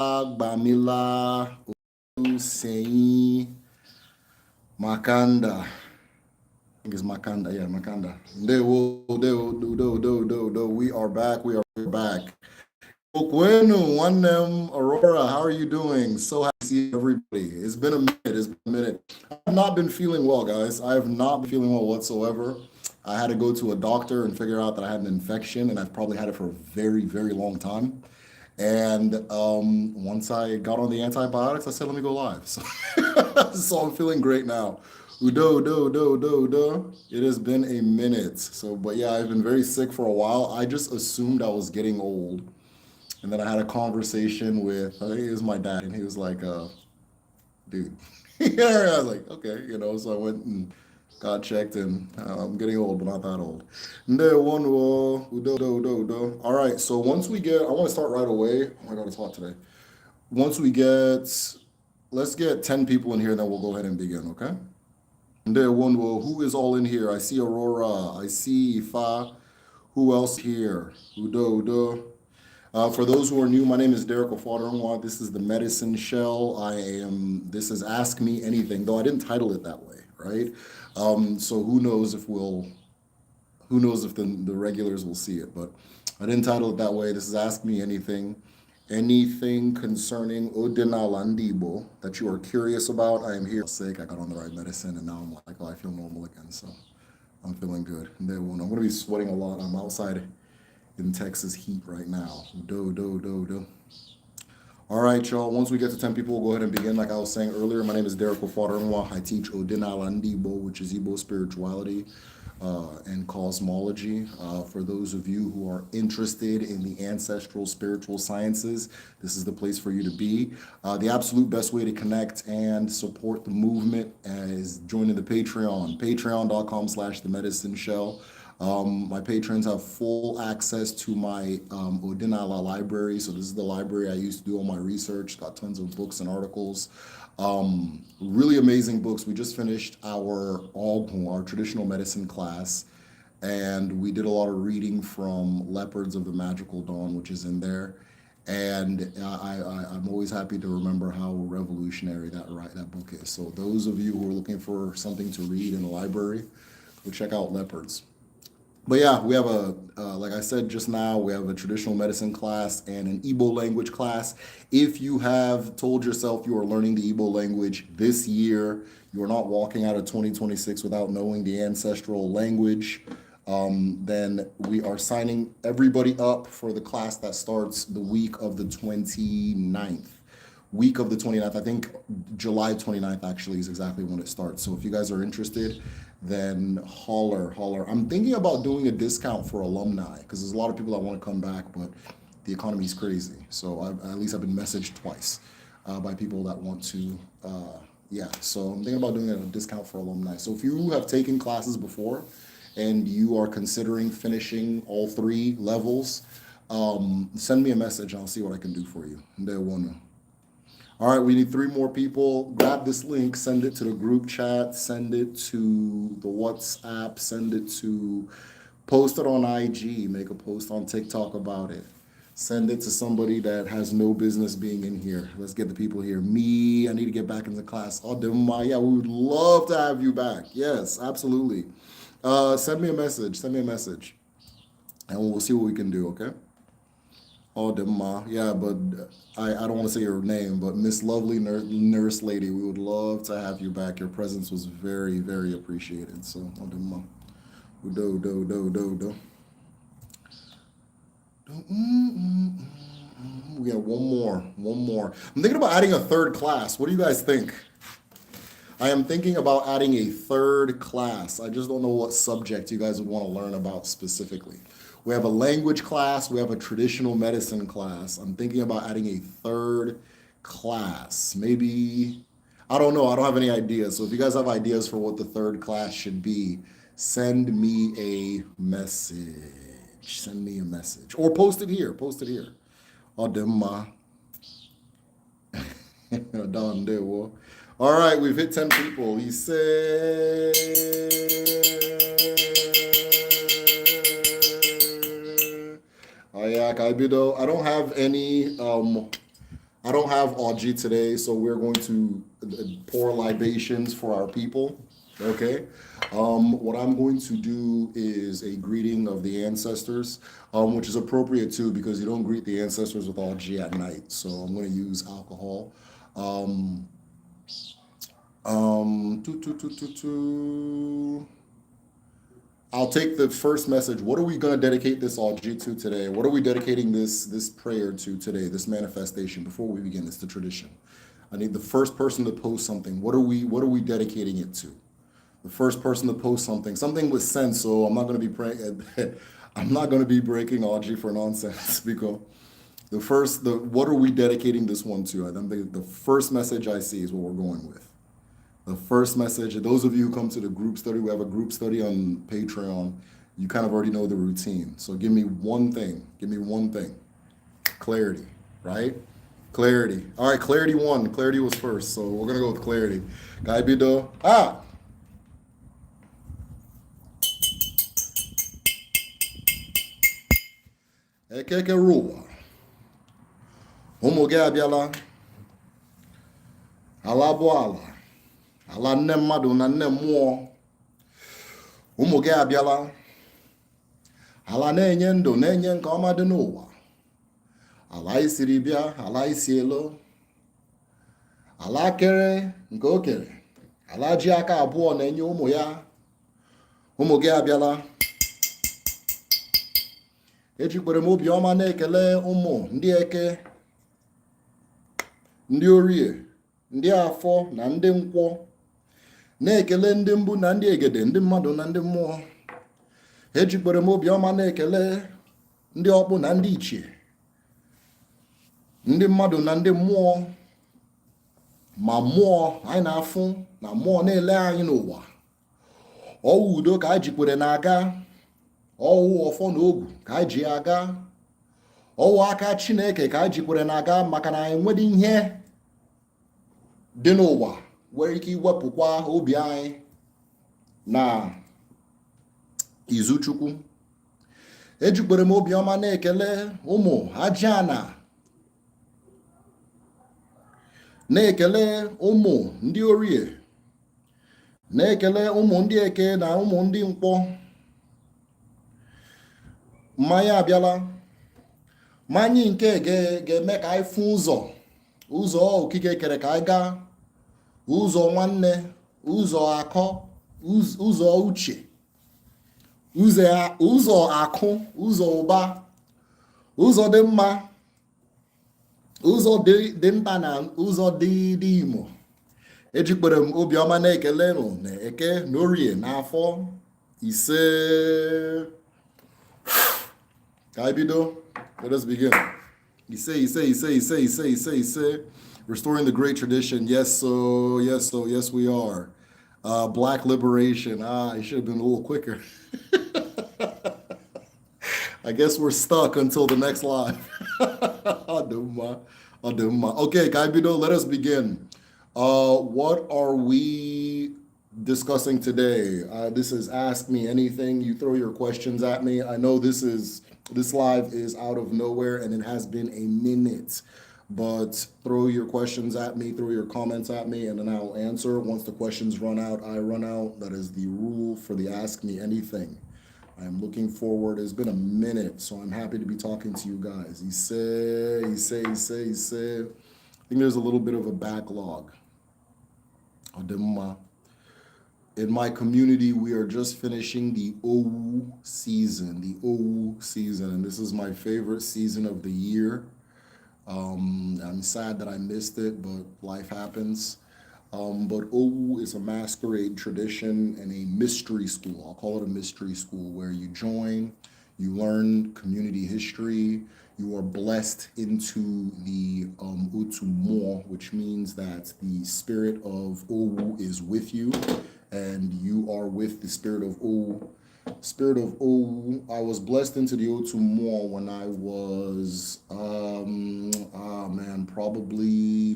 Bamila Usei Makanda. I think it's Makanda. Yeah, Makanda. We are back. We are back. Kwenu, one Aurora, how are you doing? So happy to see everybody. It's been a minute. It's been a minute. I have not been feeling well, guys. I have not been feeling well whatsoever. I had to go to a doctor and figure out that I had an infection, and I've probably had it for a very, very long time. And once I got on the antibiotics, I said, let me go live. So, so I'm feeling great now. Udo. It has been a minute. So, but yeah, I've been very sick for a while. I just assumed I was getting old. And then I had a conversation with, I think it was my dad, and he was like, dude. Yeah, I was like, okay, so I went and got checked, and I'm getting old, but not that old. All right, so once we get, I want to start right away. Oh my God, it's hot today. Once we get, let's get 10 people in here, and then we'll go ahead and begin, okay? Who is all in here? I see Aurora. I see Ifa. Who else here? Udo. For those who are new, my name is Derek Ofadarunwa. This is the Medicine Shell. This is Ask Me Anything, though I didn't title it that way, right? So who knows if the regulars will see it, but I didn't title it that way. This is Ask Me anything concerning Odina Landibo that you are curious about. I am here. Sick. I got on the right medicine, and now I'm like, oh, I feel normal again, so I'm feeling good. I'm going to be sweating a lot. I'm outside in Texas heat right now. Do. All right, y'all. Once we get to 10 people, we'll go ahead and begin. Like I was saying earlier, my name is Derek Ofadarunwa. I teach Odinala Ndibo, which is Igbo spirituality and cosmology. For those of you who are interested in the ancestral spiritual sciences, this is the place for you to be. The absolute best way to connect and support the movement is joining the Patreon, patreon.com/the medicine shell. My patrons have full access to my Odinala library. So this is the library I used to do all my research. Got tons of books and articles. Really amazing books. We just finished our traditional medicine class, and we did a lot of reading from Leopards of the Magical Dawn, which is in there. And I'm always happy to remember how revolutionary that book is. So those of you who are looking for something to read in the library, go check out Leopards. But yeah, we have like I said just now, we have a traditional medicine class and an Igbo language class. If you have told yourself you are learning the Igbo language this year, you are not walking out of 2026 without knowing the ancestral language, then we are signing everybody up for the class that starts the week of the 29th. Week of the 29th. I think July 29th actually is exactly when it starts. So if you guys are interested, then holler. I'm thinking about doing a discount for alumni because there's a lot of people that want to come back, but the economy is crazy. So at least I've been messaged twice by people that want to. So I'm thinking about doing a discount for alumni. So if you have taken classes before and you are considering finishing all 3 levels, send me a message and I'll see what I can do for you. All right, we need 3 more people. Grab this link, send it to the group chat, send it to the WhatsApp, post it on IG, make a post on TikTok about it. Send it to somebody that has no business being in here. Let's get the people here. I need to get back into class. Oh, yeah, we would love to have you back. Yes, absolutely. Send me a message, and we'll see what we can do, okay? Oh, Dema. Yeah, but I don't want to say your name, but Miss Lovely Nurse Lady, we would love to have you back. Your presence was very, very appreciated. So, oh, Dema. Do. We got one more. I'm thinking about adding a 3rd class. What do you guys think? I am thinking about adding a 3rd class. I just don't know what subject you guys would want to learn about specifically. We have a language class. We have a traditional medicine class. I'm thinking about adding a 3rd class. Maybe, I don't know. I don't have any ideas. So if you guys have ideas for what the 3rd class should be, send me a message. Or post it here. Odema. All right, we've hit 10 people. He said, I don't have any I don't have Audrey today, so we're going to pour libations for our people. Okay. What I'm going to do is a greeting of the ancestors, which is appropriate too because you don't greet the ancestors with Audrey at night. So I'm going to use alcohol. Um, um, tu- tu- tu- tu- tu. I'll take the first message. What are we going to dedicate this Audrey to today? What are we dedicating this prayer to today? This manifestation. Before we begin, it's the tradition. I need the first person to post something. What are we dedicating it to? The first person to post something with sense. So I'm not going to be praying. I'm not going to be breaking Audrey for nonsense because what are we dedicating this one to? I think the first message I see is what we're going with. The first message, those of you who come to the group study, we have a group study on Patreon. You kind of already know the routine. So give me one thing. Clarity, right? Clarity. All right, clarity one. Clarity was first. So we're going to go with clarity. Kaibido. Ekeke ruwa. Ụmụ gị abịala. Ala bụ ala. Ala nne mmadụ na nne mmụọ. Ụmụ gị abịala. Ala na-enye ndụ na-enye nke ọma dị n'ụwa. Ala isiri bịa, ala isi elo. Ala kere nke o kere. Ala ji aka abụọ na-enye ụmụ ya. Ụmụ gị abịala. Ejikwere m obiọma na-ekele ụmụ ndị eke, ndị orie, ndị afọ na ndị nkwọ. Na-ekele ndị mbụ na ndị egede, ndị mmadụ na ndị mmụọ. Ejikwere m obiọma na-ekele ndị ọkpụ na ndị ichie, ndị mmadụ na ndị mmụọ. Ma mmụọ anyị na-afụ na mmụọ na-ele anyị n'ụwa. Ọwụ udo ka anyị jikwere na-aga. Ọwụ ọfọ na ogwu ka anyị ji aga. Ọwụ aka Chineke ka anyị jikwere na-aga maka na anyị nwere ihe dị n'ụwa nwere ike iwepụkwa obi anyị na izu Chukwu. Ejikwere m obiọma na-ekele ụmụ Ajiana, na-ekele ụmụ ndị orie, na-ekele ụmụ ndị eke na ụmụ ndị nkwọ. Mmanya abịala. Mmanya nke ga-eme ka anyị fụ ụzọ okike kere ka anyị gaa. Ụzọ nwanne, ụzọ akọ, ụzọ uche, ụzọ akụ, ụzọ ụba, ụzọ dị mma, ụzọ dị nta na ụzọ dị imo. Ejikwere m obiọma na-ekele nụ na eke na orie na afọ ise. Ka anyị bido. Let us begin. Ise. Restoring the great tradition. Yes, we are. Black liberation. I should have been a little quicker. I guess we're stuck until the next live. Okay, Kaibido, let us begin. What are we discussing today? This is Ask Me Anything. You throw your questions at me. I know this live is out of nowhere and it has been a minute, but throw your questions at me, throw your comments at me, and then I'll answer. Once the questions run out, I run out. That is the rule for the Ask Me Anything. I'm looking forward. It's been a minute, so I'm happy to be talking to you guys. He say. I think there's a little bit of a backlog. In my community, we are just finishing the Owu season, and this is my favorite season of the year. I'm sad that I missed it, but life happens. But Owu is a masquerade tradition and a mystery school. I'll call it a mystery school where you join, you learn community history, you are blessed into the Utumo, which means that the spirit of Owu is with you, and you are with the spirit of Owu. Spirit of Owu, I was blessed into the Otumo when I was, probably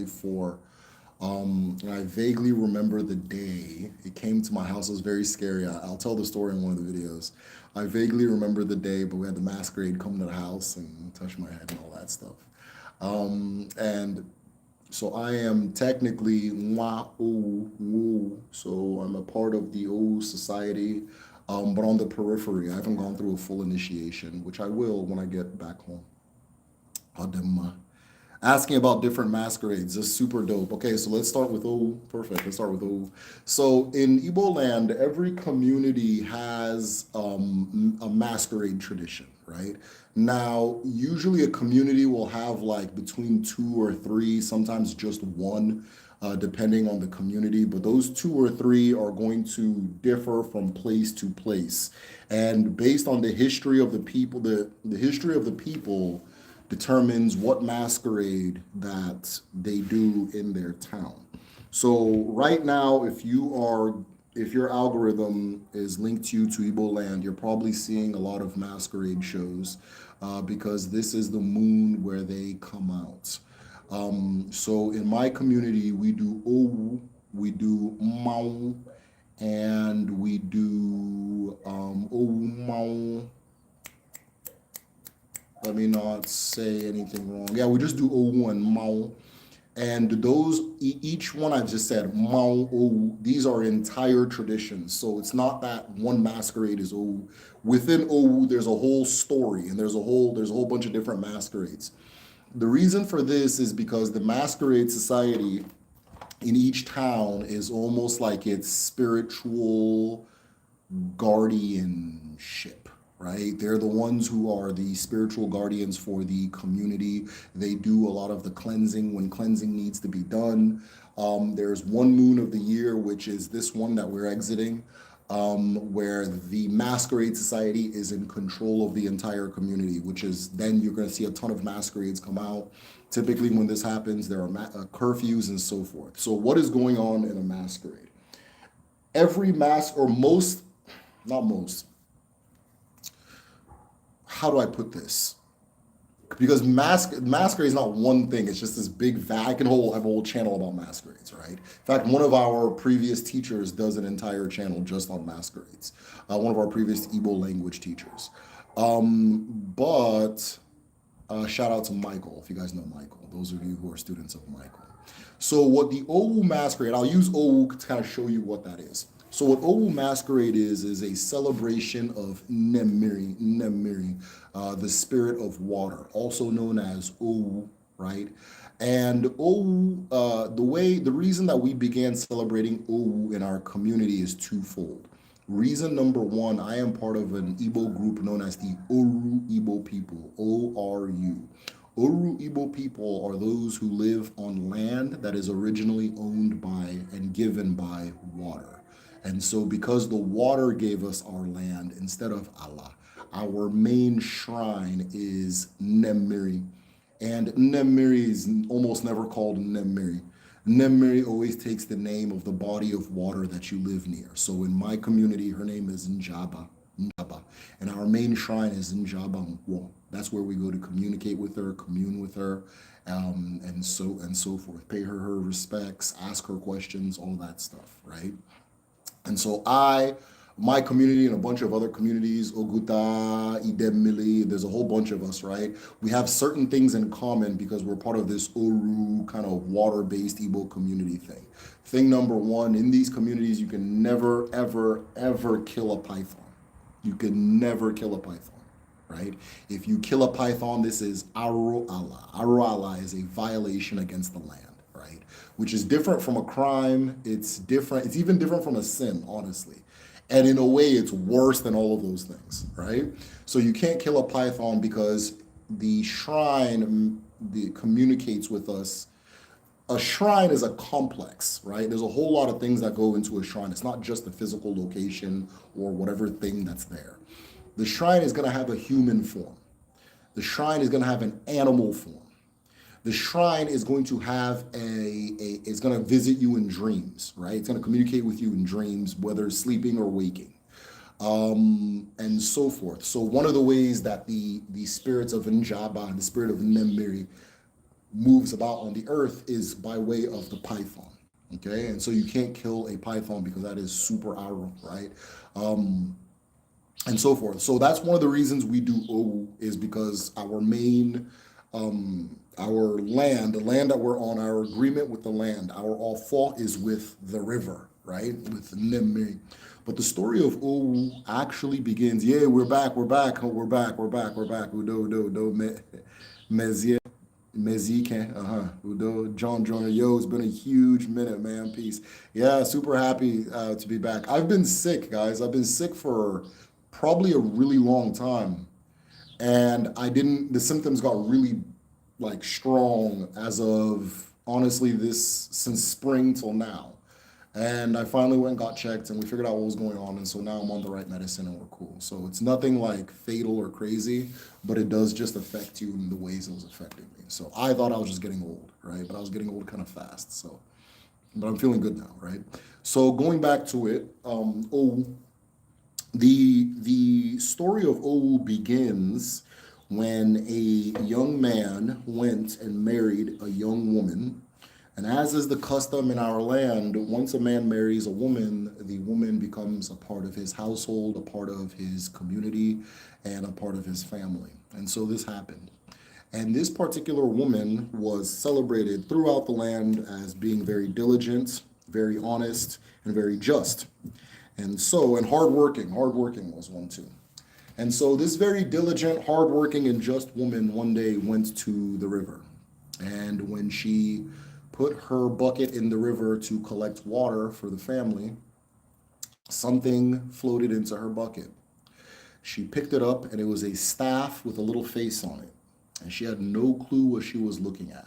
four. And I vaguely remember the day it came to my house. It was very scary. I'll tell the story in one of the videos. I vaguely remember the day, but we had the masquerade come to the house and touch my head and all that stuff. And so I am technically Mwa Owu, so I'm a part of the Owu society, but on the periphery. I haven't gone through a full initiation, which I will when I get back home. Adema. Asking about different masquerades is super dope. Okay, so let's start with Owu. Perfect. Let's start with Owu. So in Igbo land, every community has a masquerade tradition, right? Now, usually a community will have like between two or three, sometimes just one, depending on the community. But those two or three are going to differ from place to place, and based on the history of the people, the history of the people determines what masquerade that they do in their town. So right now, if your algorithm is linked you to Igbo land, you're probably seeing a lot of masquerade shows because this is the moon where they come out. So in my community, we do Owu, we do Mau, and we do Owu Mau. Let me not say anything wrong. Yeah, we just do Owu and Mau. And those, each one I just said, Mau, Owu, these are entire traditions. So it's not that one masquerade is Owu. Within Owu, there's a whole story and there's a whole bunch of different masquerades. The reason for this is because the masquerade society in each town is almost like its spiritual guardianship, right? They're the ones who are the spiritual guardians for the community. They do a lot of the cleansing when cleansing needs to be done. There's one moon of the year, which is this one that we're exiting, where the masquerade society is in control of the entire community, which is then you're going to see a ton of masquerades come out. Typically, when this happens, there are curfews and so forth. So, what is going on in a masquerade? Every mask, or most, not most, how do I put this? Because masquerade is not one thing. It's just this big. I can have a whole channel about masquerades, right? In fact, one of our previous teachers does an entire channel just on masquerades. One of our previous Igbo language teachers. But shout out to Michael, if you guys know Michael. Those of you who are students of Michael. So what the Owu masquerade, I'll use Owu to kind of show you what that is. So what Owu masquerade is a celebration of Nemiri, the spirit of water, also known as Owu, right? And Owu, the reason that we began celebrating Owu in our community is twofold. Reason number one, I am part of an Igbo group known as the Oru Igbo people, ORU. Oru Igbo people are those who live on land that is originally owned by and given by water. And so, because the water gave us our land instead of Allah, our main shrine is Nemiri. And Nemiri is almost never called Nemiri. Nemiri always takes the name of the body of water that you live near. So in my community, her name is Njaba. Njaba. And our main shrine is Njaba Nkwo. That's where we go to communicate with her, commune with her, and so forth. Pay her respects, ask her questions, all that stuff, right? And so my community and a bunch of other communities, Oguta, Idemili, there's a whole bunch of us, right? We have certain things in common because we're part of this Oru kind of water-based Igbo community thing. Thing number one, in these communities, you can never, ever, ever kill a python. You can never kill a python, right? If you kill a python, this is Aro Allah. Aro Allah is a violation against the land, right? Which is different from a crime. It's different. It's even different from a sin, honestly. And in a way, it's worse than all of those things, right? So you can't kill a python because the shrine communicates with us. A shrine is a complex, right? There's a whole lot of things that go into a shrine. It's not just the physical location or whatever thing that's there. The shrine is going to have a human form. The shrine is going to have an animal form. The shrine is going to have it's going to visit you in dreams, right? It's going to communicate with you in dreams, whether sleeping or waking, and so forth. So one of the ways that the spirits of Njaba and the spirit of Nemiri moves about on the earth is by way of the python, okay? And so you can't kill a python because that is super arum, right? And so forth. So that's one of the reasons we do Owu, is because our land, the land that we're on, our agreement with the land, our Alfa is with the river, right? With Nimri. But the story of Owu actually begins, yeah, we're back, we're back, we're back, we're back, we're back. Udo, Udo, Udo, Mezie, Mezike, Udo, John Jonah. Yo, it's been a huge minute, man. Peace. Yeah, super happy to be back. I've been sick, guys. I've been sick for probably a really long time. And the symptoms got really like strong as of honestly this since spring till now. And I finally went and got checked and we figured out what was going on. And so now I'm on the right medicine and we're cool. So it's nothing like fatal or crazy, but it does just affect you in the ways it was affecting me. So I thought I was just getting old, right? But I was getting old kind of fast. So, but I'm feeling good now, right? So going back to it, the story of Owu begins when a young man went and married a young woman. And as is the custom in our land, once a man marries a woman, the woman becomes a part of his household, a part of his community, and a part of his family. And so this happened. And this particular woman was celebrated throughout the land as being very diligent, very honest, and very just. And hardworking was one too. And so this very diligent, hardworking, and just woman one day went to the river. And when she put her bucket in the river to collect water for the family, something floated into her bucket. She picked it up and it was a staff with a little face on it. And she had no clue what she was looking at.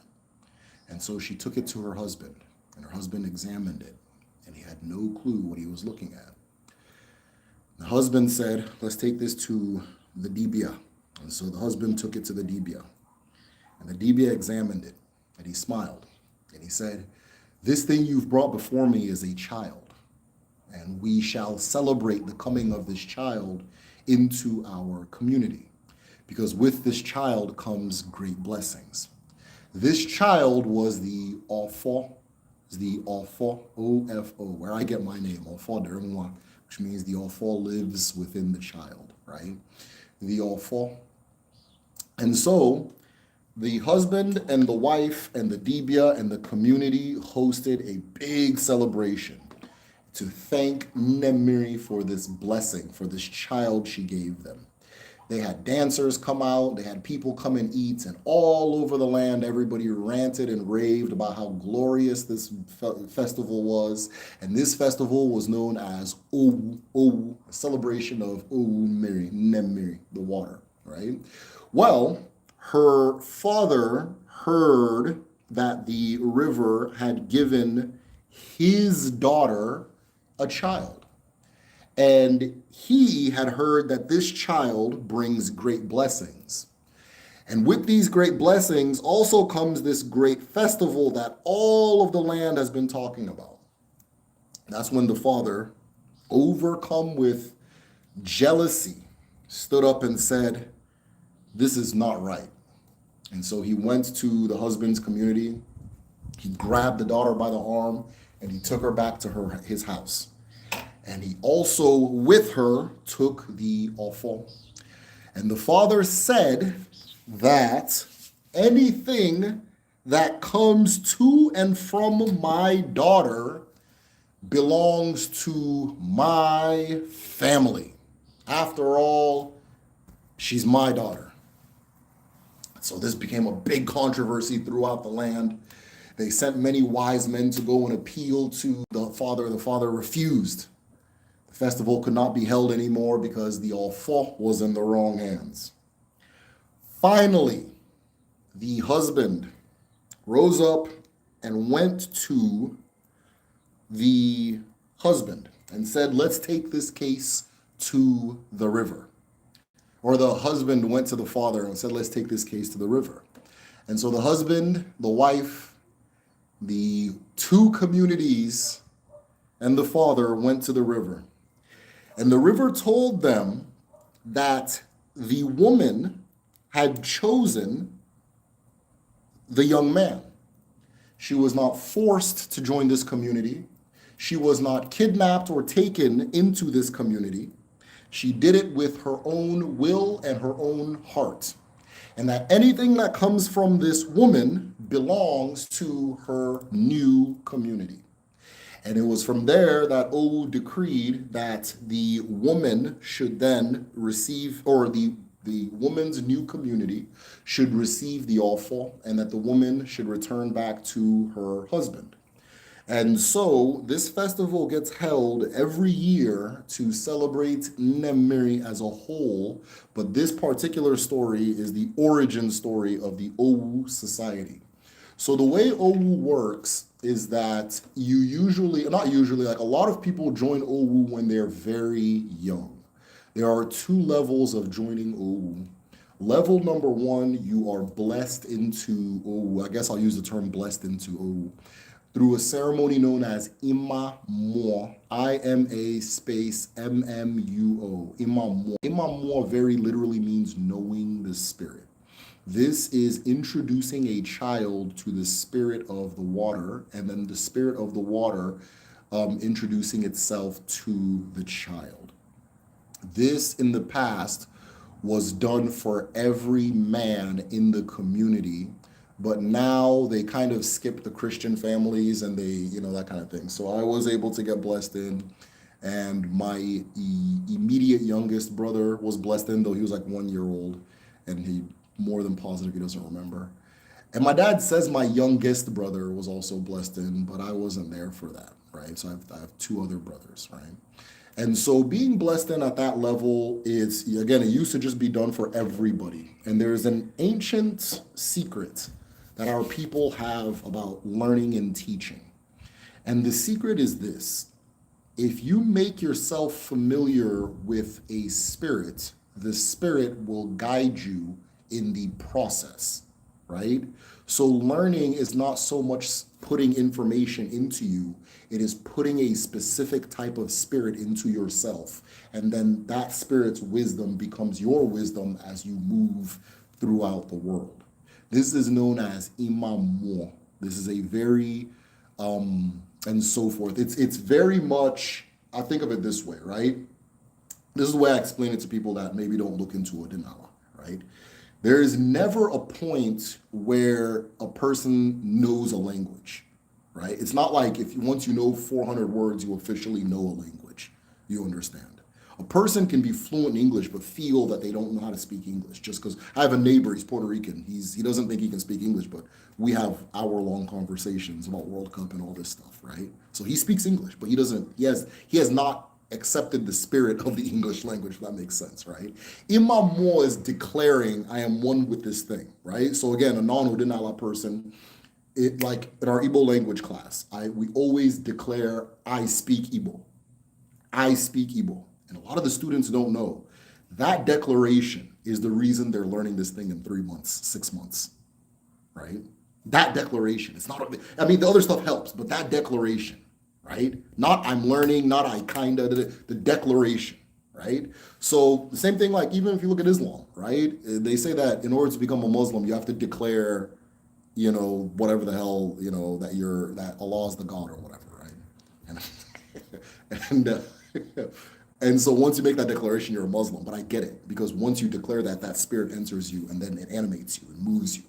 And so she took it to her husband and her husband examined it and he had no clue what he was looking at. The husband said, let's take this to the Dibia. And so the husband took it to the Dibia. And the Dibia examined it and he smiled. And he said, this thing you've brought before me is a child, and we shall celebrate the coming of this child into our community, because with this child comes great blessings. This child was the Ofo, O-F-O, where I get my name, Ofo Dermwa, which means the Ofo lives within the child, right? The Ofo. And so the husband and the wife and the Dibia and the community hosted a big celebration to thank Nemiri for this blessing, for this child she gave them. They had dancers come out, they had people come and eat, and all over the land, everybody ranted and raved about how glorious this festival was. And this festival was known as Owu, a celebration of Owu Miri, Nemiri, the water, right? Well, her father heard that the river had given his daughter a child. And he had heard that this child brings great blessings. And with these great blessings also comes this great festival that all of the land has been talking about. That's when the father, overcome with jealousy, stood up and said, this is not right. And so he went to the husband's community. He grabbed the daughter by the arm and he took her back to his house. And he also, with her, took the offal. And the father said that anything that comes to and from my daughter belongs to my family. After all, she's my daughter. So this became a big controversy throughout the land. They sent many wise men to go and appeal to the father. The father refused. The festival could not be held anymore because the Alfa was in the wrong hands. Finally, the husband rose up and went to the husband and said, let's take this case to the river. Or the husband went to the father and said, let's take this case to the river. And so the husband, the wife, the two communities, and the father went to the river. And the river told them that the woman had chosen the young man. She was not forced to join this community. She was not kidnapped or taken into this community. She did it with her own will and her own heart. and that anything that comes from this woman belongs to her new community. And it was from there that Owu decreed that the woman should then receive, or the woman's new community should receive the offal, and that the woman should return back to her husband. And so this festival gets held every year to celebrate Nemiri as a whole, but this particular story is the origin story of the Owu society. So the way Owu works is that you usually, not usually, like a lot of people join Owu when they're very young. There are two levels of joining Owu. Level number one, you are blessed into Owu. I guess I'll use the term blessed into Owu through a ceremony known as Ima Mo, IMA space MMUO, Ima Mo. Ima Mo very literally means knowing the spirit. This is introducing a child to the spirit of the water, and then the spirit of the water introducing itself to the child. This in the past was done for every man in the community, but now they kind of skip the Christian families and they, that kind of thing. So I was able to get blessed in, and my immediate youngest brother was blessed in, though he was like 1 year old, and he more than positive he doesn't remember. And my dad says my youngest brother was also blessed in, but I wasn't there for that, right? So I have two other brothers, right? And so being blessed in at that level is, again, it used to just be done for everybody. And there's an ancient secret that our people have about learning and teaching. And the secret is this: if you make yourself familiar with a spirit, the spirit will guide you in the process, right? So learning is not so much putting information into you, it is putting a specific type of spirit into yourself. And then that spirit's wisdom becomes your wisdom as you move throughout the world. This is known as Imam. This is a very, and so forth. It's very much, I think of it this way, right? This is the way I explain it to people that maybe don't look into Odinala, right? There is never a point where a person knows a language, right? It's not like once you know 400 words, you officially know a language. You understand. A person can be fluent in English but feel that they don't know how to speak English just because I have a neighbor, he's Puerto Rican. He doesn't think he can speak English, but we have hour-long conversations about World Cup and all this stuff, right? So he speaks English, but he has not accepted the spirit of the English language, if that makes sense, right? Imam Mo is declaring, I am one with this thing, right? So again, a non-Odinala person, like in our Igbo language class, we always declare, I speak Igbo. I speak Igbo. And a lot of the students don't know that declaration is the reason they're learning this thing in 3 months, 6 months, right? That declaration, it's not, the other stuff helps, but that declaration, right? Not I'm learning, not I kinda, the declaration, right? So the same thing, like even if you look at Islam, right? They say that in order to become a Muslim, you have to declare, whatever the hell, that Allah is the God or whatever, right? And and so once you make that declaration, you're a Muslim. But I get it, because once you declare that, that spirit enters you and then it animates you and moves you,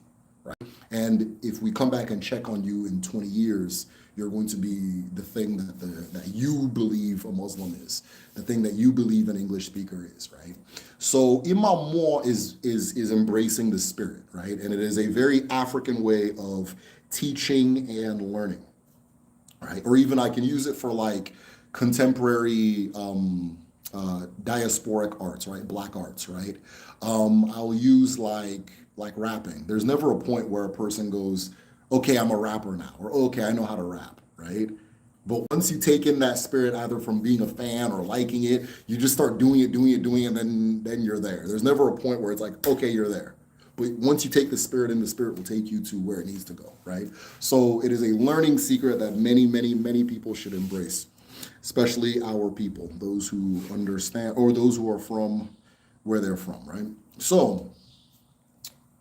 right? And if we come back and check on you in 20 years, you're going to be the thing that you believe a Muslim is, the thing that you believe an English speaker is, right? So Imam Mo is embracing the spirit, right? And it is a very African way of teaching and learning, right? Or even I can use it for like contemporary diasporic arts, right? Black arts, right? I'll use like rapping. There's never a point where a person goes, okay, I'm a rapper now, or okay, I know how to rap, right? But once you take in that spirit, either from being a fan or liking it, you just start doing it, and then you're there. There's never a point where it's like, okay, you're there. But once you take the spirit in, the spirit will take you to where it needs to go, right? So it is a learning secret that many, many, many people should embrace, especially our people, those who understand, or those who are from where they're from, right? So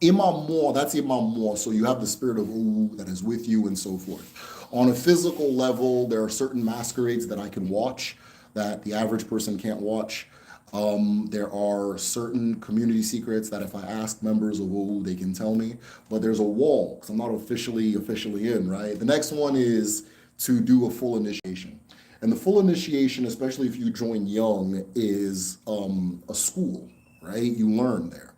Imam Mo, that's Imam Mo. So you have the spirit of Owu that is with you and so forth. On a physical level, there are certain masquerades that I can watch that the average person can't watch. There are certain community secrets that if I ask members of OU, they can tell me. But there's a wall because I'm not officially in, right? The next one is to do a full initiation. And the full initiation, especially if you join young, is a school, right? You learn there.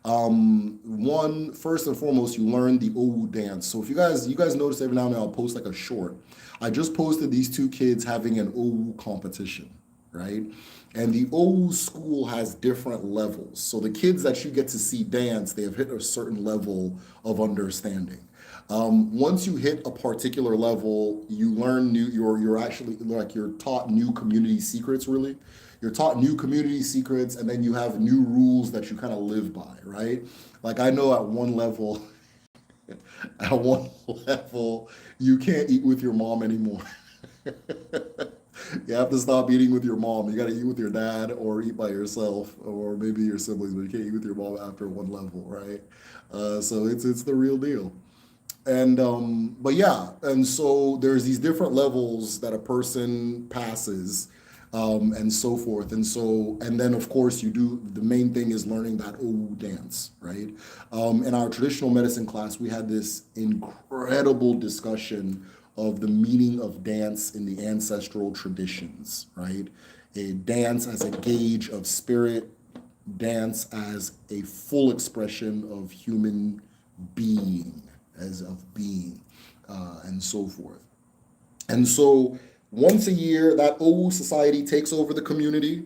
One first and foremost, you learn the OU dance. So if you guys notice every now and then I'll post like a short. I just posted these two kids having an OU competition, right? And the OU school has different levels. So the kids that you get to see dance, they have hit a certain level of understanding. Once you hit a particular level, you learn new. You're actually like you're taught new community secrets. Really, you're taught new community secrets, and then you have new rules that you kind of live by. Right? Like I know at one level, at one level, you can't eat with your mom anymore. You have to stop eating with your mom. You got to eat with your dad or eat by yourself or maybe your siblings, but you can't eat with your mom after one level, right? So it's the real deal. And but yeah, and so there's these different levels that a person passes, and so forth. And then of course you do the main thing is learning that OU dance, right? In our traditional medicine class, we had this incredible discussion of the meaning of dance in the ancestral traditions, right? A dance as a gauge of spirit, dance as a full expression of human being, as of being, and so forth. And so once a year, that OU society takes over the community.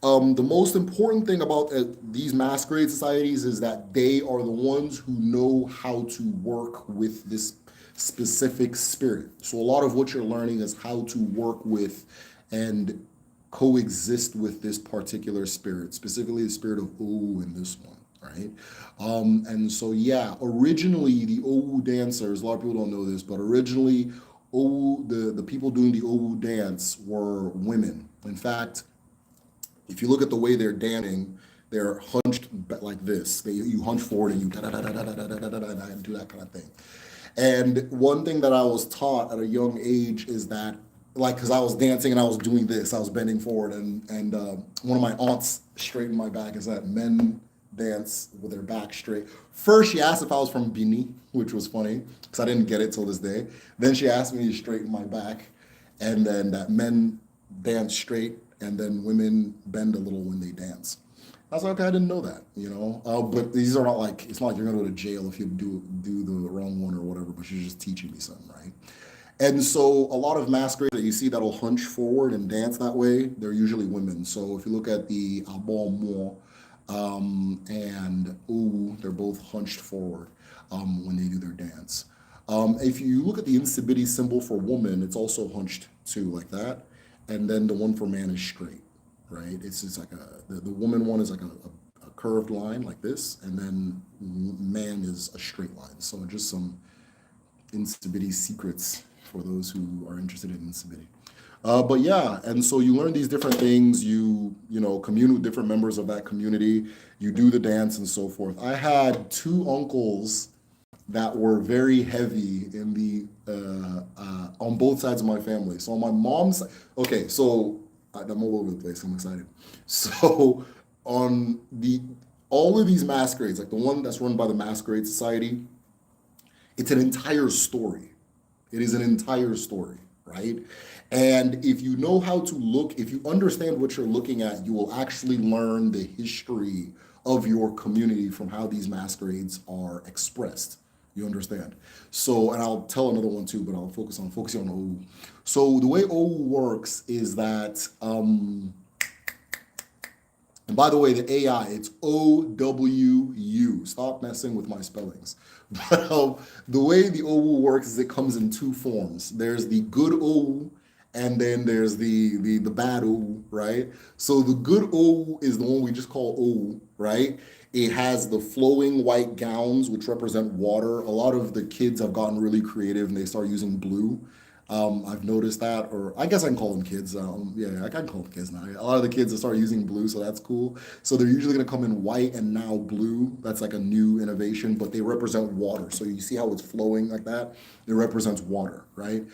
The most important thing about these masquerade societies is that they are the ones who know how to work with this specific spirit. So a lot of what you're learning is how to work with and coexist with this particular spirit, specifically the spirit of OU in this one, right? And so yeah, originally the OU dancers, a lot of people don't know this, but originally OU, the people doing the OU dance were women. In fact, if you look at the way they're dancing, they're hunched like this. You hunch forward and you da da da da da da da da da and do that kind of thing. And one thing that I was taught at a young age is that, like, because I was dancing and I was doing this, I was bending forward, and one of my aunts straightened my back and said, "Men dance with their back straight." First, she asked if I was from Bini, which was funny because I didn't get it till this day. Then she asked me to straighten my back, and then that men dance straight, and then women bend a little when they dance. I was like, okay, I didn't know that, you know. But these are not like it's not like you're gonna go to jail if you do the wrong one or whatever. But she's just teaching me something, right? And so a lot of masquerades that you see that'll hunch forward and dance that way, they're usually women. So if you look at the Abon and Ooh, they're both hunched forward when they do their dance. If you look at the Insibidi symbol for woman, it's also hunched too, like that. And then the one for man is straight, right? It's just like the woman one is like a curved line like this, and then man is a straight line. So just some Insibidi secrets for those who are interested in Insibidi. But yeah, and so you learn these different things. You commune with different members of that community. You do the dance and so forth. I had two uncles that were very heavy in the on both sides of my family. So on my mom's, okay, so I'm all over the place. I'm excited. So on the all of these masquerades, like the one that's run by the Masquerade Society, it's an entire story. It is an entire story, right? And if you know how to look, if you understand what you're looking at, you will actually learn the history of your community from how these masquerades are expressed. You understand? So, and I'll tell another one too, but I'll focusing on OU. So the way OU works is that and by the way, the AI, it's OWU. Stop messing with my spellings. But the way the OWU works is it comes in two forms. There's the good OWU, and then there's the bad OWU, right? So the good OWU is the one we just call OWU, right? It has the flowing white gowns, which represent water. A lot of the kids have gotten really creative and they start using blue. I've noticed that, or I guess I can call them kids. Yeah, I can call them kids now. A lot of the kids have started using blue, so that's cool. So they're usually going to come in white and now blue. That's like a new innovation, but they represent water. So you see how it's flowing like that? It represents water, right?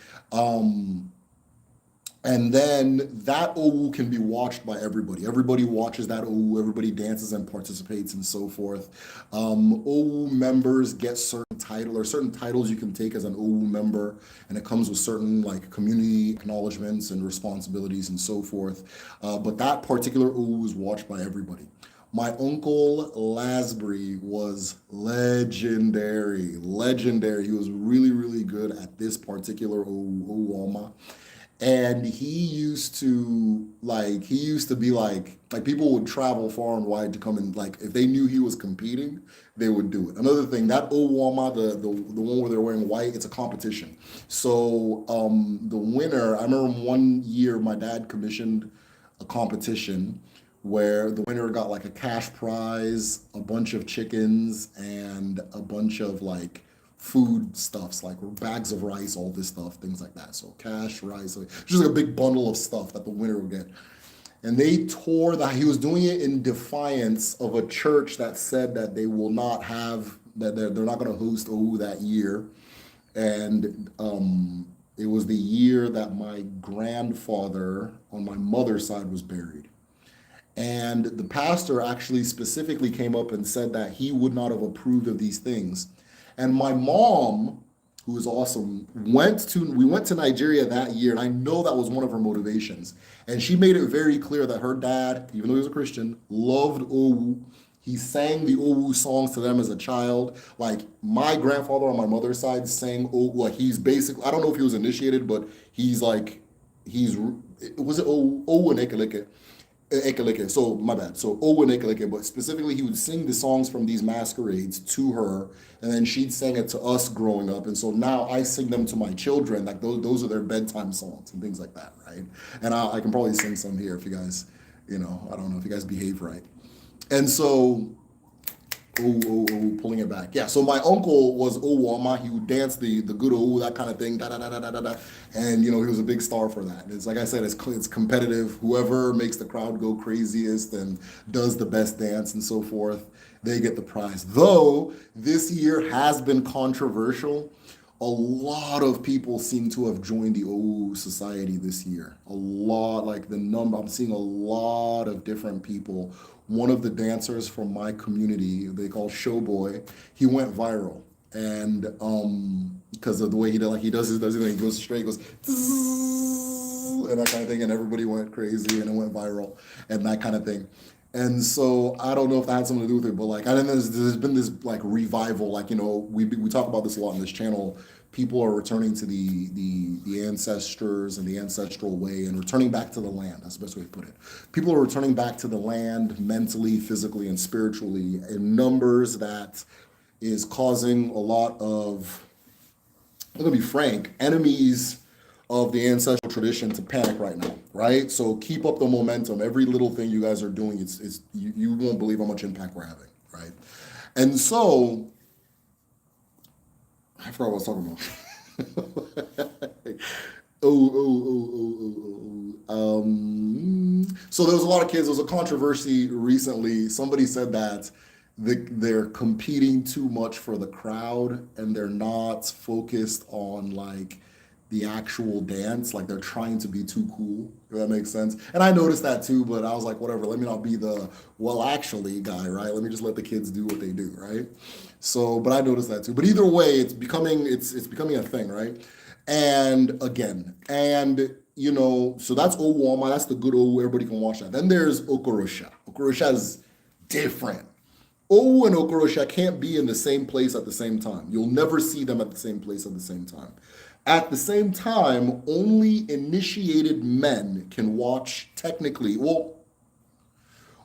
And then that OU can be watched by everybody. Everybody watches that OU, everybody dances and participates and so forth. OU members get certain titles you can take as an OU member, and it comes with certain like community acknowledgments and responsibilities and so forth. But that particular OU is watched by everybody. My uncle Lasbury was legendary, legendary. He was really, really good at this particular OU and he used to be like people would travel far and wide to come and like if they knew he was competing they would do it. Another thing, that Owama, the one where they're wearing white, it's a competition. So the winner, I remember one year my dad commissioned a competition where the winner got like a cash prize, a bunch of chickens, and a bunch of like food stuffs, like bags of rice, all this stuff, things like that. So cash, rice, like, just like a big bundle of stuff that the winner would get. And they tore that. He was doing it in defiance of a church that said that they will not have that they're not going to host OU that year. And it was the year that my grandfather on my mother's side was buried. And the pastor actually specifically came up and said that he would not have approved of these things. And my mom, who is awesome, we went to Nigeria that year, and I know that was one of her motivations. And she made it very clear that her dad, even though he was a Christian, loved OU. He sang the OU songs to them as a child. Like my grandfather on my mother's side sang OU. Like he's basically, I don't know if he was initiated, but he's like, he's was it OU and Ekeleke? Ekeleke. So my bad. So Owen Ekeleke, but specifically he would sing the songs from these masquerades to her, and then she'd sing it to us growing up. And so now I sing them to my children, like those are their bedtime songs and things like that, right? And I can probably sing some here if you guys, I don't know if you guys behave right. And so pulling it back. Yeah, so my uncle was Owama. He would dance the good that kind of thing, da da da da da da da. And he was a big star for that. It's like I said, it's competitive. Whoever makes the crowd go craziest and does the best dance and so forth, they get the prize. Though this year has been controversial. A lot of people seem to have joined the OU society this year. A lot, like the number, I'm seeing a lot of different people. One of the dancers from my community, they call Showboy, he went viral. And because of the way he did, like he does his thing, he goes straight, goes and that kind of thing, and everybody went crazy and it went viral and that kind of thing. And so I don't know if that had something to do with it, but like I think there's been this like revival, like we talk about this a lot on this channel. People are returning to the ancestors and the ancestral way and returning back to the land. That's the best way to put it. People are returning back to the land mentally, physically, and spiritually in numbers that is causing a lot of, I'm gonna be frank, enemies of the ancestral tradition to panic right now, right? So keep up the momentum. Every little thing you guys are doing, it's you won't believe how much impact we're having, right? And so I forgot what I was talking about. So there was a lot of kids. There was a controversy recently. Somebody said that they're competing too much for the crowd and they're not focused on like the actual dance. Like they're trying to be too cool, if that makes sense. And I noticed that too, but I was like, whatever, let me not be the well actually guy, right? Let me just let the kids do what they do, right? So, but I noticed that too. But either way, it's becoming a thing, right? And again, so that's Owama, that's the good old, everybody can watch that. Then there's Okorosha. Okorosha is different. O and Okorosha can't be in the same place at the same time. You'll never see them at the same place at the same time. At the same time, only initiated men can watch technically. Well,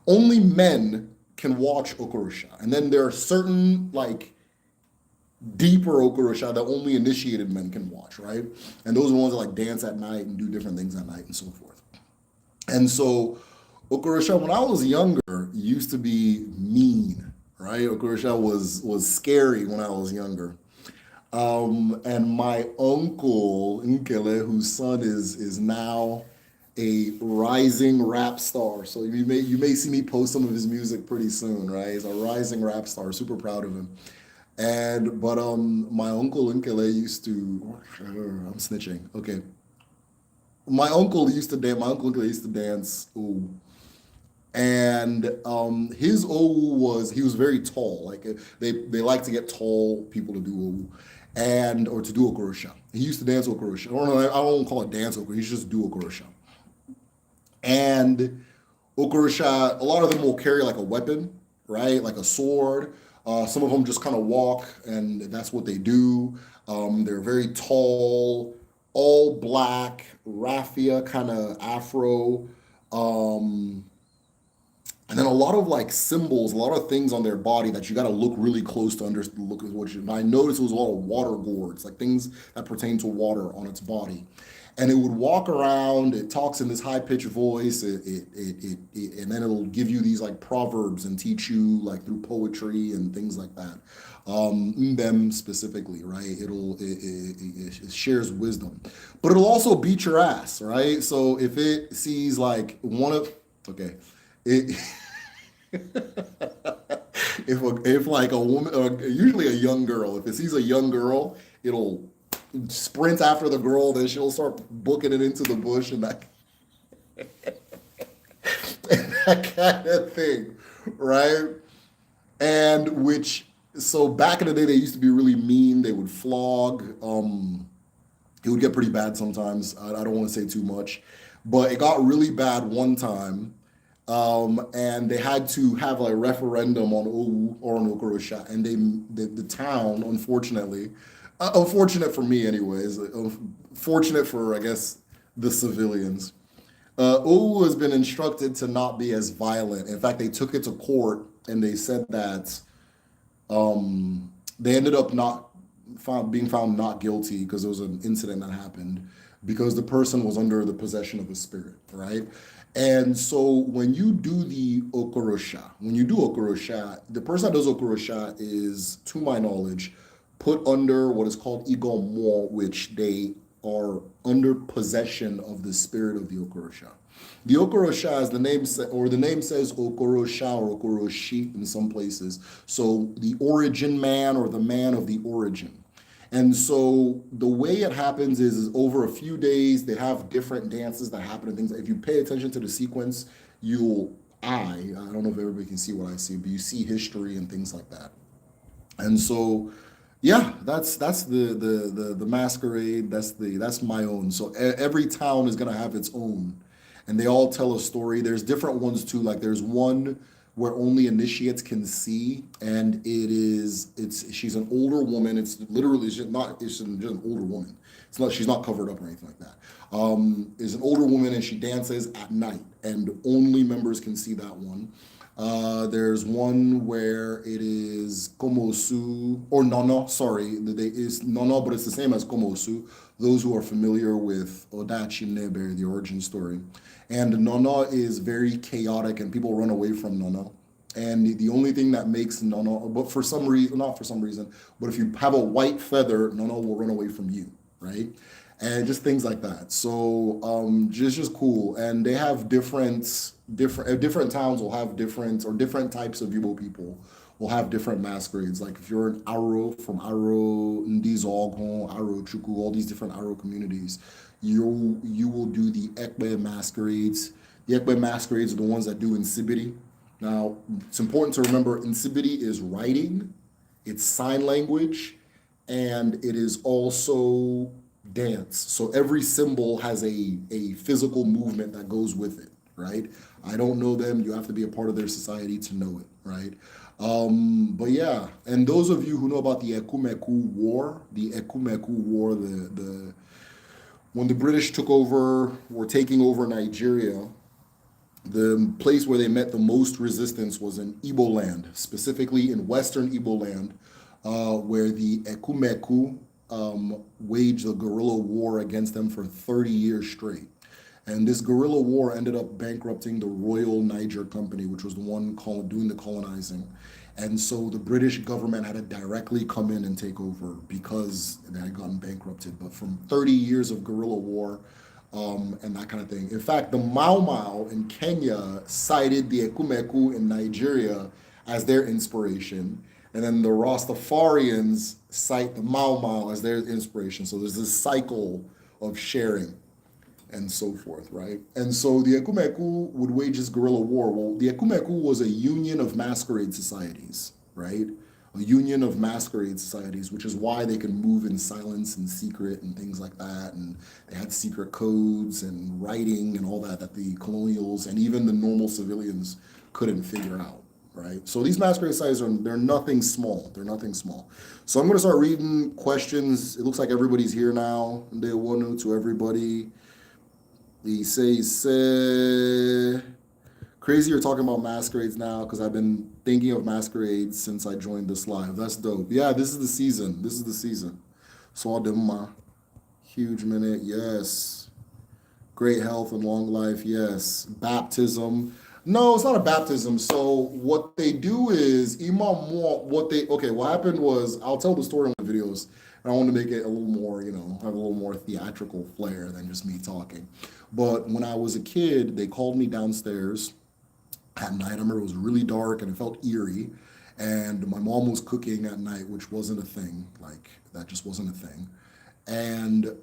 only men can watch Okorosha. And then there are certain like deeper Okorosha that only initiated men can watch, right? And those are the ones that like dance at night and do different things at night and so forth. And so Okorosha, when I was younger, used to be mean, right? Okorosha was scary when I was younger. And my uncle Nkele, whose son is now a rising rap star. So you may see me post some of his music pretty soon, right? He's a rising rap star. Super proud of him. And but my uncle Nkele used to. I'm snitching. Okay. My uncle used to dance. My uncle used to dance. Ooh. And his owu was he was very tall. Like they like to get tall people to do owu, and or to do okorosha. He used to dance okorosha. I don't call it dance okorosha. He just do okorosha. And okorosha, a lot of them will carry like a weapon, right? Like a sword. Some of them just kind of walk, and that's what they do. They're very tall, all black, raffia kind of afro. Um, and then a lot of like symbols, a lot of things on their body that you got to look really close to look at what you. And I noticed it was a lot of water gourds, like things that pertain to water on its body. And it would walk around. It talks in this high pitched voice. And then it'll give you these like proverbs and teach you like through poetry and things like that. Them specifically, right? It shares wisdom, but it'll also beat your ass, right? So if it sees like one of okay, it if like a woman, usually a young girl, if it sees a young girl, it'll sprint after the girl, then she'll start booking it into the bush and that, that kind of thing, right? And which so back in the day they used to be really mean. They would flog. It would get pretty bad sometimes. I don't want to say too much, but it got really bad one time. And they had to have a referendum on Owu or on Okorosha, and the town, unfortunately, unfortunate for me anyways, fortunate for I guess the civilians. Owu has been instructed to not be as violent. In fact, they took it to court and they said that they ended up not being found not guilty because there was an incident that happened because the person was under the possession of a spirit, right? And so when you do the okorosha, the person that does okorosha is, to my knowledge, put under what is called igomor, which they are under possession of the spirit of the okorosha. The okorosha, as the name says, okorosha or okoroshi in some places. So the origin man or the man of the origin. And so the way it happens is over a few days, they have different dances that happen and things. If you pay attention to the sequence, I don't know if everybody can see what I see, but you see history and things like that. And so, yeah, that's the masquerade. That's my own. So every town is gonna have its own, and they all tell a story. There's different ones too. Like there's one where only initiates can see, and it's she's an older woman. It's literally it's just an older woman. It's not she's not covered up or anything like that. Is an older woman and she dances at night, and only members can see that one. There's one where it is Komosu or Nono, sorry, is Nono, but it's the same as Komosu. Those who are familiar with Odachi Nebe, the origin story. And Nono is very chaotic and people run away from Nono. And the only thing that makes Nono, but for some reason, not for some reason, but if you have a white feather, Nono will run away from you, right? And just things like that. So just cool. And they have different towns will have different types of Igbo people will have different masquerades. Like if you're an Aro from Aro, Ndizogon, Aro Chuku, all these different Aro communities, you will do the Ekbe masquerades. The Ekbe masquerades are the ones that do Insibidi. Now, it's important to remember Insibidi is writing, it's sign language, and it is also dance. So every symbol has a physical movement that goes with it, right? I don't know them. You have to be a part of their society to know it, right? But yeah, and those of you who know about the Ekumeku War, the when the British were taking over Nigeria, the place where they met the most resistance was in Igbo land, specifically in Western Igbo land, where the Ekumeku waged a guerrilla war against them for 30 years straight. And this guerrilla war ended up bankrupting the Royal Niger Company, which was the one doing the colonizing. And so the British government had to directly come in and take over because they had gotten bankrupted. But from 30 years of guerrilla war, and that kind of thing. In fact, the Mau Mau in Kenya cited the Ekumeku in Nigeria as their inspiration. And then the Rastafarians cite the Mau Mau as their inspiration. So there's this cycle of sharing. and so forth, right? And so the Ekumeku would wage this guerrilla war. Well, the Ekumeku was a union of masquerade societies, right? A union of masquerade societies, which is why they can move in silence and secret and things like that. And they had secret codes and writing and all that that the colonials and even the normal civilians couldn't figure out, right? So these masquerade societies they're nothing small. They're nothing small. So I'm going to start reading questions. It looks like everybody's here now. Ndewonu to everybody. He say, crazy you're talking about masquerades now because I've been thinking of masquerades since I joined this live. That's dope. Yeah, this is the season. This is the season. Saw Demma. Huge minute. Yes. Great health and long life. Yes. Baptism. No, it's not a baptism. So what they do is Imam Mo, what happened was I'll tell the story in the videos. And I want to make it a little more, have a little more theatrical flair than just me talking. But when I was a kid, they called me downstairs at night. I remember it was really dark and it felt eerie. And my mom was cooking at night, which wasn't a thing. Like, that just wasn't a thing. And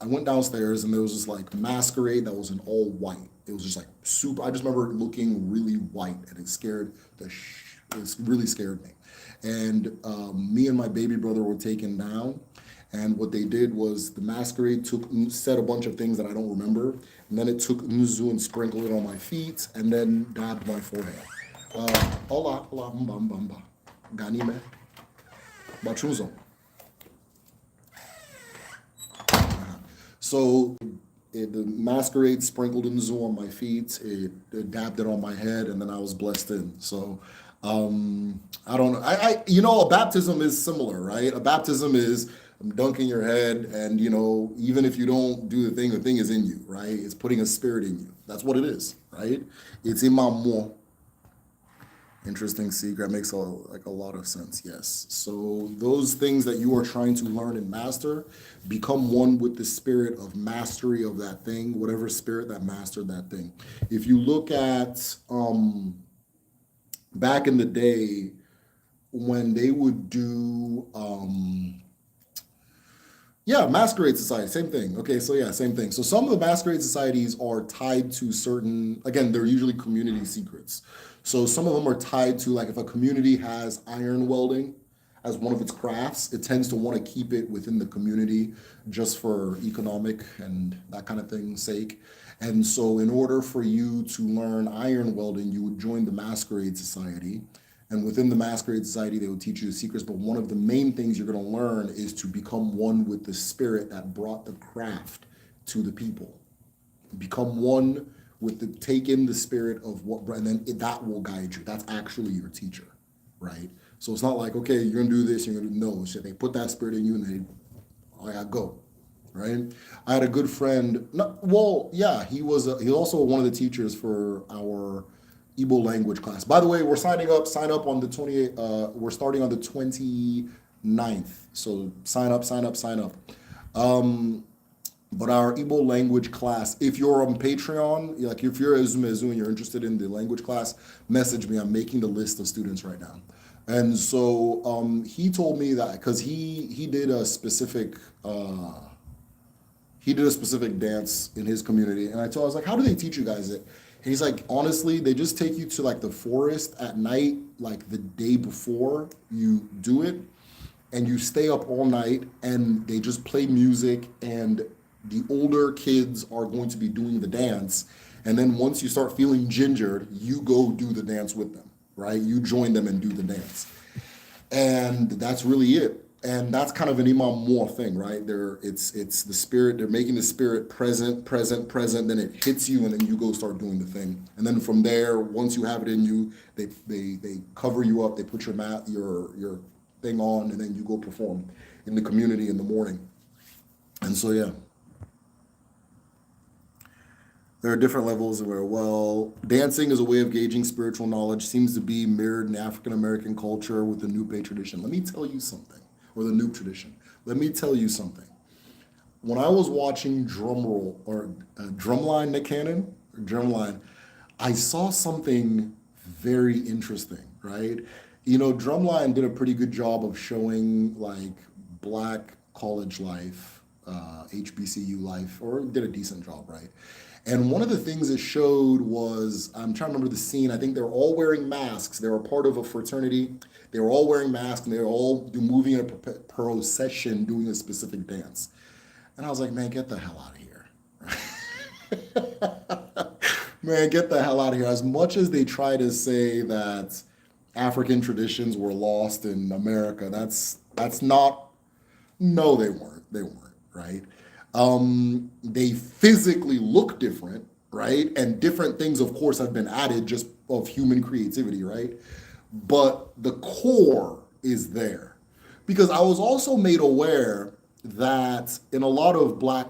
I went downstairs and there was this like masquerade that was in all white. It was just like super. I just remember it looking really white and it really scared me. And me and my baby brother were taken down. And what they did was the masquerade said a bunch of things that I don't remember. And then it took Nzu and sprinkled it on my feet and then dabbed my forehead. Hola, mbamba. Ganime. Bachunzo. So the masquerade sprinkled Nzu on my feet. It dabbed it on my head, and then I was blessed in. So I don't know. A baptism is similar, right? A baptism is dunking your head, and even if you don't do the thing is in you, right? It's putting a spirit in you. That's what it is, right? It's imamo. Interesting secret. Makes a lot of sense. Yes. So those things that you are trying to learn and master, become one with the spirit of mastery of that thing, whatever spirit that mastered that thing. If you look at back in the day when they would do masquerade society, same thing. Okay, so yeah, same thing. So some of the masquerade societies are tied to certain, again, they're usually community secrets. So some of them are tied to, like, if a community has iron welding as one of its crafts, it tends to want to keep it within the community just for economic and that kind of thing sake. And so in order for you to learn iron welding, you would join the masquerade society. And within the masquerade society, they would teach you the secrets. But one of the main things you're going to learn is to become one with the spirit that brought the craft to the people. Become one with take in the spirit of and then that will guide you. That's actually your teacher, right? So it's not like, okay, you're going to do this, you're going to do no. So they put that spirit in you and I go, right? I had a good friend. He was also one of the teachers for our Igbo language class. By the way, we're sign up on the 28th. We're starting on the 29th. So sign up. But our Igbo language class, if you're on Patreon, like if you're Ezumezu and you're interested in the language class, message me. I'm making the list of students right now. And so he told me that because he did a specific dance in his community. And I was like, how do they teach you guys it? And he's like, honestly, they just take you to like the forest at night, like the day before you do it. And you stay up all night and they just play music and the older kids are going to be doing the dance. And then once you start feeling gingered, you go do the dance with them, right? You join them and do the dance. And that's really it. And that's kind of an Imam Moore thing, right? It's the spirit, they're making the spirit present, then it hits you and then you go start doing the thing. And then from there, once you have it in you, they cover you up, they put your thing on, and then you go perform in the community in the morning. And so, yeah. There are different levels where, dancing is a way of gauging spiritual knowledge, seems to be mirrored in African American culture with the Nupe tradition. Let me tell you something, or the Nupe tradition. Let me tell you something. When I was watching Drumline Nick Cannon, Drumline, I saw something very interesting, right? Drumline did a pretty good job of showing like Black college life HBCU life, or did a decent job, right? And one of the things it showed was, I'm trying to remember the scene. I think they were all wearing masks. They were part of a fraternity. They were all wearing masks, and they were all moving in a procession doing a specific dance. And I was like, man, get the hell out of here. Man, get the hell out of here. As much as they try to say that African traditions were lost in America, that's not, no, they weren't. They weren't, right? They physically look different, right? And different things, of course, have been added just of human creativity, right? But the core is there. Because I was also made aware that in a lot of black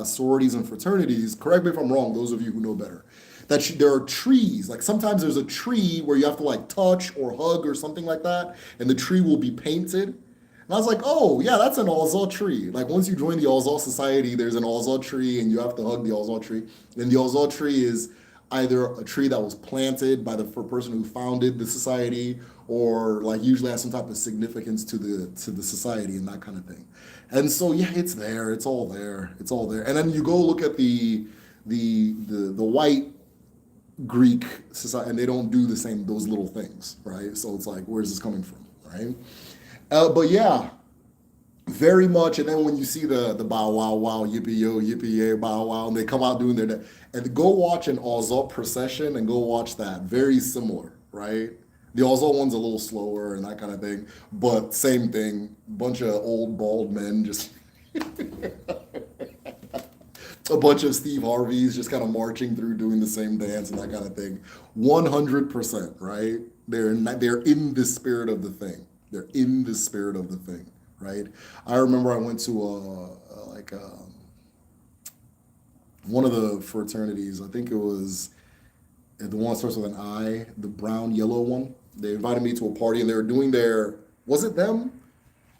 sororities and fraternities, correct me if I'm wrong, those of you who know better, that there are trees. Like sometimes there's a tree where you have to like touch or hug or something like that, and the tree will be painted. And I was like, oh, yeah, that's an Alzal tree. Like once you join the Alzal Society, there's an Alzal tree and you have to hug the Alzal tree. And the Alzal tree is either a tree that was planted by the person who founded the society, or like usually has some type of significance to the society and that kind of thing. And so yeah, it's there, it's all there, it's all there. And then you go look at the white Greek society, and they don't do the same those little things, right? So it's like, where's this coming from, right? But yeah, very much. And then when you see the bow wow wow yippee yo yippee yay bow wow, and they come out doing their, and go watch an Alzal procession and go watch that. Very similar, right? The Alzal one's a little slower and that kind of thing, but same thing. Bunch of old bald men just a bunch of Steve Harveys just kind of marching through doing the same dance and that kind of thing. 100%, right? They're in the spirit of the thing. They're in the spirit of the thing, right? I remember I went to one of the fraternities. I think it was the one that starts with an I, the brown yellow one. They invited me to a party and they were doing their, was it them?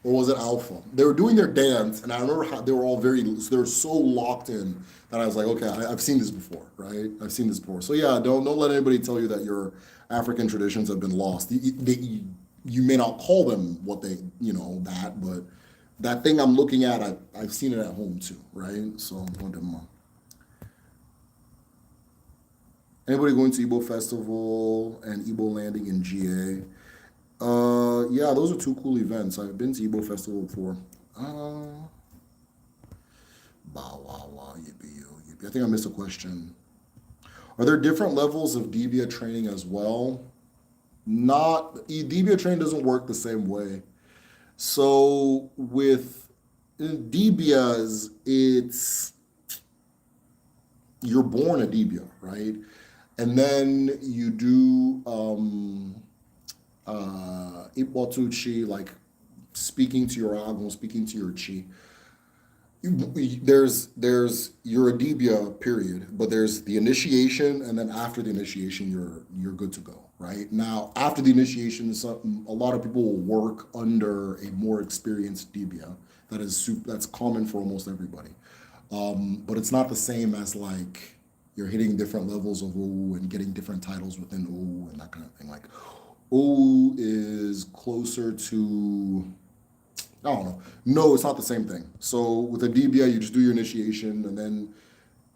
Or was it Alpha? They were doing their dance, and I remember how they were all they were so locked in that I was like, okay, I've seen this before, right? I've seen this before. So yeah, don't let anybody tell you that your African traditions have been lost. You may not call them what they, that, but that thing I'm looking at, I've seen it at home too, right? So anybody going to Igbo Festival and Igbo Landing in GA? Yeah, those are two cool events. I've been to Igbo Festival before. Bow wow wow yippee yo yippee. I think I missed a question. Are there different levels of DBA training as well? Not DBA training doesn't work the same way. So with DBAs, it's you're born a DBA, right? And then you do Ipwatuchi, like speaking to your Agon, speaking to your Chi. There's you're a Dibia period, but there's the initiation, and then after the initiation, you're good to go, right? Now, after the initiation, a lot of people will work under a more experienced Dibia. That's common for almost everybody, but it's not the same as like you're hitting different levels of OU and getting different titles within OU and that kind of thing. Like OU is closer to, I don't know. No, it's not the same thing. So with a DBA, you just do your initiation and then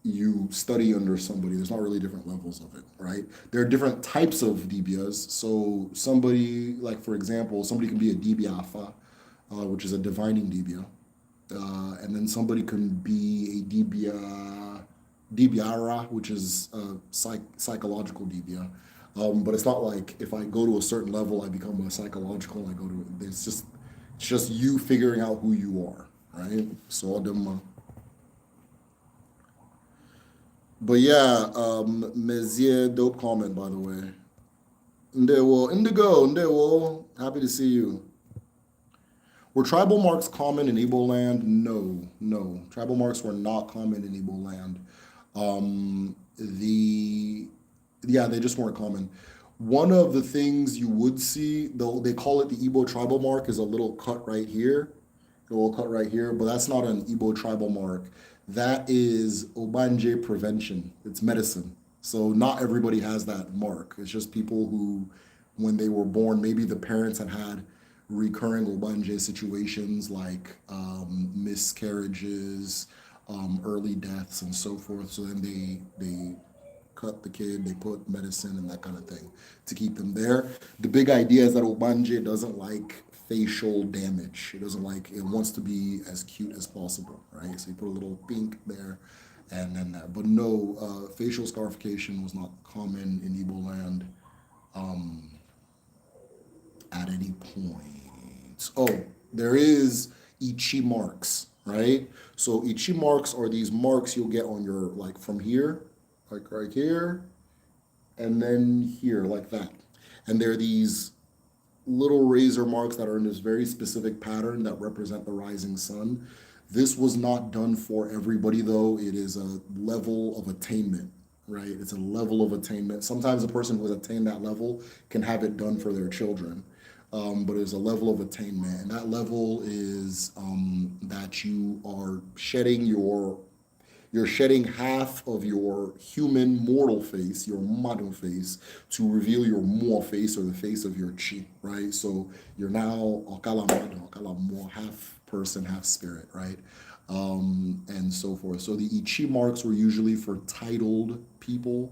you study under somebody. There's not really different levels of it, right? There are different types of DBAs. So somebody, like for example, somebody can be a DBA Alpha, which is a divining DBA. And then somebody can be a DBARA, which is a psychological DBA. But it's not like if I go to a certain level, I become a psychological. It's just you figuring out who you are, right? So but yeah, Mezier, dope comment by the way. Ndewo, Ndewo, happy to see you. Were tribal marks common in Igbo land? No. Tribal marks were not common in Igbo land. They just weren't common. One of the things you would see, though they call it the Igbo tribal mark, is a little cut right here. A little cut right here, but that's not an Igbo tribal mark. That is Obanje prevention. It's medicine. So not everybody has that mark. It's just people who, when they were born, maybe the parents had recurring Obanje situations like miscarriages, early deaths, and so forth. So then they cut the kid, they put medicine and that kind of thing to keep them there. The big idea is that Obanje doesn't like facial damage. It doesn't like, it wants to be as cute as possible, right? So you put a little pink there and then that. But no, facial scarification was not common in Igbo land at any point. Oh, there is Ichi marks, right? So Ichi marks are these marks you'll get on your, like from here, like right here, and then here, like that. And they're these little razor marks that are in this very specific pattern that represent the rising sun. This was not done for everybody, though. It is a level of attainment, right? It's a level of attainment. Sometimes a person who has attained that level can have it done for their children. But it's a level of attainment, and that level is that you are shedding you're shedding half of your human mortal face, your modern face, to reveal your more face or the face of your chi, right? So you're now okala mado, okala more, half person, half spirit, right? And so forth. So the ichi marks were usually for titled people,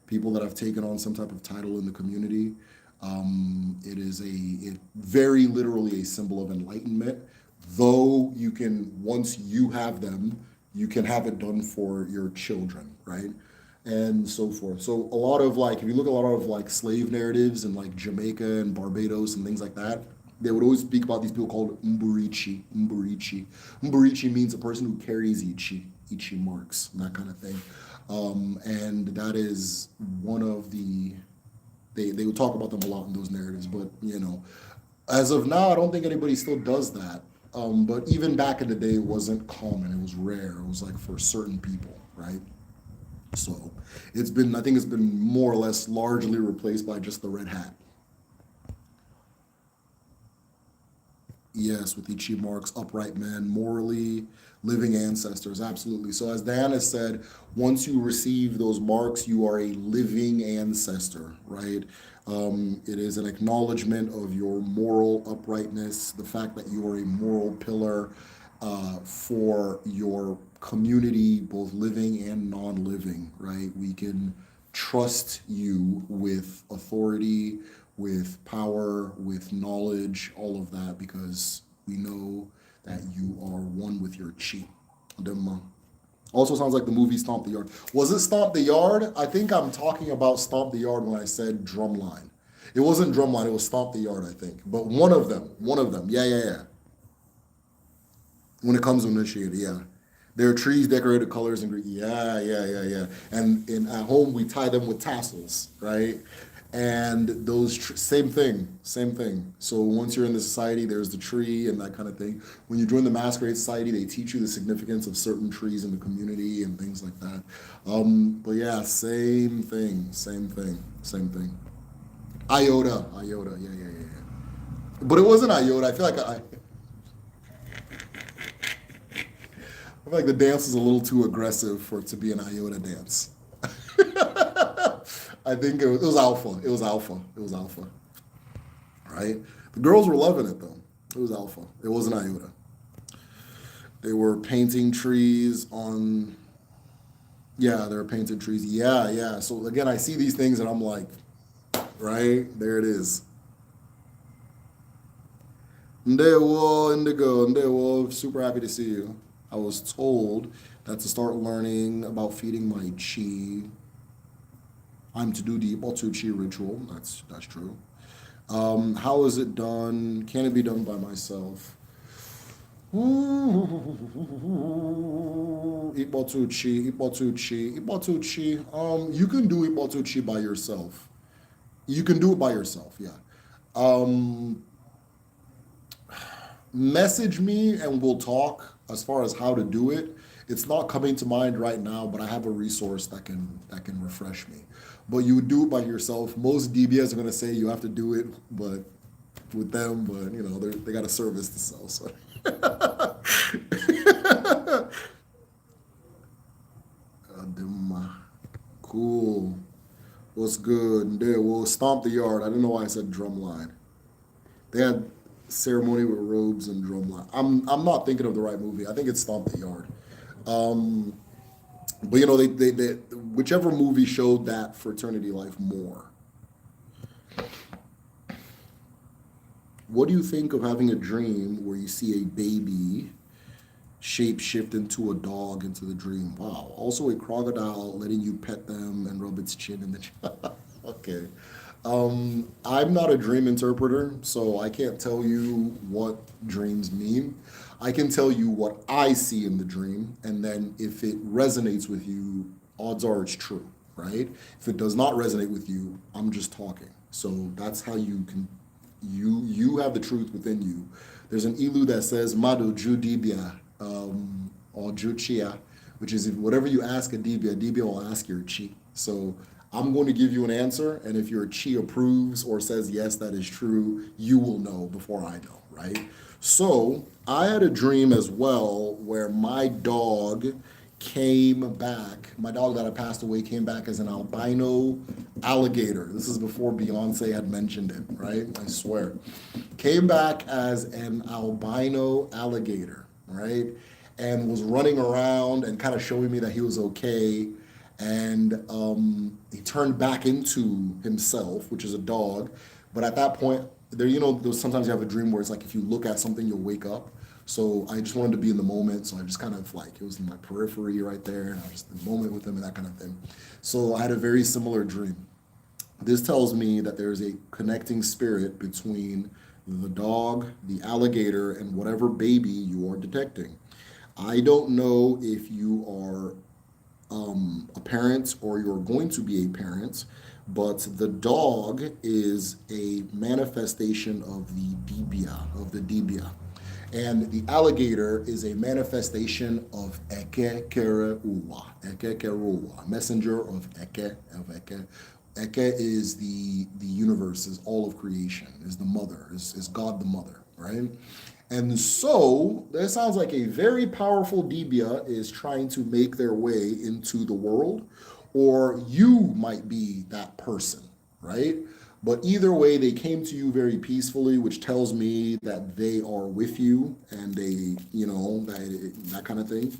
people that have taken on some type of title in the community. It is very literally a symbol of enlightenment, though you can, once you have them, you can have it done for your children, right? And so forth. So a lot of like, if you look at a lot of like slave narratives in like Jamaica and Barbados and things like that, they would always speak about these people called Mburichi. Mburichi. Mburichi means a person who carries Ichi marks, and that kind of thing. And that is one of they would talk about them a lot in those narratives, but as of now, I don't think anybody still does that. But even back in the day, it wasn't common. It was rare. It was like for certain people, right? So I think it's been more or less largely replaced by just the red hat. Yes, with Ichi marks, upright men, morally living ancestors, absolutely. So as Diana said, once you receive those marks, you are a living ancestor, right? It is an acknowledgement of your moral uprightness, the fact that you are a moral pillar for your community, both living and non-living, right? We can trust you with authority, with power, with knowledge, all of that, because we know that you are one with your chi. Also sounds like the movie Stomp the Yard. Was it Stomp the Yard? I think I'm talking about Stomp the Yard when I said Drumline. It wasn't Drumline, it was Stomp the Yard, I think. But one of them. Yeah. When it comes to initiated, yeah. There are trees decorated colors and green. Yeah. And at home we tie them with tassels, right? And those same thing. So once you're in the society, there's the tree and that kind of thing. When you join the masquerade society, they teach you the significance of certain trees in the community and things like that. But yeah, same thing. Iota, yeah. But it wasn't iota. I feel like the dance is a little too aggressive for it to be an iota dance. I think it was alpha. It was alpha. Right? The girls were loving it though. It was alpha. It wasn't iota. They were painting trees on. Yeah, they were painting trees. Yeah. So again, I see these things and I'm like, right there it is. Ndewo, Indigo, Ndewo. Super happy to see you. I was told that to start learning about feeding my chi, I'm to do the Ibotu Chi ritual. That's true. How is it done? Can it be done by myself? Ibotu Chi. You can do Ibotu Chi by yourself. You can do it by yourself, yeah. Um, Message me and we'll talk as far as how to do it. It's not coming to mind right now, but I have a resource that can refresh me. But you would do it by yourself. Most DBS are gonna say you have to do it, but with them, but they got a service to sell. So cool. What's good? There, we'll stomp the yard. I don't know why I said drumline. They had Ceremony with robes and drumline. I'm not thinking of the right movie. I think it's Stomp the Yard. Um, but you know, they whichever movie showed that fraternity life more. What do you think of having a dream where you see a baby shape shift into a dog into the dream? Wow. Also a crocodile letting you pet them and rub its chin in the okay. I'm not a dream interpreter, so I can't tell you what dreams mean. I can tell you what I see in the dream, and then if it resonates with you, odds are it's true, right? If it does not resonate with you, I'm just talking. So that's how you have the truth within you. There's an ilu that says Madu Judibia or Juchia, which is if whatever you ask a Dibia will ask your chi. So I'm going to give you an answer, and if your chi approves or says yes, that is true, you will know before I know, right? So I had a dream as well where my dog came back. My dog that had passed away came back as an albino alligator. This is before Beyonce had mentioned it, right? I swear. Came back as an albino alligator, right? And was running around and kind of showing me that he was okay. And he turned back into himself, which is a dog. But at that point, there, you know, sometimes you have a dream where it's like if you look at something, you'll wake up. So I just wanted to be in the moment. So I just kind of like, it was in my periphery right there. And I was in the moment with him and that kind of thing. So I had a very similar dream. This tells me that there's a connecting spirit between the dog, the alligator, and whatever baby you are detecting. I don't know if you are a parent or you're going to be a parent, but the dog is a manifestation of the dibia. And the alligator is a manifestation of Eke Kereuwa, Eke Kereuwa, messenger of Eke, Eke. Eke is the universe, is all of creation, is the mother, is God the mother, right? And so that sounds like a very powerful Dibia is trying to make their way into the world, or you might be that person, right? But either way, they came to you very peacefully, which tells me that they are with you and they, you know, that kind of thing.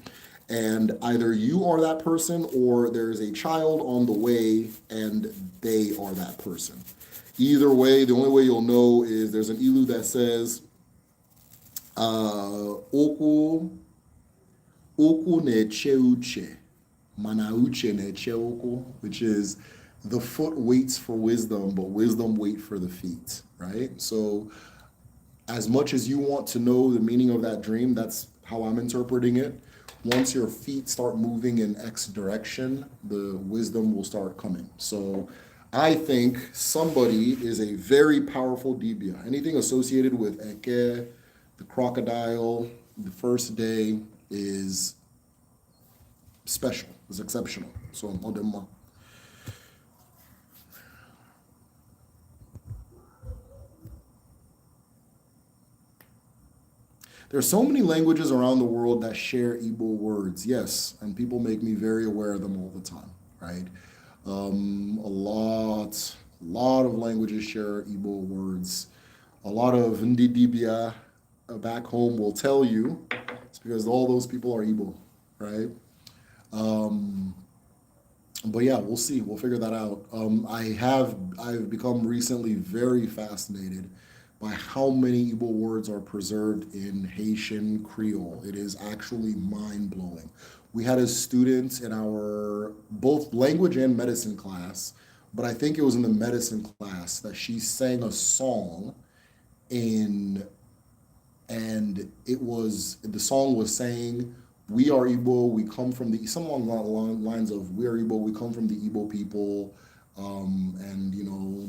And either you are that person or there's a child on the way and they are that person. Either way, the only way you'll know is there's an ilu that says, Oku Oku neche uche, mana uche neche oku, which is the foot waits for wisdom, but wisdom wait for the feet, right? So as much as you want to know the meaning of that dream, that's how I'm interpreting it. Once your feet start moving in X direction, the wisdom will start coming. So I think somebody is a very powerful Dibia. Anything associated with Eke, the crocodile, the first day is special, is exceptional. So Odema. There are so many languages around the world that share Igbo words, yes, and people make me very aware of them all the time, right? A lot of languages share Igbo words. A lot of Ndidibia back home will tell you it's because all those people are Igbo, right? Um, but yeah, we'll see. We'll figure that out. I've become recently very fascinated by how many Igbo words are preserved in Haitian Creole. It is actually mind blowing. We had a student in our both language and medicine class, but I think it was in the medicine class that she sang a song in and it was the song was saying we are Igbo, we come from the some along the lines of we are Igbo, we come from the Igbo people, and you know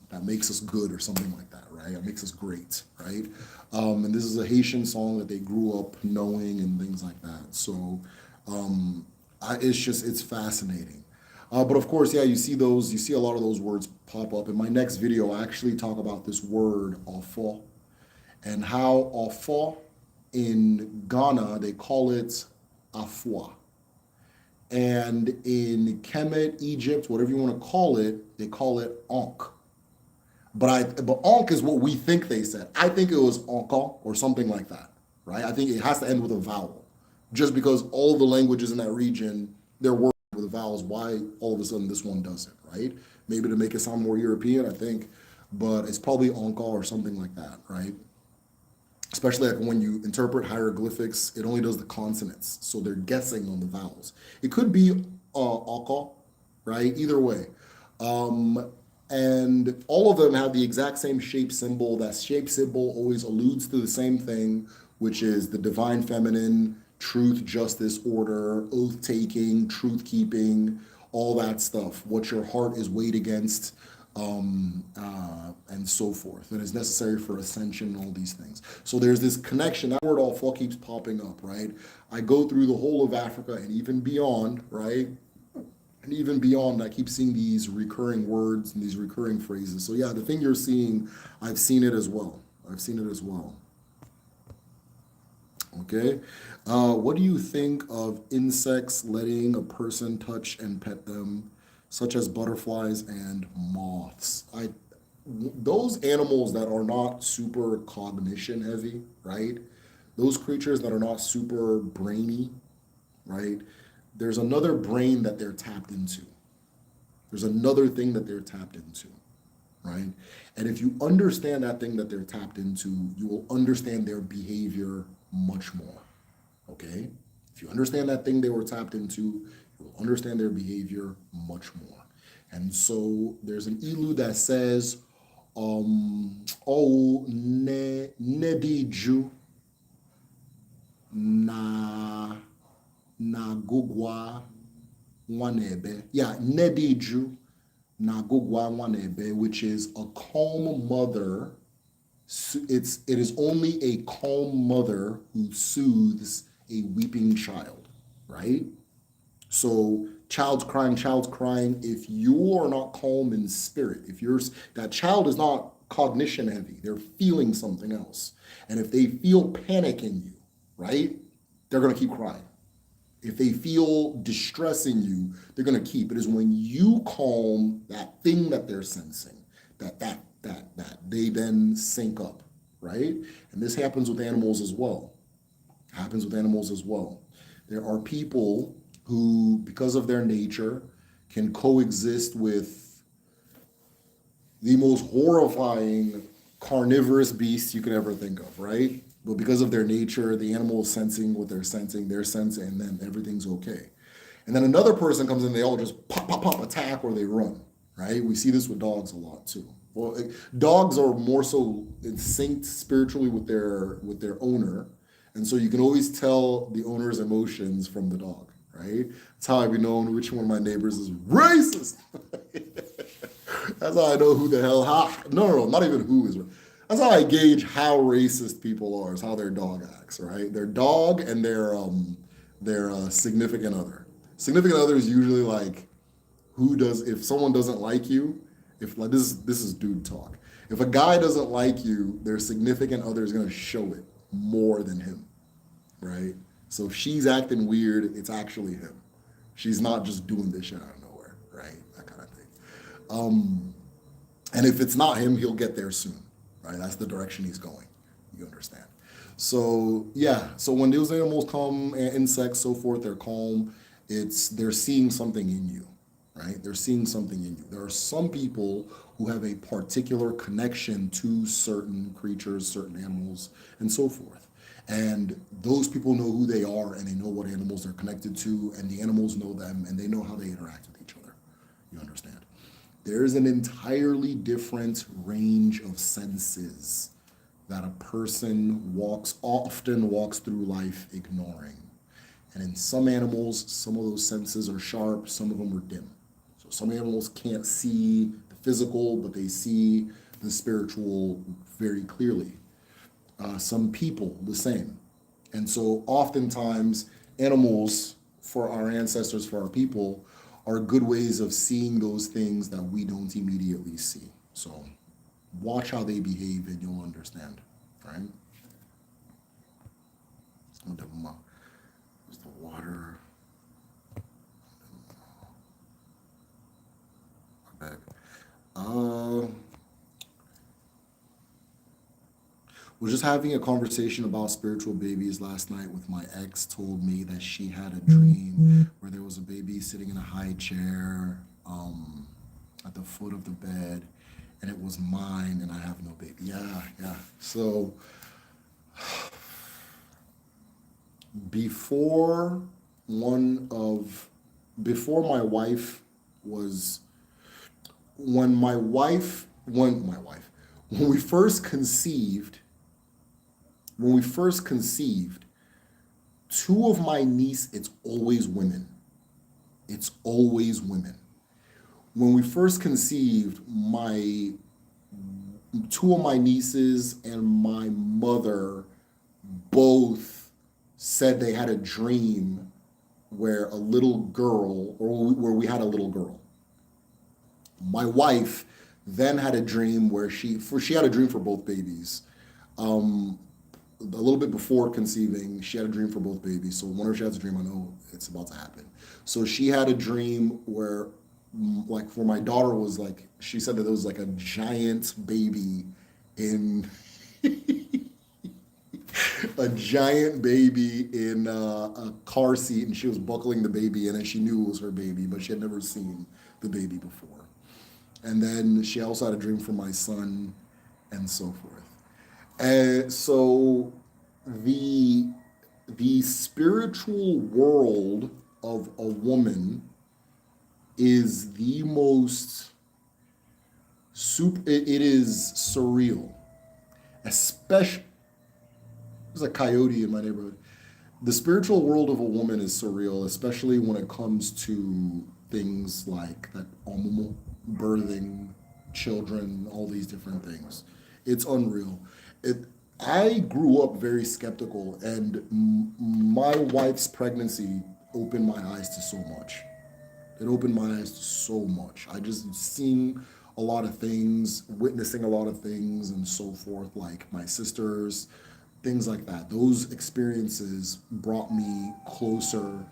that makes us good or something like that, right? It makes us great, right? And this is a Haitian song that they grew up knowing and things like that. So it's fascinating. But of course, yeah, you see a lot of those words pop up. In my next video, I actually talk about this word ofo and how ofo in Ghana they call it afwa. And in Kemet, Egypt, whatever you want to call it, they call it Ankh. But Ankh is what we think they said. I think it was Anka or something like that, right? I think it has to end with a vowel, just because all the languages in that region they're working with vowels. Why all of a sudden this one doesn't, right? Maybe to make it sound more European, I think, but it's probably Anka or something like that, right? Especially like when you interpret hieroglyphics, it only does the consonants, so they're guessing on the vowels. It could be Aka, right? Either way. Um, and all of them have the exact same shape symbol. That shape symbol always alludes to the same thing, which is the divine feminine, truth, justice, order, oath taking, truth keeping, all that stuff. What your heart is weighed against, and so forth. And is necessary for ascension and all these things. So there's this connection. That word all keeps popping up, right? I go through the whole of Africa and even beyond, right? And even beyond, I keep seeing these recurring words and these recurring phrases. So yeah, the thing you're seeing, I've seen it as well. I've seen it as well. Okay. What do you think of insects letting a person touch and pet them, such as butterflies and moths? Those animals that are not super cognition heavy, right? Those creatures that are not super brainy, right? There's another brain that they're tapped into. There's another thing that they're tapped into, right? And if you understand that thing that they're tapped into, you will understand their behavior much more. Okay? If you understand that thing they were tapped into, you'll understand their behavior much more. And so there's an ilu that says, oh, nediju na gugwa nwanebe. Yeah, nediju na gugwa nwanebe, which is a calm mother. It is only a calm mother who soothes a weeping child, right? So child's crying. If you are not calm in spirit, if you're that child is not cognition heavy, they're feeling something else. And if they feel panic in you, right, they're gonna keep crying. If they feel distress in you, they're gonna keep. It is when you calm that thing that they're sensing, that they then sync up, right? And this happens with animals as well. Happens with animals as well. There are people who, because of their nature, can coexist with the most horrifying carnivorous beasts you could ever think of, right? But because of their nature, the animal is sensing what they're sensing, and then everything's okay. And then another person comes in, they all just pop, attack, or they run, right? We see this with dogs a lot too. Well, dogs are more so synced spiritually with their owner, and so you can always tell the owner's emotions from the dog, right? That's how I've known which one of my neighbors is racist. That's how I know who the hell. No, not even who is. That's how I gauge how racist people are. Is how their dog acts, right? Their dog and their significant other. Significant other is usually like who does if someone doesn't like you. If like this is dude talk. If a guy doesn't like you, their significant other is gonna show it more than him, right? So if she's acting weird, it's actually him. She's not just doing this shit out of nowhere, right? That kind of thing. And if it's not him, he'll get there soon, right? That's the direction he's going. You understand? So yeah. So when those animals come, insects, so forth, they're calm. They're seeing something in you, right? They're seeing something in you. There are some people who have a particular connection to certain creatures, certain animals, and so forth. And those people know who they are and they know what animals they're connected to, and the animals know them and they know how they interact with each other. You understand? There's an entirely different range of senses that a person often walks through life ignoring. And in some animals, some of those senses are sharp, some of them are dim. So some animals can't see the physical, but they see the spiritual very clearly. Some people, the same. And so oftentimes, animals for our ancestors, for our people, are good ways of seeing those things that we don't immediately see. So watch how they behave and you'll understand, right? There's the water. My bad. Was just having a conversation about spiritual babies last night with my ex. Told me that she had a dream where there was a baby sitting in a high chair at the foot of the bed, and it was mine, and I have no baby. Yeah, yeah. So before one of before my wife was when my wife when we first conceived when we first conceived two of my niece, it's always women. When we first conceived, my two of my nieces and my mother both said they had a dream where a little girl, or where we had a little girl. My wife then had a dream where she had a dream for both babies. A little bit before conceiving, she had a dream for both babies. So whenever she has a dream, I know it's about to happen. So she had a dream where, like, for my daughter was like, she said that there was like a giant baby in a giant baby in a car seat, and she was buckling the baby in, and she knew it was her baby, but she had never seen the baby before. And then she also had a dream for my son, and so forth. And so the the spiritual world of a woman is the most it is surreal, especially there's a coyote in my neighborhood. The spiritual world of a woman is surreal, especially when it comes to things like that omumu, birthing, children, all these different things. It's unreal. It. I grew up very skeptical, and my wife's pregnancy opened my eyes to so much. It opened my eyes to so much. I just seeing a lot of things, witnessing a lot of things, and so forth, like my sisters, things like that. Those experiences brought me closer.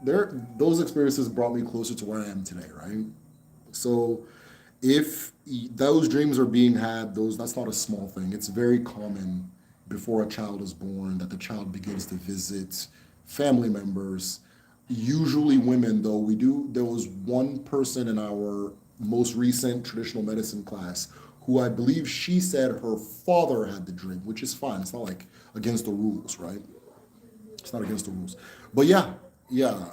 Those experiences brought me closer to where I am today, right? So if those dreams are being had, that's not a small thing. It's very common before a child is born that the child begins to visit family members, usually women. Though we do there was one person in our most recent traditional medicine class who, I believe, she said her father had the dream, which is fine. It's not like against the rules, right? It's not against the rules. But yeah, yeah,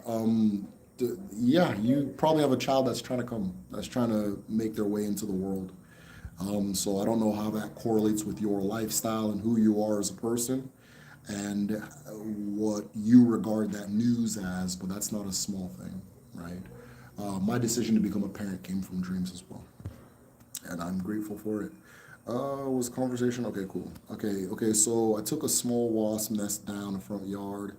yeah. You probably have a child that's trying to make their way into the world. So I don't know how that correlates with your lifestyle and who you are as a person, and what you regard that news as. But that's not a small thing, right? My decision to become a parent came from dreams as well, and I'm grateful for it. Was conversation okay? Cool. Okay. So I took a small wasp nest down the front yard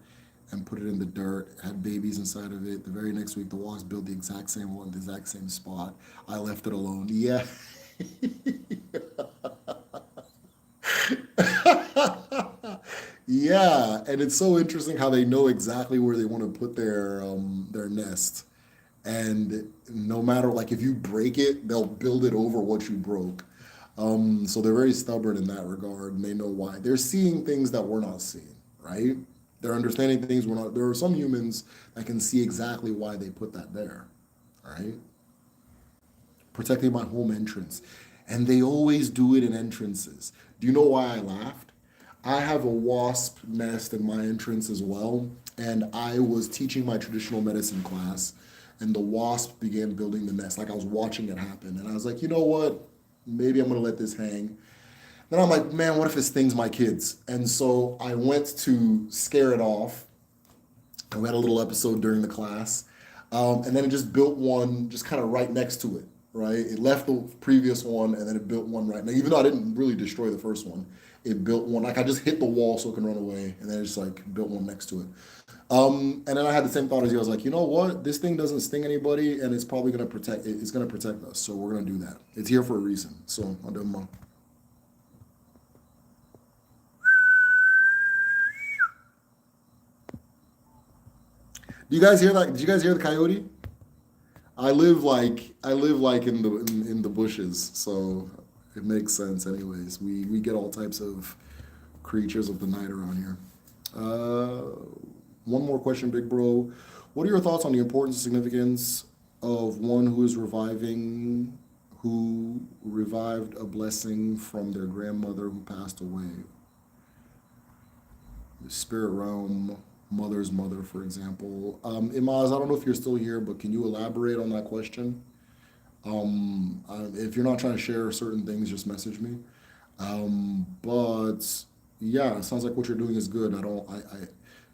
and put it in the dirt. Had babies inside of it. The very next week, the wasp built the exact same one, the exact same spot. I left it alone. Yeah. Yeah, and it's so interesting how they know exactly where they want to put their nest, and no matter, like, if you break it, they'll build it over what you broke. So they're very stubborn in that regard, and they know why. They're seeing things that we're not seeing, right? They're understanding things we're not. There are some humans that can see exactly why they put that there, right? Protecting my home entrance. And they always do it in entrances. Do you know why I laughed? I have a wasp nest in my entrance as well. And I was teaching my traditional medicine class, and the wasp began building the nest. Like, I was watching it happen. And I was like, you know what? Maybe I'm going to let this hang. Then I'm like, man, what if it stings my kids? And so I went to scare it off. And we had a little episode during the class. And then it just built one just kind of right next to it, right? It left the previous one, and then it built one right now. Even though I didn't really destroy the first one, it built one. Like, I just hit the wall so it can run away, and then it just like built one next to it. And then I had the same thought as you. I was like, you know what? This thing doesn't sting anybody, and it's probably gonna protect. It's gonna protect us, so we're gonna do that. It's here for a reason. So I'll do more. Do you guys hear that? Did you guys hear the coyote? I live like in the bushes, so It makes sense, anyways. We get all types of creatures of the night around here. Uh, One more question, big bro. What are your thoughts on the importance and significance of one who revived a blessing from their grandmother who passed away? The spirit realm, mother's mother, for example. Imaz, I don't know if you're still here, but can you elaborate on that question? If you're not trying to share certain things, just message me. But yeah, it sounds like what you're doing is good.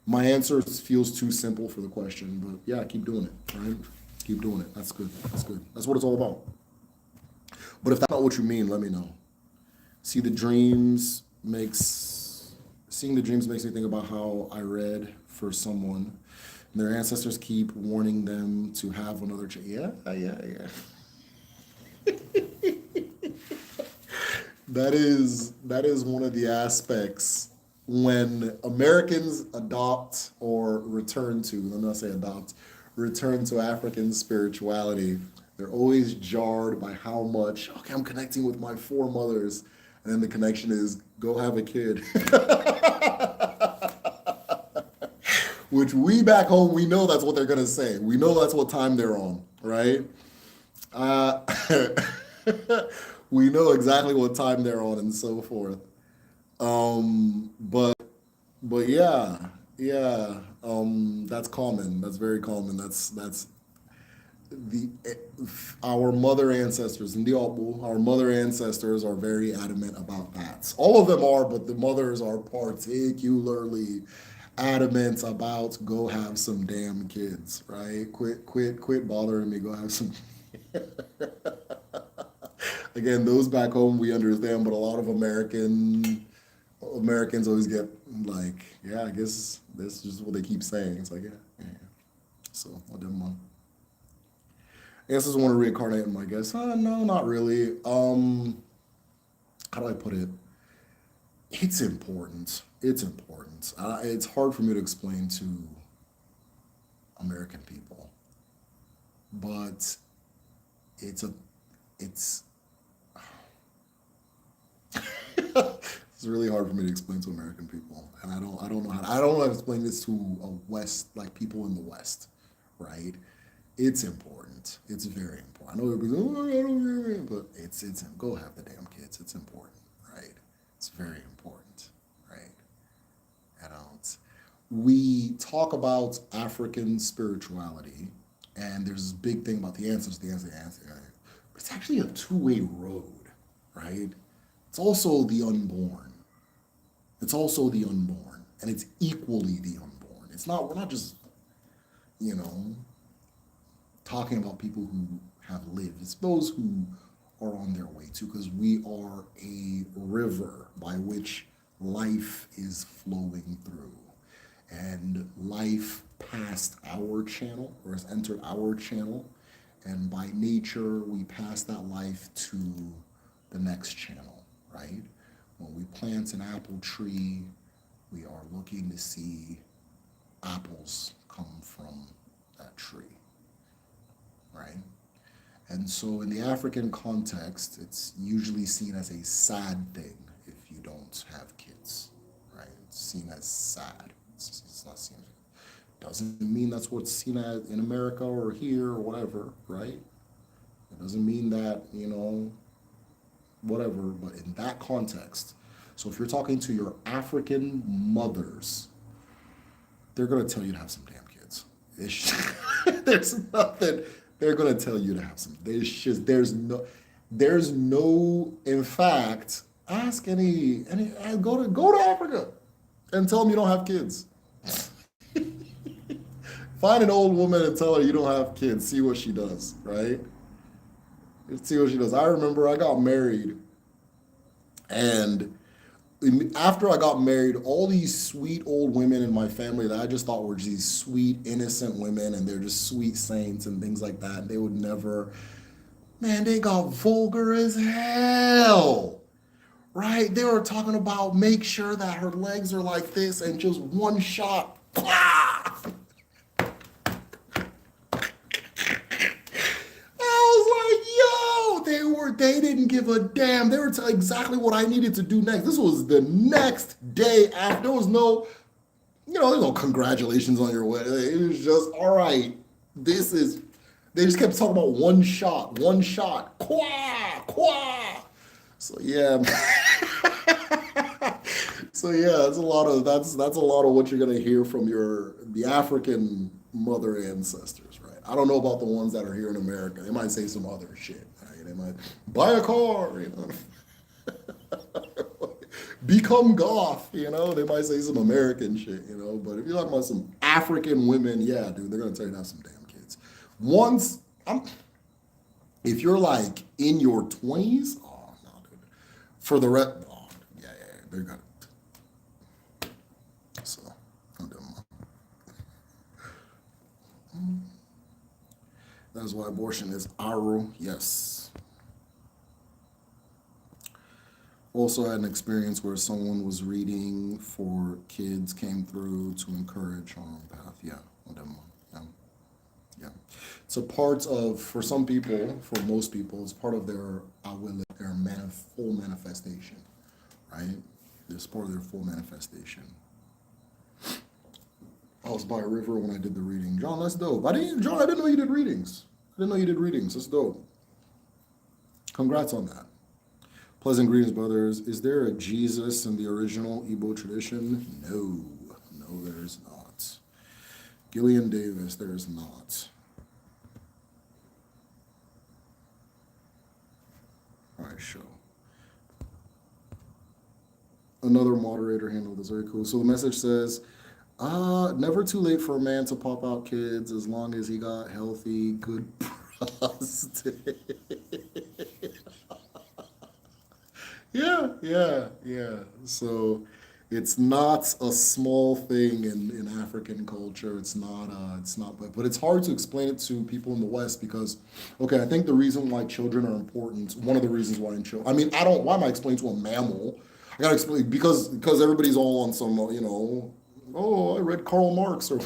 My answer feels too simple for the question, but yeah, keep doing it, right? Keep doing it. That's good. That's good. That's what it's all about. But if that's not what you mean, let me know. See the dreams makes Seeing the dreams makes me think about how I read for someone. Their ancestors keep warning them to have another child. That is one of the aspects when Americans adopt or return to, let me not say adopt, return to African spirituality. They're always jarred by how much, okay, I'm connecting with my foremothers, and then the connection is go have a kid. Which we back home, we know that's what they're gonna say. We know that's what time they're on, right? Uh, we know exactly what time they're on and so forth. But yeah, yeah. That's common. That's very common. That's the our mother ancestors and our mother ancestors are very adamant about that. All of them are, but the mothers are particularly adamant about go have some damn kids, right? Quit bothering me. Go have some. Again, those back home we understand, but a lot of Americans always get like, yeah, I guess that's just what they keep saying. It's like, yeah, yeah, yeah. So, I didn't mind. I guess I just want to reincarnate in my guess. No, not really. How do I put it? It's important. It's important. It's hard for me to explain to American people, but it's a, it's, it's really hard for me to explain to American people, and I don't know how to explain this to a West, like people in the West, right? It's important. It's very important. I know everybody's, oh, I don't, but it's go have the damn kids. It's important, right? It's very important, right? I don't. We talk about African spirituality, and there's this big thing about the answers, the answer. But it's actually a two-way road, right? It's also the unborn. It's also the unborn, and it's equally the unborn. It's not. We're not just, you know, talking about people who have lived. It's those who are on their way too, because we are a river by which life is flowing through. And life passed our channel or has entered our channel. And by nature, we pass that life to the next channel, right? When we plant an apple tree, we are looking to see apples come from that tree, right? And so in the African context, it's usually seen as a sad thing if you don't have kids, right? It's seen as sad. It's not seen. Doesn't mean that's what's seen as in America or here or whatever, right? It doesn't mean that, whatever, but in that context. So if you're talking to your African mothers, they're gonna tell you to have some damn kids. There's nothing. They're gonna tell you to have some. There's no. In fact, ask go to Africa, and tell them you don't have kids. Find an old woman and tell her you don't have kids. See what she does, right? See what she does. I remember I got married, and after I got married, all these sweet old women in my family that I just thought were these sweet, innocent women, and they're just sweet saints and things like that. They would never, man, they got vulgar as hell, right? They were talking about make sure that her legs are like this and just one shot. I was like, yo, they were they didn't give a damn. They were exactly what I needed to do next. This was the next day after. There was no, there's no congratulations on your wedding. It was just, all right, this is, they just kept talking about one shot, qua, qua. So yeah. So yeah, that's a lot of what you're gonna hear from the African mother ancestors, right? I don't know about the ones that are here in America. They might say some other shit, right? They might buy a car, become goth, They might say some American shit, But if you're talking about some African women, yeah, dude, they're gonna tell you to have some damn kids. If you're like in your 20s, oh no, dude. For the rest, oh yeah, they're gonna. So, I'm done. That's why abortion is aru, yes. Also had an experience where someone was reading for kids, came through to encourage on path. Yeah, on them. Yeah. Yeah. It's a part of, for some people, for most people, it's part of their full manifestation, right? It's part of their full manifestation. I was by a river when I did the reading. John, that's dope. I didn't know you did readings. That's dope. Congrats on that. Pleasant greetings, brothers. Is there a Jesus in the original Igbo tradition? No, there is not. Gillian Davis, there is not. All right, show. Another moderator handled this. Very cool. So the message says, never too late for a man to pop out kids as long as he got healthy, good prostate. Yeah. So it's not a small thing in African culture. It's not, but it's hard to explain it to people in the West because, okay, I think the reason why children are important, one of the reasons why why am I explaining to a mammal? I gotta explain because everybody's all on some, I read Karl Marx or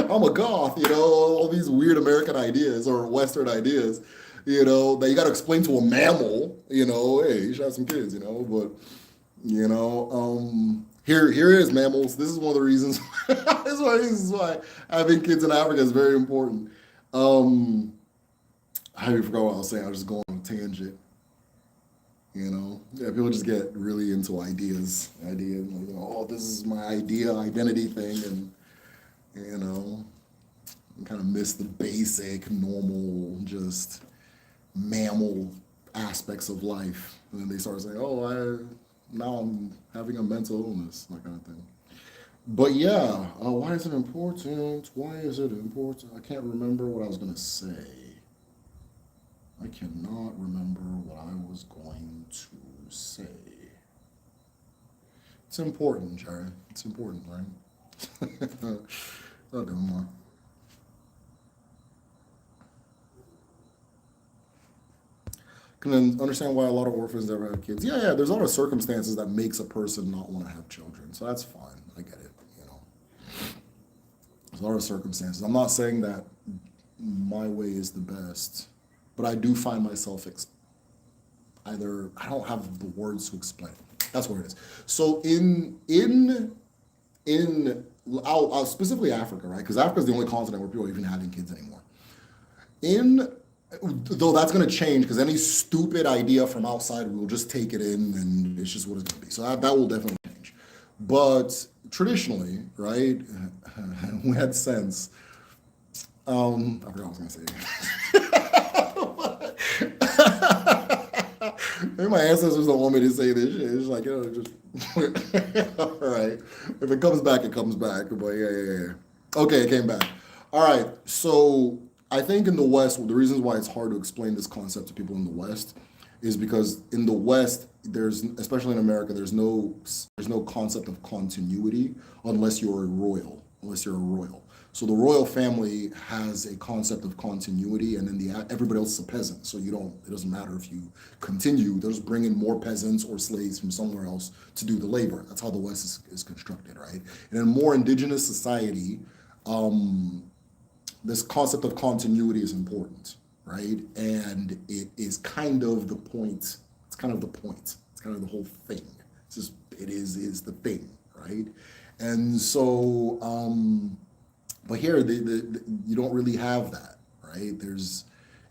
I'm a goth, all these weird American ideas or Western ideas, that you got to explain to a mammal, hey, you should have some kids, but, here it is, mammals. This is one of the reasons, this is one of the reasons why having kids in Africa is very important. I forgot what I was saying. I was just going on a tangent. Yeah, people just get really into ideas, like, this is my identity thing, and kind of miss the basic, normal, just mammal aspects of life, and then they start saying, now I'm having a mental illness, that kind of thing. But yeah, why is it important? I can't remember what I was gonna say. I cannot remember what I was going to say. It's important, Jerry. It's important, right? I'll do more. Can then understand why a lot of orphans never have kids. Yeah, there's a lot of circumstances that makes a person not want to have children. So that's fine. I get it, There's a lot of circumstances. I'm not saying that my way is the best. But I do find myself I don't have the words to explain it. That's what it is. So I'll specifically Africa, right? Because Africa is the only continent where people are even having kids anymore. Though that's going to change because any stupid idea from outside, we'll just take it in and it's just what it's going to be. So that will definitely change. But traditionally, right, we had sense. I forgot what I was going to say. Maybe my ancestors don't want me to say this shit. It's like, just all right. If it comes back, it comes back. But yeah. Okay, it came back. All right. So I think in the West, the reasons why it's hard to explain this concept to people in the West is because in the West, especially in America, there's no concept of continuity unless you're a royal. So the royal family has a concept of continuity, and then everybody else is a peasant. So it doesn't matter if you continue. They'll just bring in more peasants or slaves from somewhere else to do the labor. That's how the West is constructed, right? And in a more indigenous society, this concept of continuity is important, right? And it is kind of the point. It's kind of the point. It's kind of the whole thing. It's just is the thing, right? And so, but here you don't really have that, right?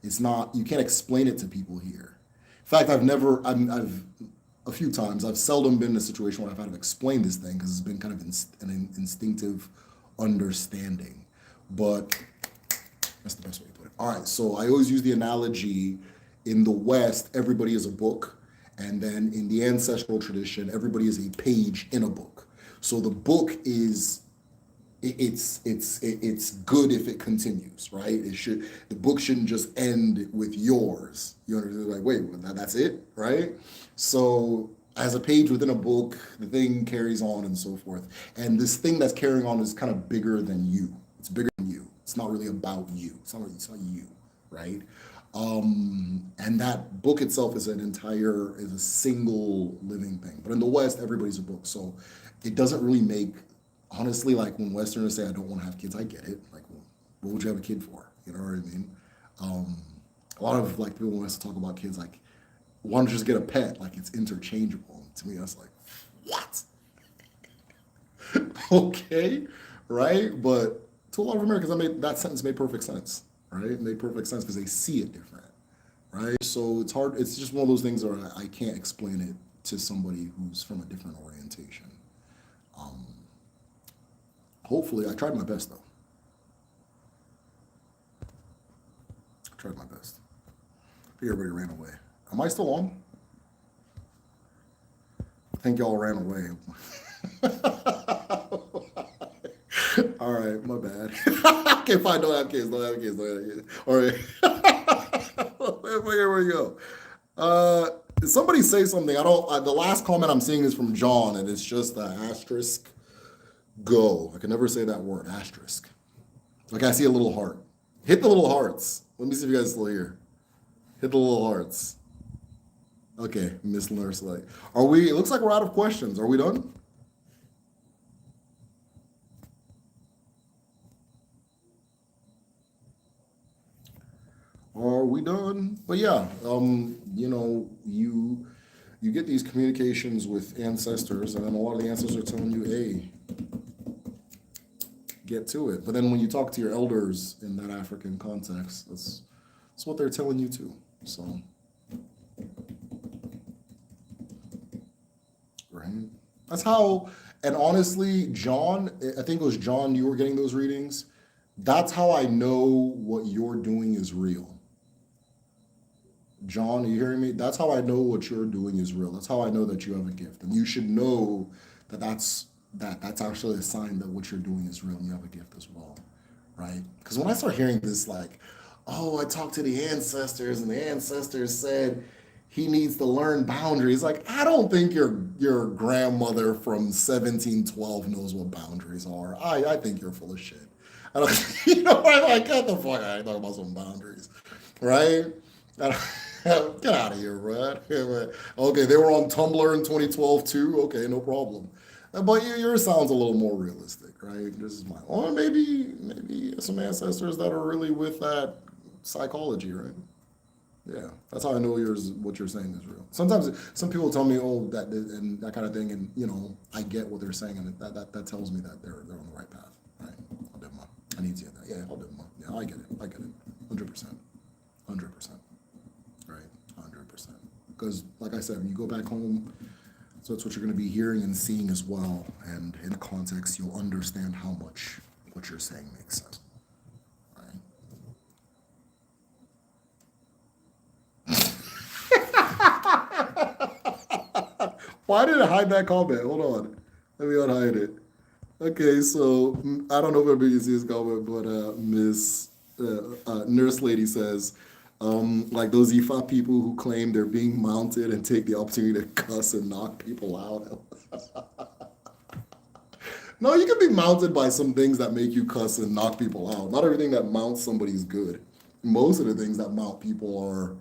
It's not, you can't explain it to people here. In fact, I've a few times, I've seldom been in a situation where I've had to explain this thing because it's been kind of an instinctive understanding. But that's the best way to put it. All right, so I always use the analogy, in the West, everybody is a book, and then in the ancestral tradition, everybody is a page in a book. So the book is it's good if it continues, right? The book shouldn't just end with yours. You understand? Like, wait, that's it, right? So as a page within a book, the thing carries on and so forth. And this thing that's carrying on is kind of bigger than you. It's bigger than you. It's not really about you. It's not you, right? And that book itself is is a single living thing. But in the West, everybody's a book. So it doesn't really make, honestly, like when Westerners say, I don't want to have kids, I get it. Like, well, what would you have a kid for? You know what I mean? A lot of like people want us to talk about kids, like, why don't you just get a pet? Like, it's interchangeable. To me, that's like, what? Okay, right? But to a lot of Americans, that sentence made perfect sense, right? It made perfect sense because they see it different, right? So it's hard. It's just one of those things where I can't explain it to somebody who's from a different orientation. Um, Hopefully, I tried my best though. I tried my best. I think everybody ran away. Am I still on? I think y'all ran away. All right, my bad. Okay, fine. Don't have kids. Don't have kids. Don't have kids. All right. Here we go. Somebody say something. I don't. The last comment I'm seeing is from John, and it's just the asterisk. Go. I can never say that word. Asterisk. Like, I see a little heart. Hit the little hearts. Let me see if you guys are still here. Hit the little hearts. Okay, Miss Nurse Light. Are we? It looks like we're out of questions. Are we done? Are we done? But yeah, you get these communications with ancestors, and then a lot of the ancestors are telling you, hey, get to it. But then when you talk to your elders in that African context, that's what they're telling you too. So, right? That's how, and honestly, John, I think it was John, you were getting those readings. That's how I know what you're doing is real. John, are you hearing me? That's how I know what you're doing is real. That's how I know that you have a gift. And you should know that that's actually a sign that what you're doing is real and you have a gift as well. Right? Because when I start hearing this, like, oh, I talked to the ancestors and the ancestors said he needs to learn boundaries. Like, I don't think your grandmother from 1712 knows what boundaries are. I think you're full of shit. I don't, I'm like, get the fuck out of here talking about some boundaries. Right? Get out of here, Brad. Okay, they were on Tumblr in 2012 too. Okay, no problem. But yours sounds a little more realistic, right? This is my, or maybe some ancestors that are really with that psychology, right? Yeah, that's how I know what you're saying is real. Sometimes some people tell me, oh, that and that kind of thing, and I get what they're saying, and that tells me that they're on the right path, right? I'll give them up. I need to hear that. Yeah, I'll give them up. Yeah, I get it, 100%, 100%. Right, 100%. Because, like I said, when you go back home, so that's what you're going to be hearing and seeing as well. And in context, you'll understand how much what you're saying makes sense. Why did it hide that comment? Hold on. Let me unhide it. Okay, so I don't know if everybody can see this comment, but Miss Nurse Lady says, like those Ifa people who claim they're being mounted and take the opportunity to cuss and knock people out. No, you can be mounted by some things that make you cuss and knock people out. Not everything that mounts somebody is good. Most of the things that mount people are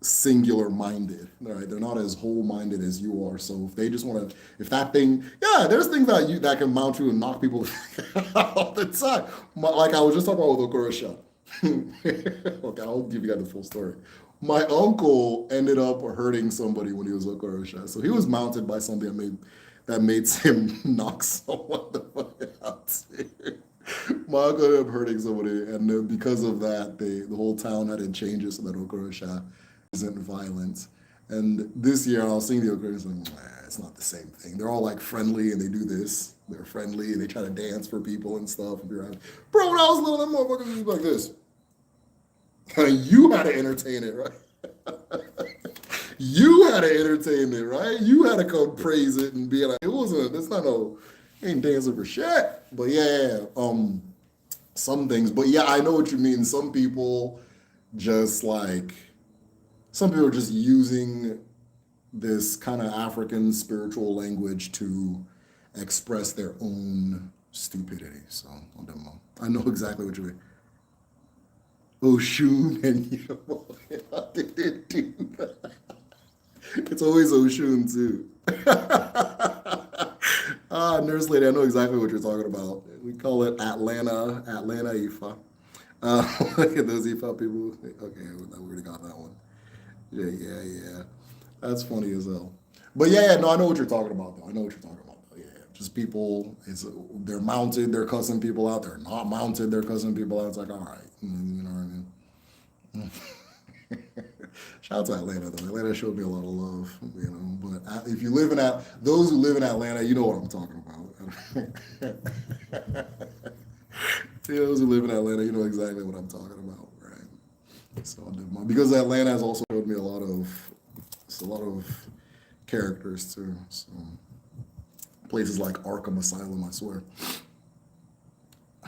singular minded. Right? They're not as whole minded as you are. So if they just want to, if that thing, yeah, there's things that can mount you and knock people all the time. Like I was just talking about with Okorocha. Okay, I'll give you guys the full story. My uncle ended up hurting somebody when he was Okorosha. So he was mounted by something that made him knock someone the fuck out. My uncle ended up hurting somebody, and then because of that, the whole town had to change it so that Okorosha isn't violent. And this year, I was seeing the Okorosha, like, nah, it's not the same thing. They're all like friendly, and they do this. They're friendly, and they try to dance for people and stuff. And you're like, bro, when I was little, that motherfucker was like this. You had to entertain it, right? You had to entertain it, right? You had to come praise it and be like, it wasn't. That's not no. Ain't dancing for shit. But yeah, some things. But yeah, I know what you mean. Just like some people are just using this kind of African spiritual language to express their own stupidity. So I don't know. I know exactly what you mean. Oshun and Yemo. How did they do that? It's always Oshun too. Nurse lady, I know exactly what you're talking about. We call it Atlanta Ifa. Look at those Ifa people. Okay, we already got that one. Yeah, yeah, yeah. That's funny as hell. But yeah, yeah, no, I know what you're talking about though. I know what you're talking about though. Yeah, yeah. Just people. They're mounted. They're cussing people out. They're not mounted. They're cussing people out. It's like, all right, you know what I mean. Shout out to Atlanta though. Atlanta showed me a lot of love, you know. But if you live in those who live in Atlanta, you know what I'm talking about. Those who live in Atlanta, you know exactly what I'm talking about, right? So because Atlanta has also showed me a lot of characters too. So places like Arkham Asylum, I swear.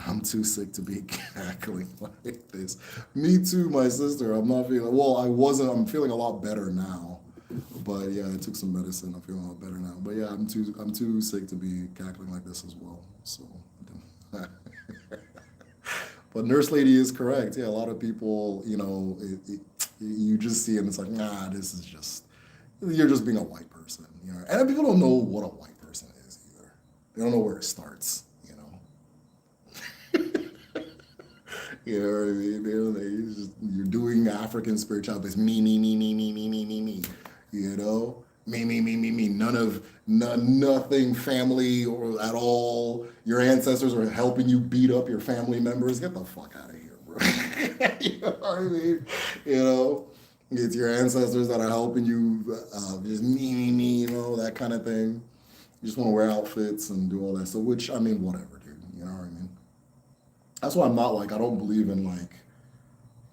I'm too sick to be cackling like this. Me too, my sister. I'm not feeling well. I wasn't. I'm feeling a lot better now, but yeah, I took some medicine. I'm feeling a lot better now. But yeah, I'm too sick to be cackling like this as well. So, but nurse lady is correct. Yeah, a lot of people, you just see it and it's like, nah, this is just you're just being a white person. And people don't know what a white person is either. They don't know where it starts. You know what I mean? You're doing African spirituality. It's me, me, me, me, me, me, me, me, me. You know? Me, me, me, me, me. Nothing family or at all. Your ancestors are helping you beat up your family members. Get the fuck out of here, bro. You know what I mean? You know? It's your ancestors that are helping you, just me, that kind of thing. You just want to wear outfits and do all that. So, which, I mean, whatever, dude. You know what I mean? That's why I'm not like I don't believe in like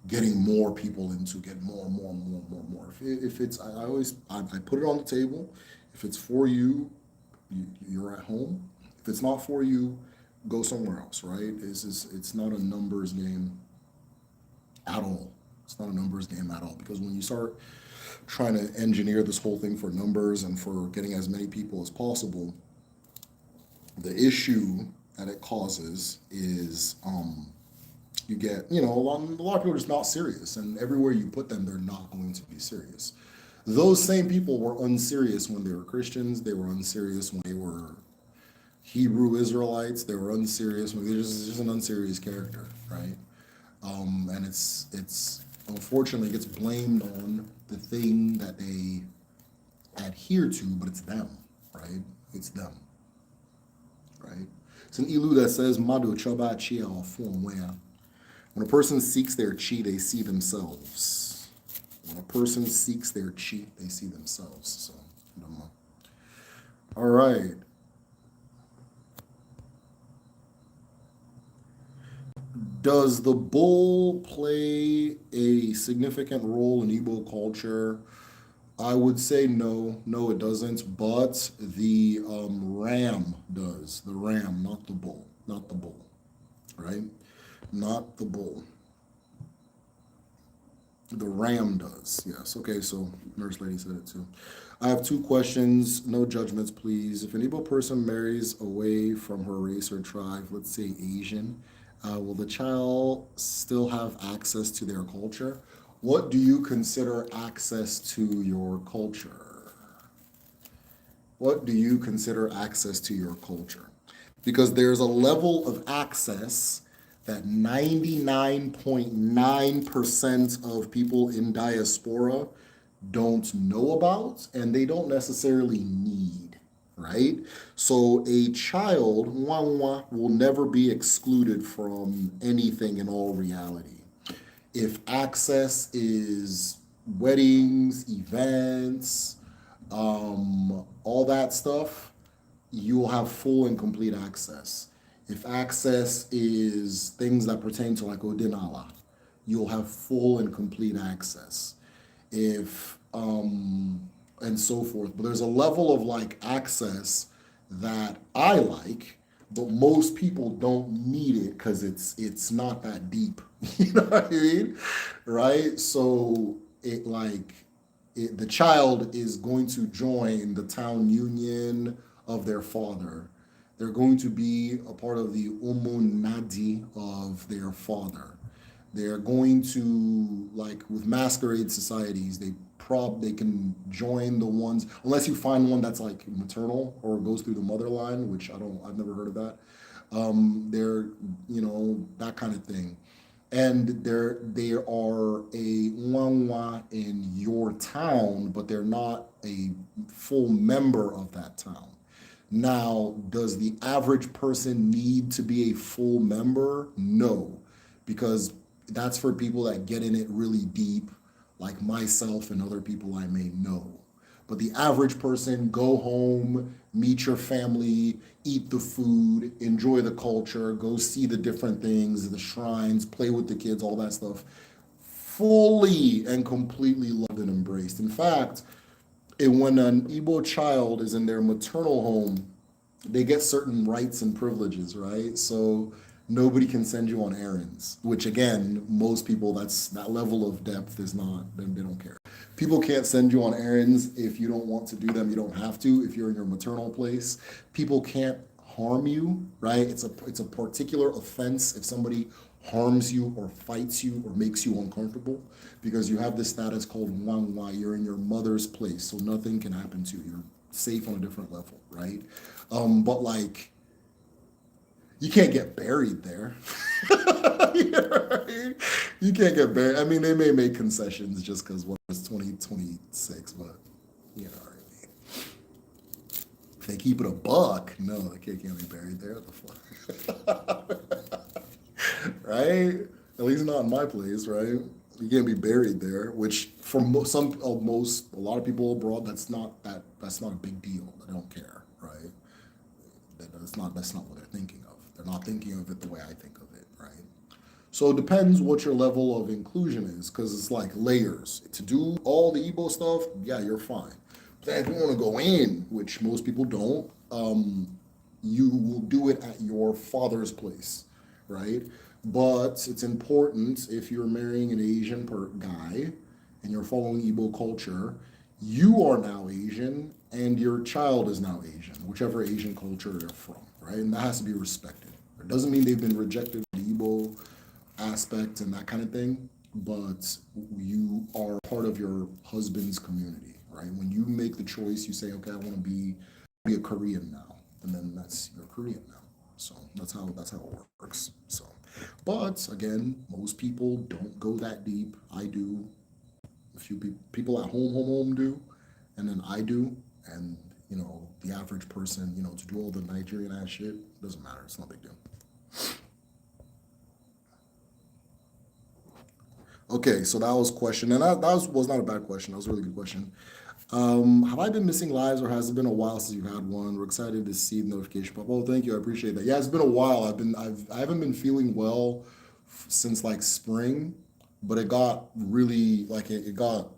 getting more people in to get more, more, more, more, more. If it's I put it on the table. If it's for you, you're at home. If it's not for you, go somewhere else. Right? It's not a numbers game at all. It's not a numbers game at all because when you start trying to engineer this whole thing for numbers and for getting as many people as possible, the issue that it causes is you get, a lot of people are just not serious. And everywhere you put them, they're not going to be serious. Those same people were unserious when they were Christians. They were unserious when they were Hebrew Israelites. They were unserious when they're just an unserious character, right? And it's unfortunately gets blamed on the thing that they adhere to, but it's them, right? It's them, right? It's an ilu that says Madu Choba Chia or Form where when a person seeks their chi, they see themselves. When a person seeks their chi, they see themselves. So, I don't know. All right. Does the bull play a significant role in Igbo culture? I would say no. No, it doesn't. But the ram does. The ram, not the bull. Not the bull. Right? Not the bull. The ram does. Yes. Okay, so nurse lady said it too. I have two questions. No judgments, please. If an Igbo person marries away from her race or tribe, let's say Asian, will the child still have access to their culture? What do you consider access to your culture? What do you consider access to your culture? Because there's a level of access that 99.9% of people in diaspora don't know about and they don't necessarily need, right? So a child will never be excluded from anything in all reality. If access is weddings, events, all that stuff, you will have full and complete access. If access is things that pertain to like Odinala, you'll have full and complete access. If and so forth. But there's a level of like access that I like, but most people don't need it because it's not that deep. You know what I mean? Right? So the child is going to join the town union of their father. They're going to be a part of the umunadi of their father. They're going to, like with masquerade societies, they can join the ones unless you find one that's like maternal or goes through the mother line, which I've never heard of that. They're that kind of thing, and they are a Nwanwa in your town, but they're not a full member of that town. Now, does the average person need to be a full member? No, because that's for people that get in it really deep, like myself and other people I may know. But the average person, go home, meet your family, eat the food, enjoy the culture, go see the different things, the shrines, play with the kids, all that stuff, fully and completely loved and embraced. In fact, when an Igbo child is in their maternal home, they get certain rights and privileges, right? So nobody can send you on errands, which again, most people, that level of depth is not, they don't care. People can't send you on errands if you don't want to do them. You don't have to if you're in your maternal place. People can't harm you, right? It's a particular offense if somebody harms you or fights you or makes you uncomfortable because you have this status called Wangwa. You're in your mother's place, so nothing can happen to you. You're safe on a different level, right? But like, you can't get buried there. You know what I mean? You can't get buried. I mean, they may make concessions just because what it's 2026, but you know what I mean. If they keep it a buck, no, the kid can't be buried there. What the fuck? Right? At least not in my place, right? You can't be buried there, which for a lot of people abroad, that's not a big deal. They don't care, right? That's not what they're thinking of. They're not thinking of it the way I think of it, right? So it depends what your level of inclusion is, because it's like layers. To do all the Igbo stuff, yeah, you're fine. But then if you want to go in, which most people don't, you will do it at your father's place, right? But it's important if you're marrying an Asian guy and you're following Igbo culture, you are now Asian and your child is now Asian, whichever Asian culture they're from, right? And that has to be respected. It doesn't mean they've been rejected by the Igbo aspect and that kind of thing, but you are part of your husband's community, right? When you make the choice, you say, okay, I want to be a Korean now, and then that's you're Korean now. So that's how it works. So, but again, most people don't go that deep. I do. A few people at home do, and then I do, and the average person, to do all the Nigerian ass shit doesn't matter. It's not a big deal. Okay, so that was question, and that was not a bad question. That was a really good question. Have I been missing lives, or has it been a while since you've had one? We're excited to see the notification pop. Oh, thank you, I appreciate that. Yeah, it's been a while. I haven't been feeling well since like spring, but it got really like it got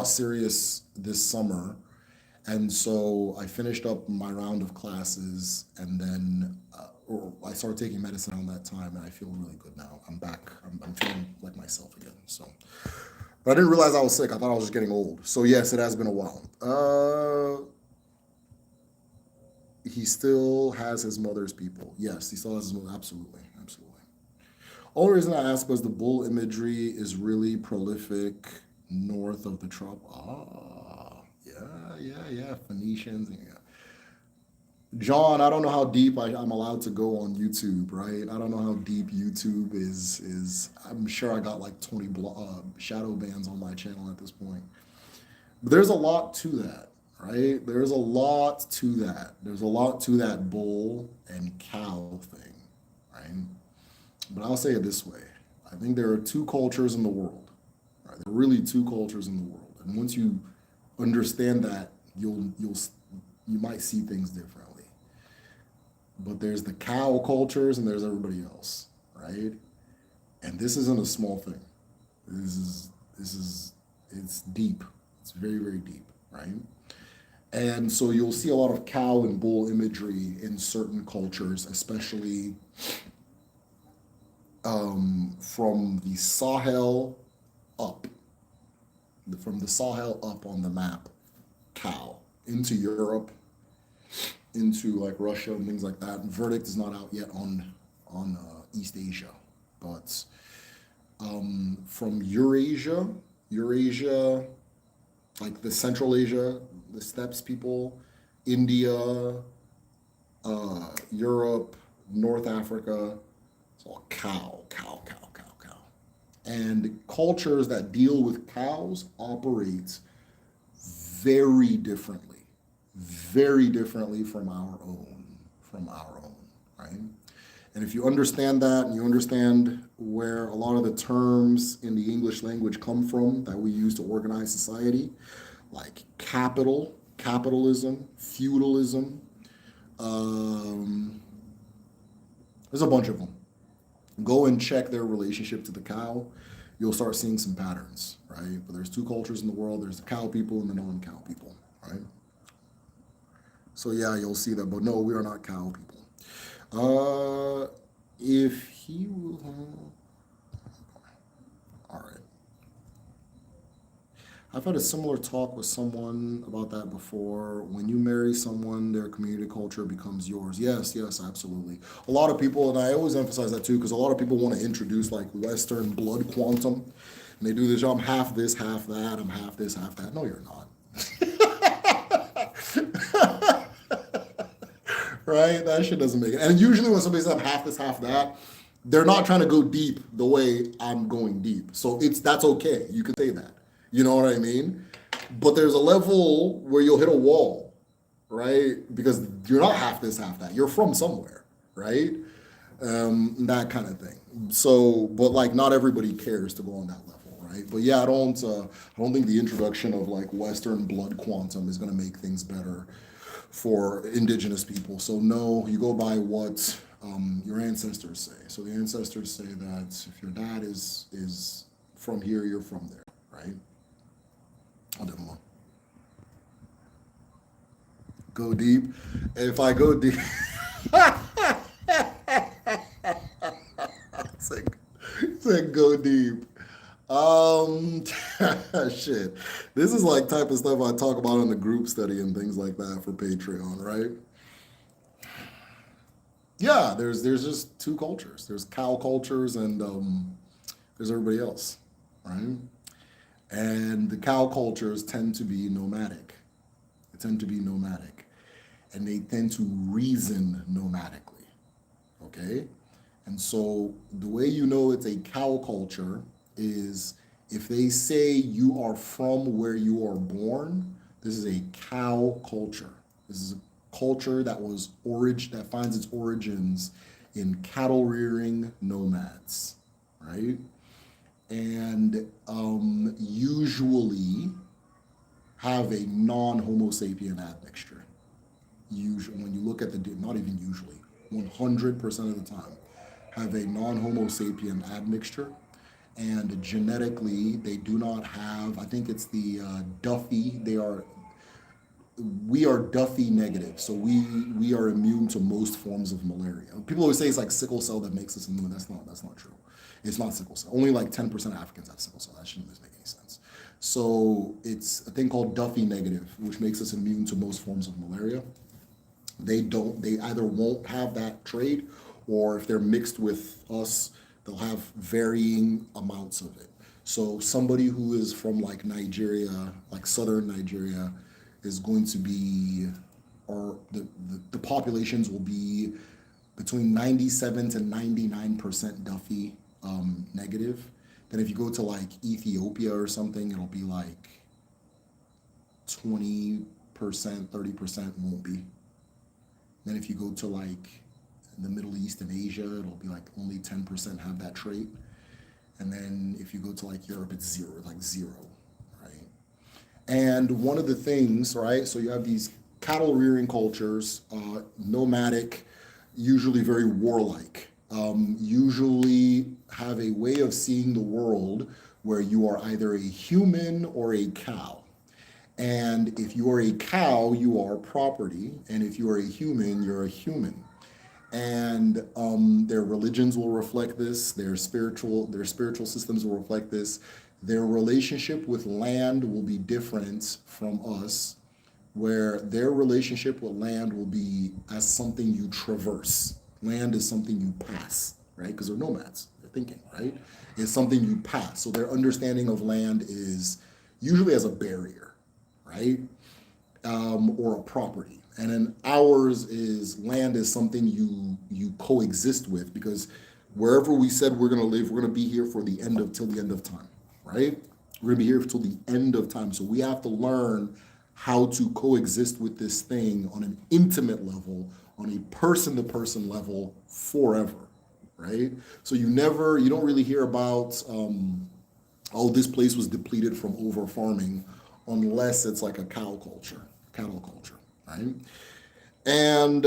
serious this summer, and so I finished up my round of classes, and then or I started taking medicine around that time, and I feel really good now. I'm back. I'm feeling like myself again. So, but I didn't realize I was sick. I thought I was just getting old. So yes, it has been a while. He still has his mother's people. Yes, he still has his mother. Absolutely, absolutely. Only reason I ask was the bull imagery is really prolific north of the Trop. Ah, yeah, yeah, yeah. Phoenicians. Yeah. John, I don't know how deep I'm allowed to go on YouTube, right? I don't know how deep YouTube is. I'm sure I got like 20 shadow bans on my channel at this point. But there's a lot to that, right? There's a lot to that. There's a lot to that bull and cow thing, right? But I'll say it this way. I think there are two cultures in the world, right? There are really two cultures in the world. And once you understand that, you might see things differently. But there's the cow cultures and there's everybody else, right? And this isn't a small thing. This is it's deep. It's very, very deep, right? And so you'll see a lot of cow and bull imagery in certain cultures, especially from the Sahel up, from the Sahel up on the map, cow into Europe, into like Russia and things like that. And verdict is not out yet on East Asia, but from Eurasia, like the Central Asia, the steppes people, India, Europe, North Africa. It's all cow, cow, cow, cow, cow. And cultures that deal with cows operate very very differently from our own, right? And if you understand that and you understand where a lot of the terms in the English language come from that we use to organize society, like capitalism, feudalism, um, there's a bunch of them. Go and check their relationship to the cow. You'll start seeing some patterns, right? But there's two cultures in the world. There's the cow people and the non-cow people, right? So yeah, you'll see that. But no, we are not cow people. If he will, all right. I've had a similar talk with someone about that before. When you marry someone, their community culture becomes yours. Yes, yes, absolutely. A lot of people, and I always emphasize that too, because a lot of people want to introduce like Western blood quantum, and they do this. I'm half this, half that. I'm half this, half that. No, you're not. Right? That shit doesn't make it. And usually when somebody says I'm half this, half that, they're not trying to go deep the way I'm going deep. So that's okay. You can say that. You know what I mean? But there's a level where you'll hit a wall, right? Because you're not half this, half that. You're from somewhere, right? That kind of thing. So, but like, not everybody cares to go on that level, right? But yeah, I don't think the introduction of like Western blood quantum is going to make things better for indigenous people. So no, you go by what your ancestors say. So the ancestors say that if your dad is from here, you're from there, right? I'll do more. Go deep. If I go deep, say, say go deep. Um, shit. This is like type of stuff I talk about in the group study and things like that for Patreon, right? Yeah, there's just two cultures. There's cow cultures and there's everybody else, right? And the cow cultures tend to be nomadic. They tend to be nomadic, and they tend to reason nomadically. Okay, and so the way you know it's a cow culture is if they say you are from where you are born. This is a cow culture. This is a culture that finds its origins in cattle rearing nomads, right? And usually have a non-Homo sapien admixture. Usually, when you look at not even usually, 100% of the time, have a non-Homo sapien admixture. And genetically, they do not have, I think it's the Duffy, we are Duffy negative. So we are immune to most forms of malaria. People always say it's like sickle cell that makes us immune. That's not true. It's not sickle cell. Only like 10% of Africans have sickle cell. That shouldn't make any sense. So it's a thing called Duffy negative, which makes us immune to most forms of malaria. They either won't have that trait, or if they're mixed with us, they'll have varying amounts of it. So somebody who is from like Nigeria, like southern Nigeria, is going to be the populations will be between 97 to 99% Duffy negative. Then if you go to like Ethiopia or something, it'll be like 20%, 30% won't be. Then if you go to like the Middle East and Asia, it'll be like only 10% have that trait. And then if you go to like Europe, it's zero, like zero, right? And one of the things, right, so you have these cattle rearing cultures, nomadic, usually very warlike, usually have a way of seeing the world where you are either a human or a cow. And if you are a cow, you are property. And if you are a human, you're a human. And their religions will reflect this. Their spiritual systems will reflect this. Their relationship with land will be different from us, where their relationship with land will be as something you traverse. Land is something you pass, right? Because they're nomads. They're thinking, right? It's something you pass. So their understanding of land is usually as a barrier, right? Or a property. And then ours is land is something you coexist with, because wherever we said we're gonna live, we're gonna be here for the end of till the end of time, right? We're gonna be here till the end of time. So we have to learn how to coexist with this thing on an intimate level, on a person-to-person level forever, right? So you don't really hear about oh, this place was depleted from over farming, unless it's like a cattle culture, right? And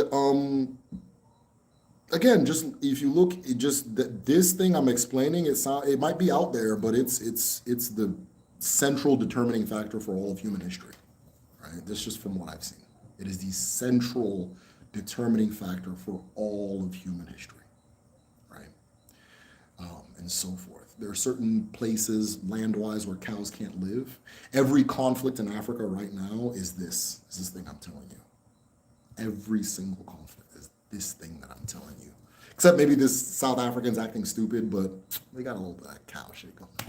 again, just if you look, this thing I'm explaining, it might be out there, but it's the central determining factor for all of human history, right? That's just from what I've seen. It is the central determining factor for all of human history, right? And so forth. There are certain places land-wise where cows can't live. Every conflict in Africa right now is this thing I'm telling you. Every single conflict is this thing that I'm telling you. Except maybe this South African's acting stupid, but they got a little bit of that cow shit going on.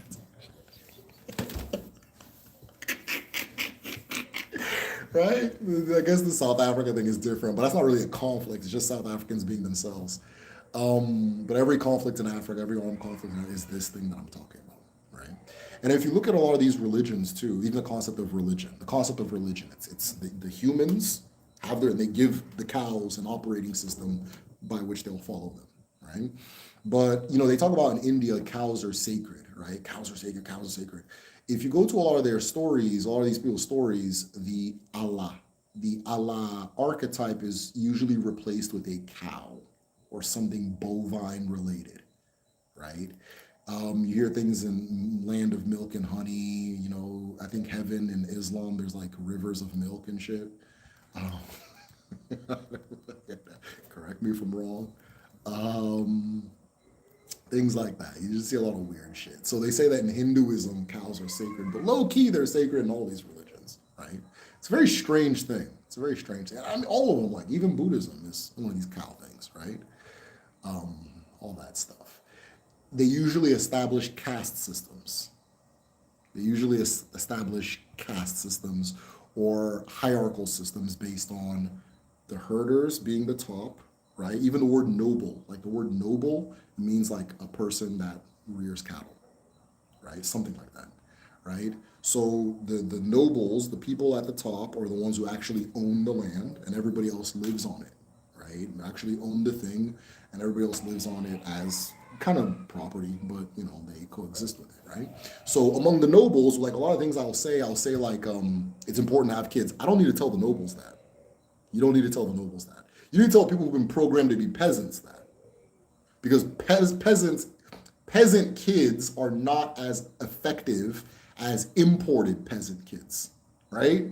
Right? I guess the South Africa thing is different, but that's not really a conflict. It's just South Africans being themselves. But every conflict in Africa, every armed conflict is this thing that I'm talking about, right? And if you look at a lot of these religions too, even the concept of religion, it's the humans they give the cows an operating system by which they'll follow them, right? But they talk about in India, cows are sacred, right? Cows are sacred. If you go to a lot of their stories, a lot of these people's stories, the Allah archetype is usually replaced with a cow or something bovine related, right? You hear things in land of milk and honey, I think heaven in Islam, there's like rivers of milk and shit. Correct me if I'm wrong. Things like that. You just see a lot of weird shit. So they say that in Hinduism, cows are sacred, but low key, they're sacred in all these religions, right? It's a very strange thing. I mean, all of them, like even Buddhism is one of these cow things, right? All that stuff. They usually establish caste systems. Or hierarchical systems based on the herders being the top, right? Even the word noble, like the word noble means like a person that rears cattle, right? Something like that, right? So the nobles, the people at the top, are the ones who actually own the land, and everybody else lives on it, right? Actually own the thing, and everybody else lives on it as kind of property, but they coexist with it, right? So among the nobles, like a lot of things I'll say like it's important to have kids. I don't need to tell the nobles that. You don't need to tell the nobles that. You need to tell people who've been programmed to be peasants that, because peasant kids are not as effective as imported peasant kids, right?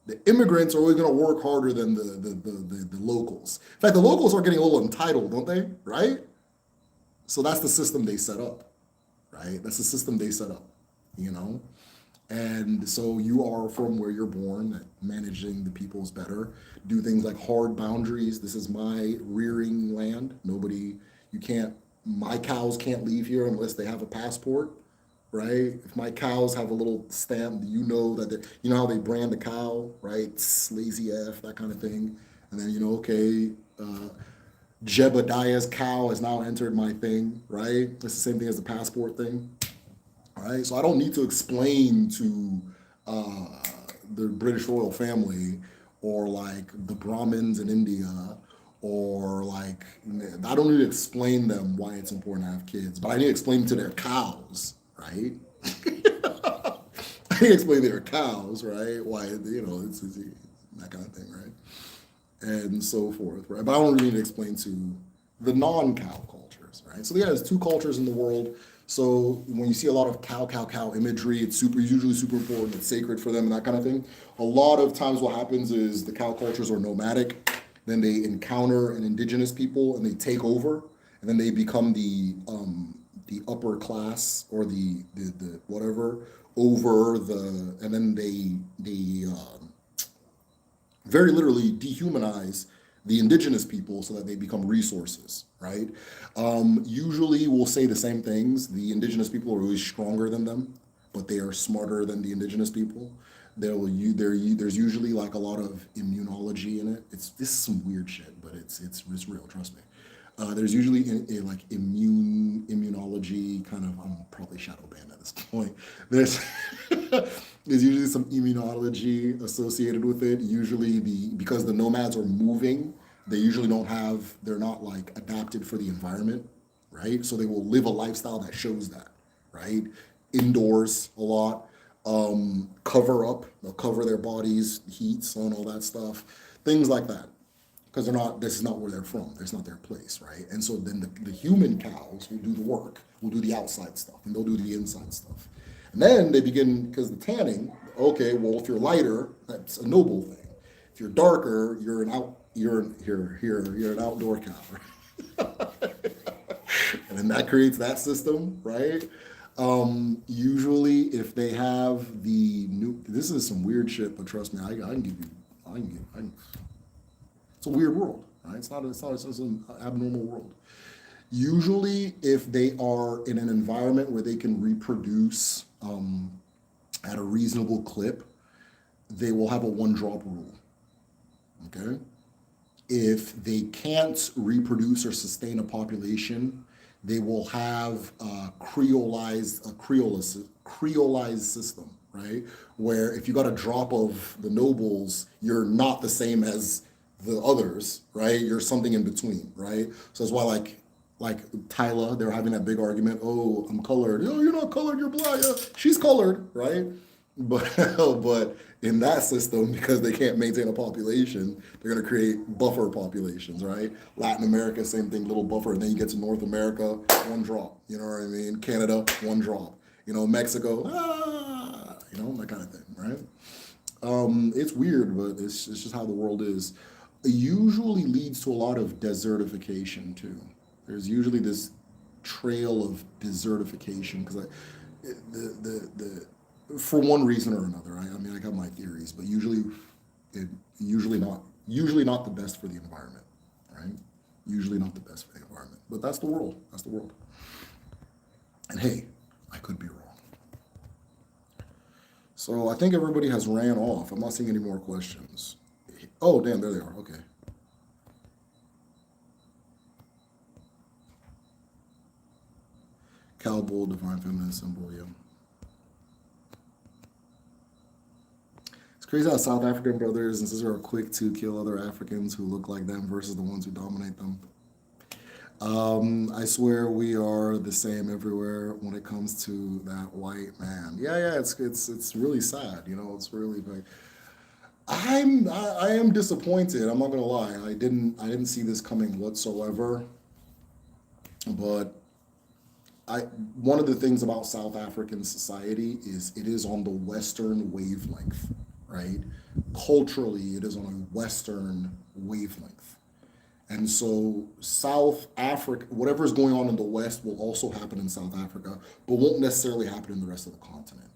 The immigrants are always going to work harder than the locals. In fact, the locals are getting a little entitled, don't they? Right? So that's the system they set up, right? That's the system they set up, And so you are from where you're born, managing the peoples better, do things like hard boundaries. This is my rearing land. My cows can't leave here unless they have a passport, right? If my cows have a little stamp, you know that you know how they brand the cow, right? Lazy F, that kind of thing. And then you know, okay, Jebediah's cow has now entered my thing, right? It's the same thing as the passport thing, right? So I don't need to explain to uh, the British royal family or like the Brahmins in India or like I don't need to explain them why it's important to have kids, but I need to explain to their cows, right? I need to explain to their cows, right? Why it's that kind of thing, right? And so forth, right? But I don't really need to explain to the non-cow cultures, right? So yeah, there's two cultures in the world. So when you see a lot of cow imagery, it's usually super important, it's sacred for them and that kind of thing. A lot of times what happens is the cow cultures are nomadic, then they encounter an indigenous people and they take over, and then they become the upper class or the whatever over the, and then they very literally dehumanize the indigenous people so that they become resources, right? Usually we'll say the same things. The indigenous people are really stronger than them, but they are smarter than the indigenous people. There's usually like a lot of immunology in it. This is some weird shit, but it's real. Trust me. There's usually like immunology kind of. I'm probably shadow banned at this point. There's there's usually some immunology associated with it. Usually because the nomads are moving, they usually don't have. They're not like adapted for the environment, right? So they will live a lifestyle that shows that, right? Indoors a lot, cover up. They'll cover their bodies, heat, sun, all that stuff, things like that because they're not. This is not where they're from. It's not their place, right? And so then the human cows will do the work, will do the outside stuff, and they'll do the inside stuff. And then they begin because the tanning. Okay, well, if you're lighter, that's a noble thing. If you're darker, you're an outdoor cow, right? And then that creates that system, right? Usually, if they have the new, this is some weird shit, but trust me, I can give you, I can, it's a weird world, right? It's an abnormal world. Usually, if they are in an environment where they can reproduce at a reasonable clip, they will have a one drop rule. Okay? If they can't reproduce or sustain a population, they will have creolized system, right? Where if you got a drop of the nobles, you're not the same as the others, right? You're something in between, right? So that's why like Tyla, they're having that big argument. Oh, I'm colored. Oh, you're not colored. You're black. Yeah, she's colored, right? But but in that system, because they can't maintain a population, they're going to create buffer populations, right? Latin America, same thing, little buffer. And then you get to North America, one drop. You know what I mean? Canada, one drop. Mexico, that kind of thing, right? It's weird, but it's just how the world is. It usually leads to a lot of desertification too. There's usually this trail of desertification because the for one reason or another. I mean, I got my theories, but it, usually not the best for the environment, right? Usually not the best for the environment, but that's the world. That's the world. And hey, I could be wrong. So I think everybody has ran off. I'm not seeing any more questions. Oh, damn, there they are. Okay. Cowboy, divine feminine symbol, yeah. It's crazy how South African brothers and sisters are quick to kill other Africans who look like them versus the ones who dominate them. I swear we are the same everywhere when it comes to that white man. Yeah, it's really sad. It's really like I am disappointed. I'm not gonna lie. I didn't see this coming whatsoever. But I one of the things about South African society is it is on the Western wavelength, right? Culturally, it is on a Western wavelength. And so South Africa, whatever is going on in the West will also happen in South Africa, but won't necessarily happen in the rest of the continent.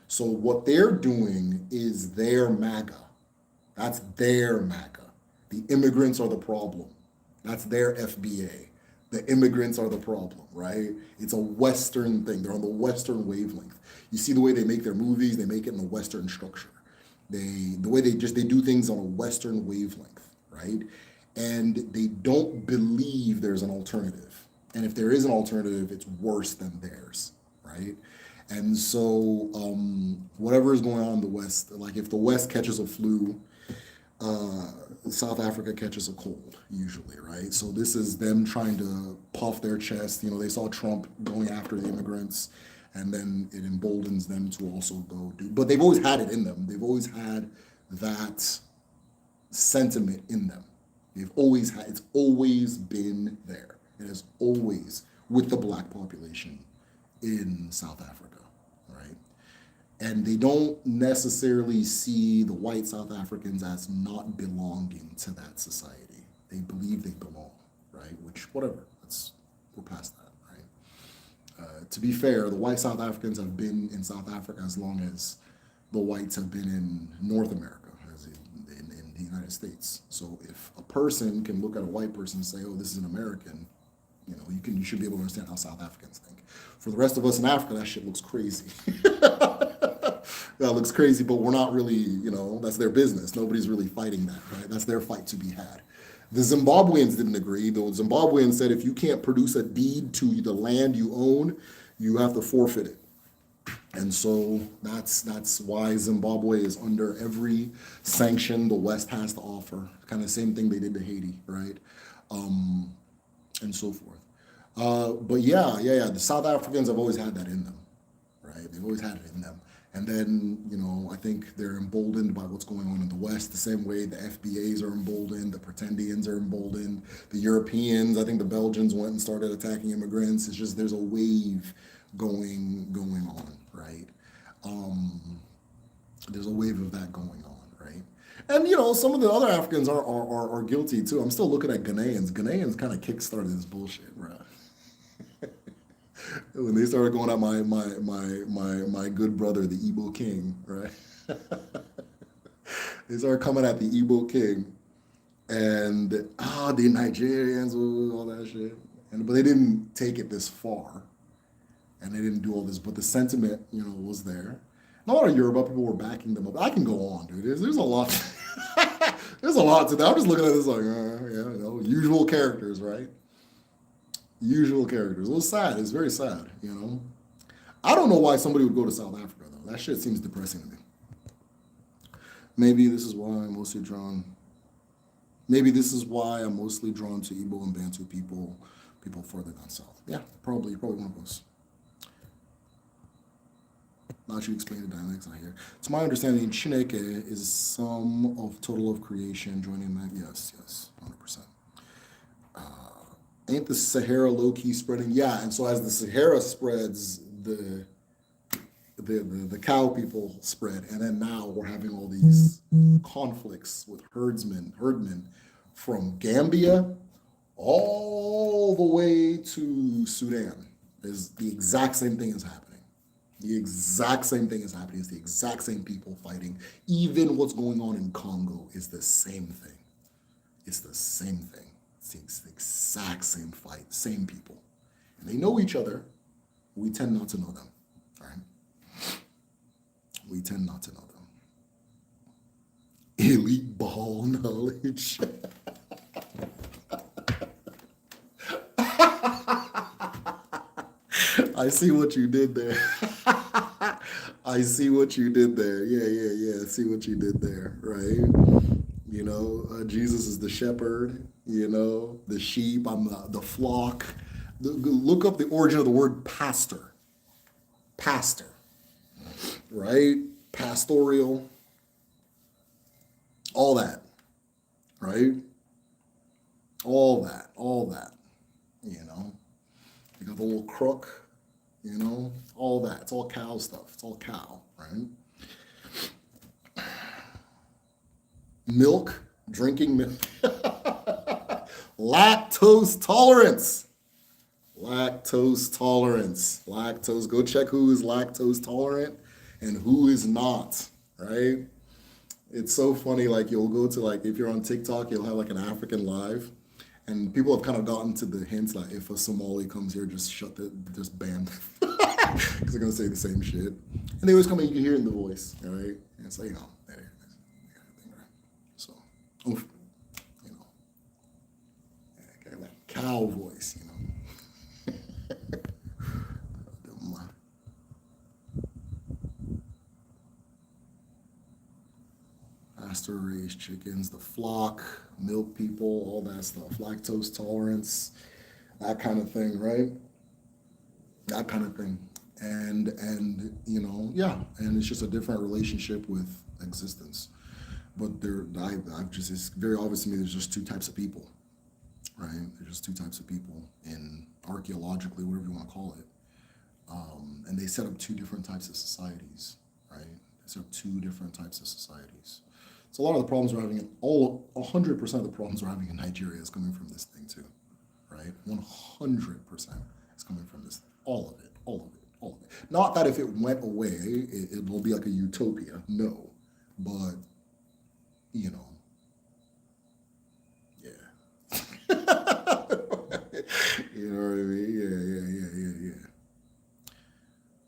So what they're doing is their MAGA. That's their MAGA. The immigrants are the problem. That's their FBA. The immigrants are the problem, right? It's a Western thing. They're on the Western wavelength. You see the way they make their movies, they make it in a Western structure. The way they do things on a Western wavelength, right? And they don't believe there's an alternative. And if there is an alternative, it's worse than theirs, right? And so whatever is going on in the West, like if the West catches a flu, South Africa catches a cold usually, right? So this is them trying to puff their chest. You know, they saw Trump going after the immigrants, and then it emboldens them to also go do. But they've always had it in them. They've always had that sentiment in them. They've always had. It's always been there. It is always with the black population in South Africa, right? And they don't necessarily see the white South Africans as not belonging to that society. They believe they belong, right? Which, whatever, we're past that, right? To be fair, the white South Africans have been in South Africa as long as the whites have been in North America, as in the United States. So if a person can look at a white person and say, oh, this is an American, you know, you should be able to understand how South Africans think. For the rest of us in Africa, that shit looks crazy. That looks crazy, but we're not really, you know, that's their business. Nobody's really fighting that, right? That's their fight to be had. The Zimbabweans didn't agree. The Zimbabweans said if you can't produce a deed to the land you own, you have to forfeit it. And so that's why Zimbabwe is under every sanction the West has to offer. Kind of the same thing they did to Haiti, right? And so forth. But yeah. The South Africans have always had that in them, right? They've always had it in them. And then, you know, I think they're emboldened by what's going on in the West, the same way the FBAs are emboldened, the Pretendians are emboldened, the Europeans, I think the Belgians went and started attacking immigrants. It's just there's a wave going on, right? There's a wave of that going on, right? And, you know, some of the other Africans are guilty too. I'm still looking at Ghanaians. Ghanaians kind of kickstarted this bullshit, right? When they started going at my good brother, the Igbo King, right? They started coming at the Igbo King, and the Nigerians, all that shit. But they didn't take it this far, and they didn't do all this. But the sentiment, you know, was there. And a lot of Yoruba people were backing them up. I can go on, dude. There's a lot. There's a lot to that. I'm just looking at this like, yeah, you know, usual characters, right? Usual characters. It was sad. It's very sad, you know. I don't know why somebody would go to South Africa though. That shit seems depressing to me. Maybe this is why I'm mostly drawn. Maybe this is why I'm mostly drawn to Igbo and Bantu people further down south. Yeah, probably one of those. Not you explain the dynamics out here. To my understanding, Chineke is sum of total of creation joining that. Yes, 100%. Ain't the Sahara low-key spreading? Yeah, and so as the Sahara spreads, the cow people spread, and then now we're having all these conflicts with herdmen from Gambia all the way to Sudan. Is the exact same thing is happening. The exact same thing is happening. It's the exact same people fighting. Even what's going on in Congo is the same thing. It's the same thing. It's the exact same fight, same people. And they know each other. We tend not to know them. All right? We tend not to know them. Elite ball knowledge. I see what you did there. I see what you did there. Yeah. See what you did there, right? You know, Jesus is the shepherd, you know, the sheep, I'm the flock. Look up the origin of the word pastor. Pastor, right? Pastoral, all that, right? All that, you know. You got the little crook, you know, all that. It's all cow stuff. It's all cow, right? Milk, drinking milk. Lactose tolerance. Lactose. Go check who is lactose tolerant and who is not, right? It's so funny. Like you'll go to like, if you're on TikTok, you'll have like an African live And people have kind of gotten to the hints like if a Somali comes here, just ban them. Because they're going to say the same shit. And they always come in, you can hear it in the voice, all right? And it's like, there. So, oof, you know, kind of like cow voice, you know. Pasture raised chickens, the flock, milk people, all that stuff, lactose tolerance, that kind of thing, right? That kind of thing. And yeah, and it's just a different relationship with existence. But I've just it's very obvious to me there's just two types of people, right? There's just two types of people in archaeologically, whatever you want to call it. And they set up two different types of societies, right? They set up two different types of societies. So a lot of the problems we're having, 100% of the problems we're having in Nigeria is coming from this thing too, right? 100% is coming from this, all of it, all of it, all of it. Not that if it went away, it will be like a utopia, no. But, you know, yeah. You know what I mean? Yeah.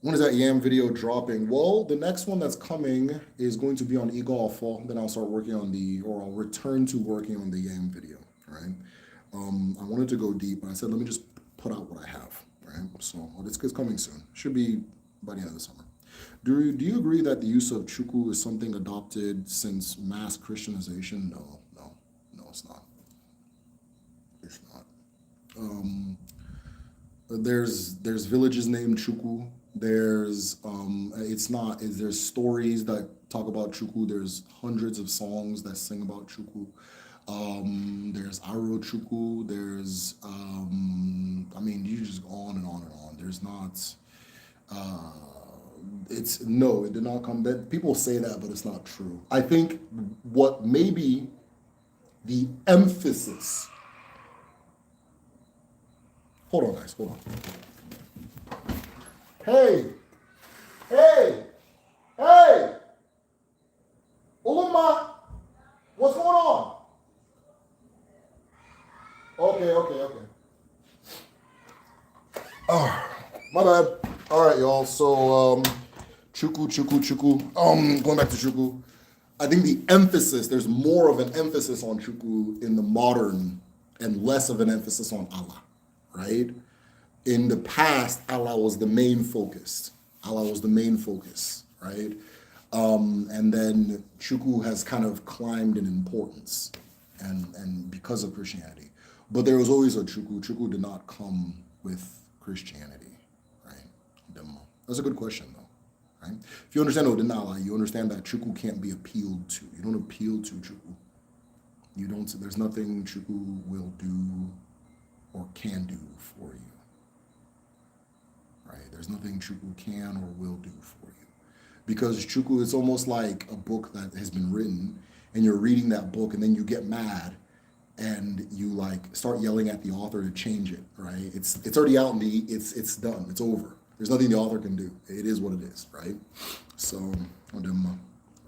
When is that Yam video dropping? Well, the next one that's coming is going to be on Igolfo. Then I'll start working on I'll return to working on the Yam video, right? I wanted to go deep, but I said, let me just put out what I have, right? So it's coming soon. Should be by the end of the summer. Do you agree that the use of Chukwu is something adopted since mass Christianization? No, it's not. It's not. There's villages named Chukwu. There's there's stories that talk about Chukwu. There's hundreds of songs that sing about Chukwu. There's Aro Chukwu. There's you just go on and on and on. There's not it did not come that people say that, but it's not true. I think what maybe the emphasis. Hold on, guys. Hold on. Hey! Uluma! What's going on? Okay. Oh, my bad. All right, y'all. So, Chukwu. Going back to Chukwu. I think there's more of an emphasis on Chukwu in the modern and less of an emphasis on Allah, right? In the past, Allah was the main focus. Right? And then Chukwu has kind of climbed in importance and because of Christianity. But there was always a Chukwu. Chukwu did not come with Christianity, right? That's a good question, though, right? If you understand Odinala, you understand that Chukwu can't be appealed to. You don't appeal to Chukwu. There's nothing Chukwu will do or can do for you. Right? There's nothing Chukwu can or will do for you. Because Chukwu is almost like a book that has been written, and you're reading that book, and then you get mad, and you start yelling at the author to change it, right? It's already out, it's done, it's over. There's nothing the author can do. It is what it is, right? So,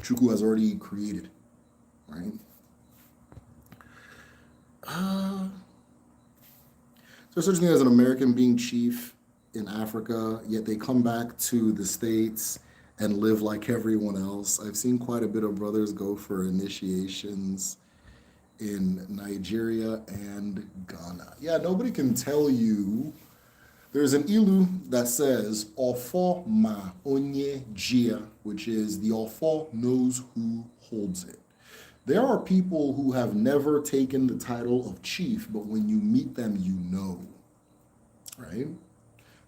Chukwu has already created, right? There's such a thing as an American being chief in Africa, yet they come back to the States and live like everyone else. I've seen quite a bit of brothers go for initiations in Nigeria and Ghana. Yeah, nobody can tell you. There's an ilu that says, Ofo ma onye jia, which is the Ofo knows who holds it. There are people who have never taken the title of chief, but when you meet them, you know, right?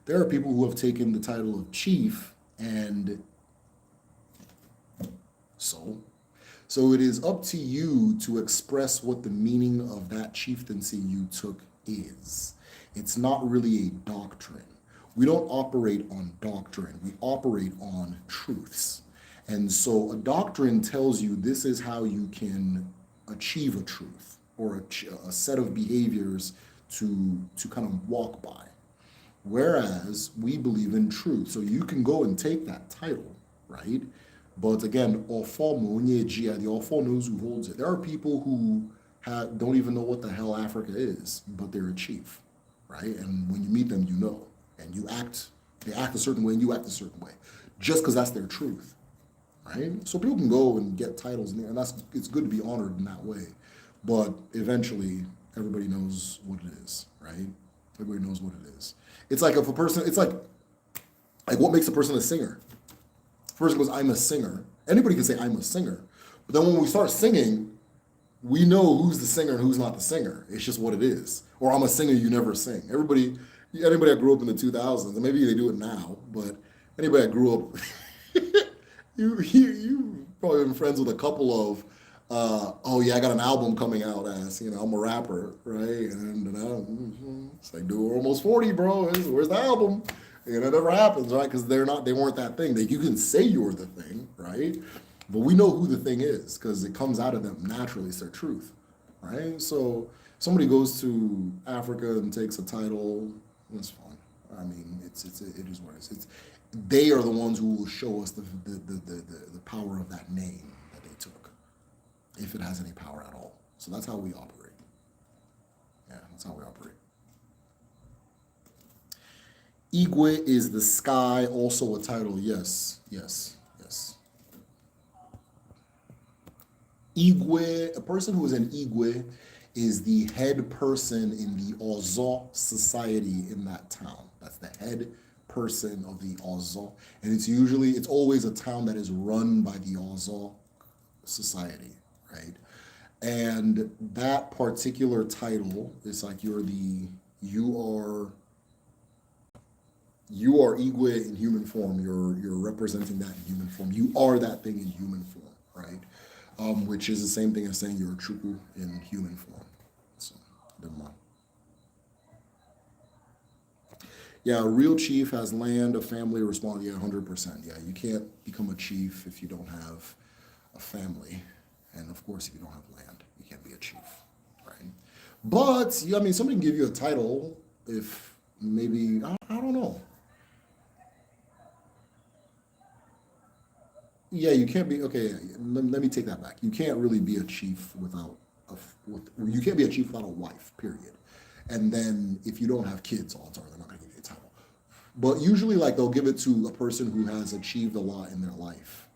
There are people who have taken the title of chief, and so it is up to you to express what the meaning of that chieftaincy you took is. It's not really a doctrine. We don't operate on doctrine. We operate on truths. And so a doctrine tells you this is how you can achieve a truth or a set of behaviors to kind of walk by. Whereas we believe in truth. So you can go and take that title, right? But again, the Ofo knows who holds it. There are people who don't even know what the hell Africa is, but they're a chief, right? And when you meet them, you know, and they act a certain way, and you act a certain way, just because that's their truth, right? So people can go and get titles, and it's good to be honored in that way, but eventually everybody knows what it is, right? Everybody knows what it is. It's like if a person, it's like what makes a person a singer? The person goes, "I'm a singer." Anybody can say, "I'm a singer," but then when we start singing, we know who's the singer and who's not the singer. It's just what it is. Or I'm a singer you never sing. Anybody that grew up in the 2000s, and maybe they do it now, but anybody that grew up, you probably been friends with a couple of, oh yeah, I got an album coming out as, I'm a rapper, right? And it's like, dude, we're almost 40, bro. Where's the album? And it never happens, right? Because they weren't that thing. You can say you're the thing, right? But we know who the thing is because it comes out of them naturally. It's their truth, right? So somebody goes to Africa and takes a title, it's fine. I mean, it is what it is. They are the ones who will show us the power of that name that they took, if it has any power at all. So that's how we operate. Yeah, that's how we operate. Igwe is the sky, also a title. Yes, yes, yes. Igwe, a person who is an Igwe is the head person in the Ozo society in that town. That's the head person of the Ozo. And it's always a town that is run by the Ozo society, right? And that particular title is like you are Igwe in human form. You're representing that in human form. You are that thing in human form, right? Which is the same thing as saying you're a Chukwu in human form. So, yeah, a real chief has land, a family, response. Yeah, 100%. Yeah, you can't become a chief if you don't have a family, and of course, if you don't have land, you can't be a chief, right? But I mean, somebody can give you a title if maybe I don't know. Yeah, you can't be okay. Let me take that back. You can't really be a chief you can't be a chief without a wife. Period. And then if you don't have kids, odds are they're not going to give you a title. But usually, like they'll give it to a person who has achieved a lot in their life.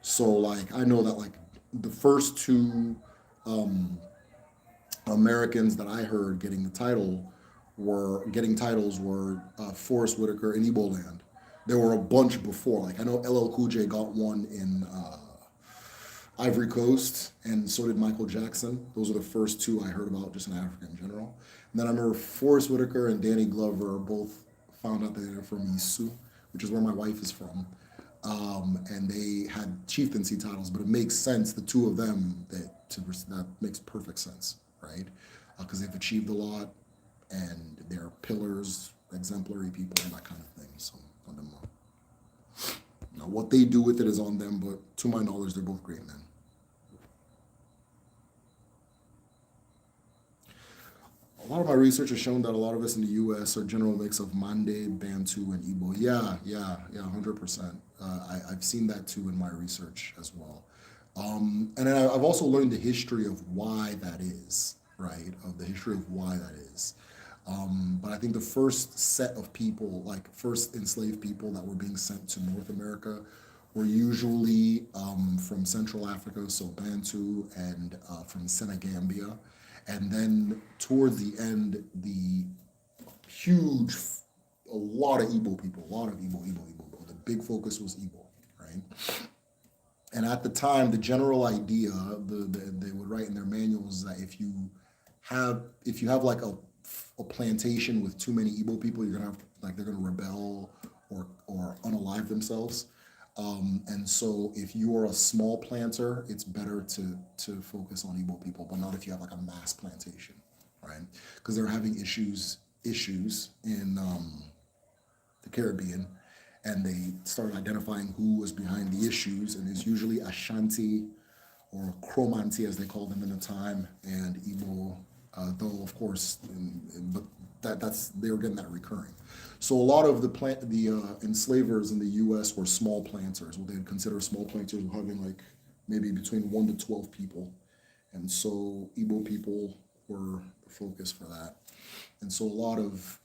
So, like I know that like the first two Americans that I heard getting titles were Forrest Whitaker and Igbo Land. There were a bunch before. Like I know LL Cool J got one in Ivory Coast, and so did Michael Jackson. Those are the first two I heard about just in Africa in general. And then I remember Forrest Whitaker and Danny Glover both found out that they're from Isu, which is where my wife is from. And they had chieftaincy titles, but it makes sense, the two of them, that makes perfect sense, right? Because they've achieved a lot, and they're pillars, exemplary people, and that kind of thing. So, on them. Now, what they do with it is on them, but to my knowledge, they're both great men. A lot of my research has shown that a lot of us in the U.S. are a general mix of Mande, Bantu, and Igbo. Yeah, 100%. I've seen that too in my research as well. And then I've also learned the history of why that is, right? Of the history of why that is. But I think the first set of people, like first enslaved people that were being sent to North America, were usually from Central Africa, so Bantu, and from Senegambia. And then towards the end, a lot of Igbo people, a lot of Igbo. The big focus was Igbo, right? And at the time, the general idea, they would write in their manuals that if you have like a plantation with too many Igbo people, you're gonna have like they're gonna rebel or unalive themselves. And so if you are a small planter, it's better to focus on Igbo people, but not if you have like a mass plantation, right? Because they're having issues in the Caribbean, and they started identifying who was behind the issues, and it's usually Ashanti or Chromanti as they called them in the time, and Igbo, though of course, but that's they were getting that recurring. So a lot of the enslavers in the U.S. were small planters. What they'd consider small planters were having like maybe between 1 to 12 people, And so Igbo people were the focus for that. And so a lot of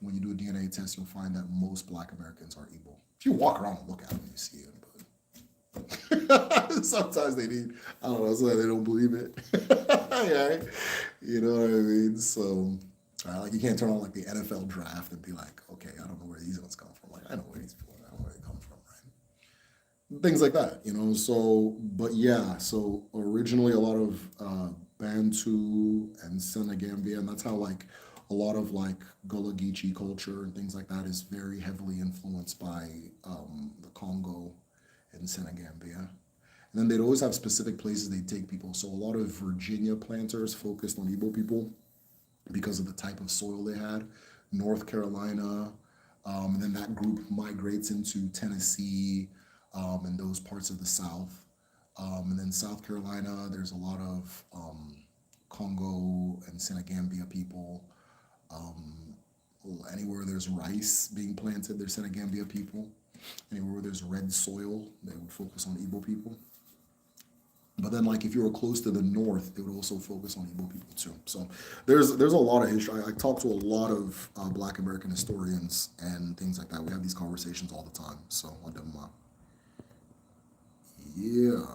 when you do a DNA test, you'll find that most Black Americans are Igbo. If you walk around and look at them, you see it. But sometimes they need, I don't know, so that they don't believe it. Yeah, you know what I mean? So, like you can't turn on like the NFL draft and be like, okay, I don't know where these ones come from. Like I know where these people, I don't know where they come from, right? Things like that, you know. So, but yeah, so originally a lot of Bantu and Senegambia, and that's how like a lot of like Gullah Geechee culture and things like that is very heavily influenced by the Congo and Senegambia. And then they'd always have specific places they'd take people. So a lot of Virginia planters focused on Igbo people because of the type of soil they had. North Carolina, and then that group migrates into Tennessee and those parts of the South. And then South Carolina, there's a lot of Congo and Senegambia people. Um, Anywhere there's rice being planted, there's Senegambia people. Anywhere where there's red soil, they would focus on Igbo people. But then, like, if you were close to the north, it would also focus on Igbo people too. So there's a lot of history. I talk to a lot of Black American historians and things like that. We have these conversations all the time. So yeah,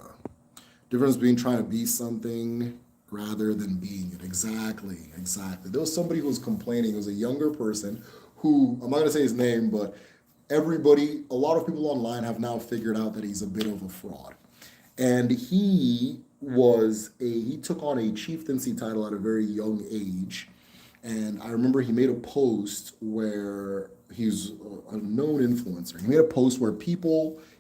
difference between trying to be something rather than being it. Exactly, exactly. There was somebody who was complaining. It was a younger person who I'm not gonna say his name, but a lot of people online have now figured out that he's a bit of a fraud. And he took on a chieftaincy title at a very young age. And I remember he made a post where he's a known influencer. He made a post where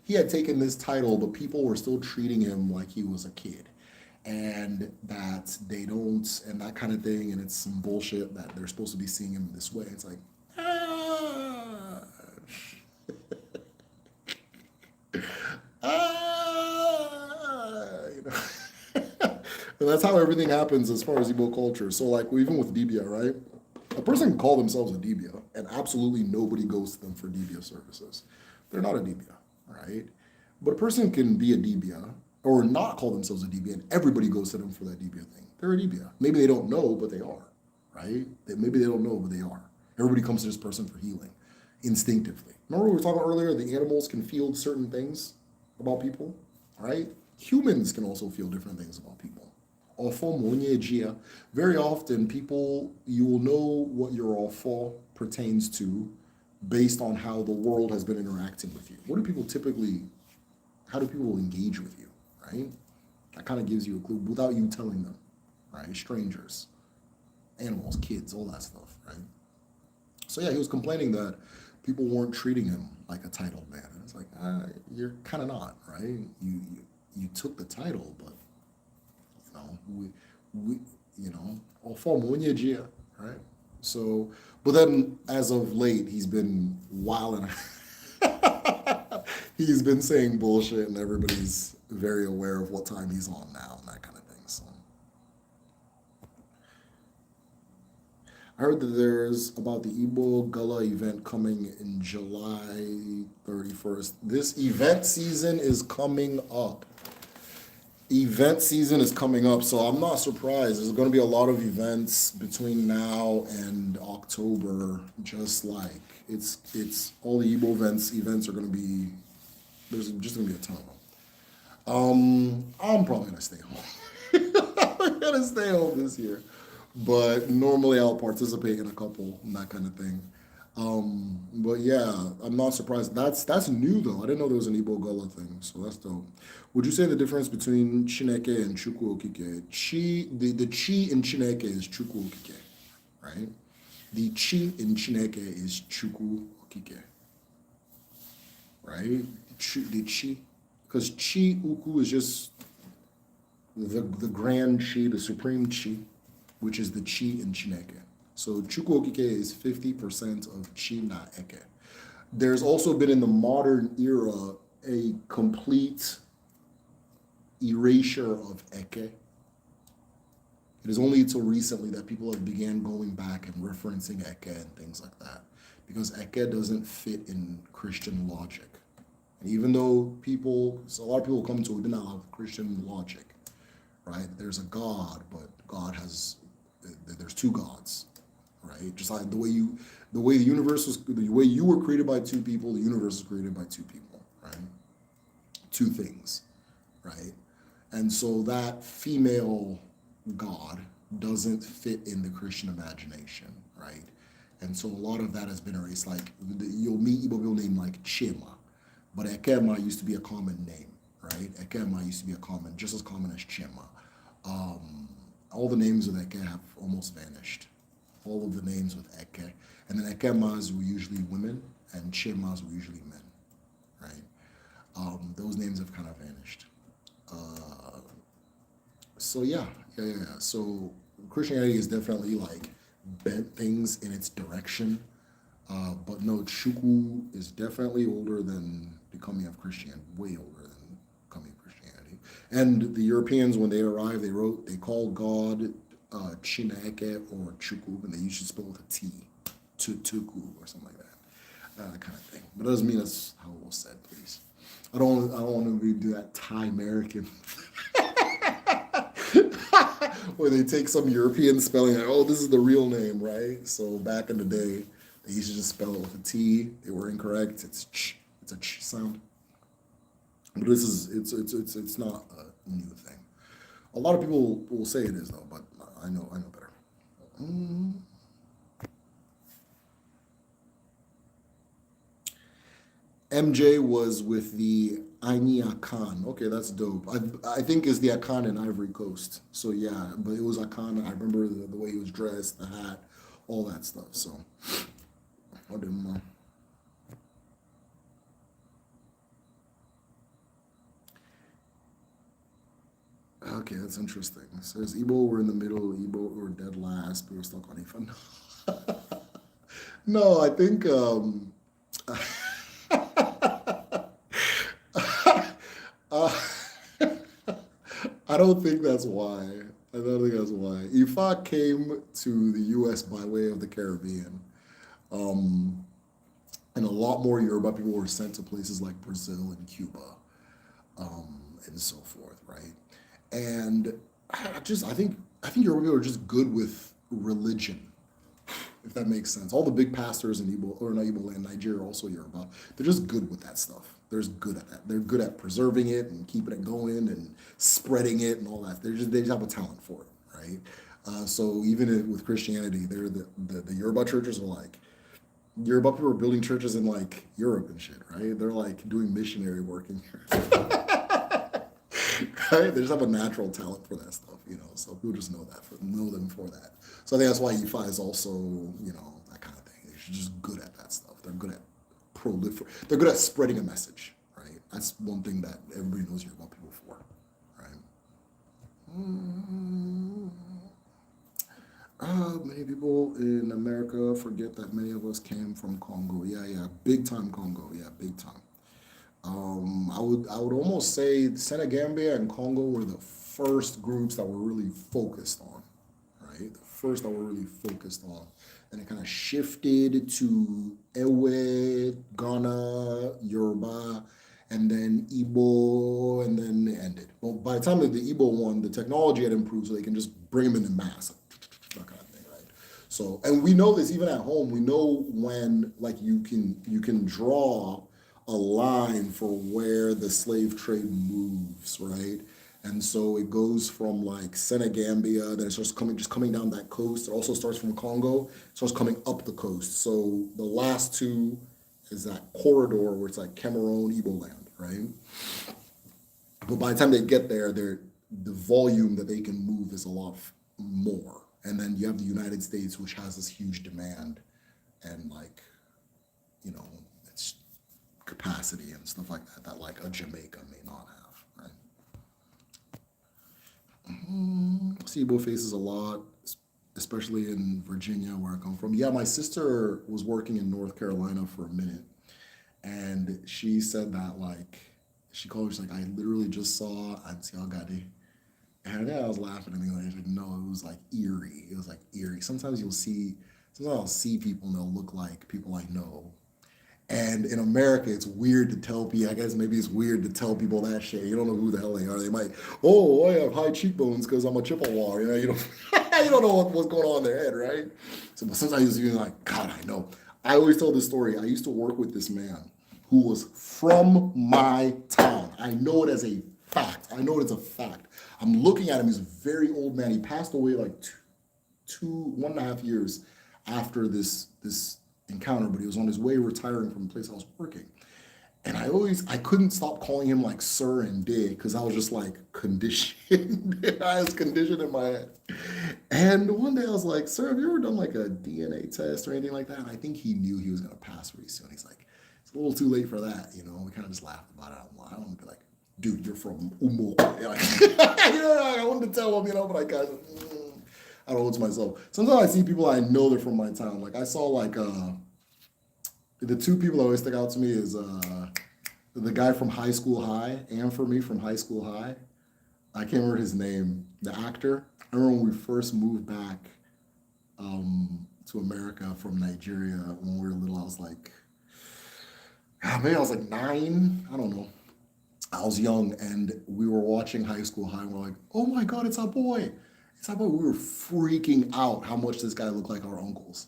he had taken this title, but people were still treating him like he was a kid. And that they don't, and that kind of thing. And it's some bullshit that they're supposed to be seeing him this way. It's like, ah, you know. And that's how everything happens as far as Igbo culture. So, like, even with Dibia, right? A person can call themselves a Dibia, and absolutely nobody goes to them for Dibia services. They're not a Dibia, right? But a person can be a Dibia or not call themselves a Dibia, and everybody goes to them for that Dibia thing. They're a Dibia. Maybe they don't know, but they are, right? Maybe they don't know, but they are. Everybody comes to this person for healing instinctively. Remember we were talking earlier, the animals can feel certain things about people, right? Humans can also feel different things about people. Very often, you will know what your ofo pertains to based on how the world has been interacting with you. How do people engage with you, right? That kind of gives you a clue without you telling them, right? Strangers, animals, kids, all that stuff, right? So yeah, he was complaining that people weren't treating him like a title man. And it's like, you're kind of not, right? You took the title, but we right? So, but then as of late, he's been wilding. He's been saying bullshit, and everybody's very aware of what time he's on now and that kind of thing. So, I heard that there's about the Igbo Gullah event coming in July 31st. This event season is coming up. So I'm not surprised. There's going to be a lot of events between now and October. Just like it's all the Igbo events are going to be. There's just going to be a ton of them. I'm probably gonna stay home. I'm gonna stay home this year, but normally I'll participate in a couple and that kind of thing. But yeah, I'm not surprised. That's new though. I didn't know there was an Igbo Gullah thing, so that's dope. Would you say the difference between Chineke and Chukwu Okike? The chi in Chineke is Chukwu Okike, right? The chi in Chineke is Chukwu Okike, right? The chi, because chi uku is just the grand chi, the supreme chi, which is the chi in Chineke. So Chukwu Okike is 50% of chi na eke. There's also been in the modern era a complete erasure of eke. It is only until recently that people have began going back and referencing eke and things like that, because eke doesn't fit in Christian logic. And even though a lot of people come to Odinala with Christian logic, right? There's a God, but there's two gods, right? Just like the way the universe was, the way you were created by two people, the universe was created by two people, right? Two things, right? And so that female God doesn't fit in the Christian imagination, right? And so a lot of that has been erased. Like you'll meet Igbo people named like Chima, but Ekema used to be a common name, right? Ekema used to be a common, just as common as Chima. All the names with Eke have almost vanished. All of the names with Eke. And then Ekemas were usually women, and Chimas were usually men, right? Those names have kind of vanished. So yeah. So Christianity is definitely like bent things in its direction. But no, Chukwu is definitely older than the coming of Christianity, way older than coming of Christianity. And the Europeans, when they arrived, they called God Chineke or Chukwu, and they usually spell with a T, Tuku or something like that kind of thing. But it doesn't mean that's how it was said, please. I don't want to do that Thai American where they take some European spelling, like, oh, this is the real name, right? So back in the day, they used to just spell it with a T. They were incorrect. It's ch. It's a ch sound. But this is it's not a new thing. A lot of people will say it is though, but I know better. MJ was with the Aini Akan. Okay, that's dope. I think it's the Akan in Ivory Coast. So yeah, but it was Akan. I remember the way he was dressed, the hat, all that stuff. So I didn't know. Okay, that's interesting. It says Igbo were in the middle, Igbo were dead last, we were stuck on Ifa. No, I think uh, I don't think that's why. I don't think that's why. Ifa came to the U.S. by way of the Caribbean, and a lot more Yoruba people were sent to places like Brazil and Cuba, and so forth, right? And I think Yoruba people are just good with religion, if that makes sense. All the big pastors in Igbo or not Igbo land, Nigeria, also Yoruba, they're just good with that stuff. They're just good at that. They're good at preserving it and keeping it going and spreading it and all that. They just have a talent for it, right? So even with Christianity, they're the Yoruba churches are like Yoruba people are building churches in like Europe and shit, right? They're like doing missionary work in here. Right? They just have a natural talent for that stuff, you know. So people just know them for that. So I think that's why Ifa is also, that kind of thing. They're just good at that stuff. They're good at They're good at spreading a message, right? That's one thing that everybody knows you're about people for, right? Many people in America forget that many of us came from Congo. Yeah, big time Congo. Yeah, big time. I would almost say Senegambia and Congo were the first groups that were really focused on, right? The first that were really focused on. And it kind of shifted to Ewe, Ghana, Yoruba, and then Igbo, and then it ended. Well, by the time of the Igbo one, the technology had improved, so they can just bring them in mass, that kind of thing, right? So, and we know this even at home. We know when like you can draw a line for where the slave trade moves, right? And so it goes from like Senegambia, then it starts coming down that coast. It also starts from Congo, starts coming up the coast. So the last two is that corridor where it's like Cameroon, Igbo land, right? But by the time they get there, the volume that they can move is a lot more. And then you have the United States, which has this huge demand and like, you know, it's capacity and stuff like that that like a Jamaica may not have, right? Igbo faces a lot, especially in Virginia, where I come from. Yeah, my sister was working in North Carolina for a minute, and she said that like she called. She's like, I literally just saw Auntie Agadi, and I was laughing and things like, no, it was like eerie. It was like eerie. Sometimes I'll see people and they'll look like people I know, And in America, it's weird to tell people. I guess maybe it's weird to tell people that shit. You don't know who the hell they are. They might, oh, I have high cheekbones because I'm a Chippewa. You don't, you don't know what's going on in their head, right? So, but sometimes you're like, God, I know. I always tell this story. I used to work with this man who was from my town. I know it as a fact. I know it as a fact. I'm looking at him. He's a very old man. He passed away like 1.5 years after this encounter, but he was on his way retiring from the place I was working. And I couldn't stop calling him like sir and dig because I was just like conditioned. I was conditioned in my head. And one day I was like, sir, have you ever done like a DNA test or anything like that? And I think he knew he was going to pass pretty soon. He's like, it's a little too late for that. You know, we kind of just laughed about it. I don't want to be like, dude, you're from Umo. I wanted to tell him, but I kind of, I don't know to myself. Sometimes I see people I know they're from my town. Like I saw like, the two people that always stick out to me is the guy from High School High, and for me from High School High. I can't remember his name. The actor. I remember when we first moved back to America from Nigeria when we were little. I was like, maybe I was like 9. I don't know. I was young, and we were watching High School High, and we're like, "Oh my God, it's our boy! It's our boy!" We were freaking out how much this guy looked like our uncles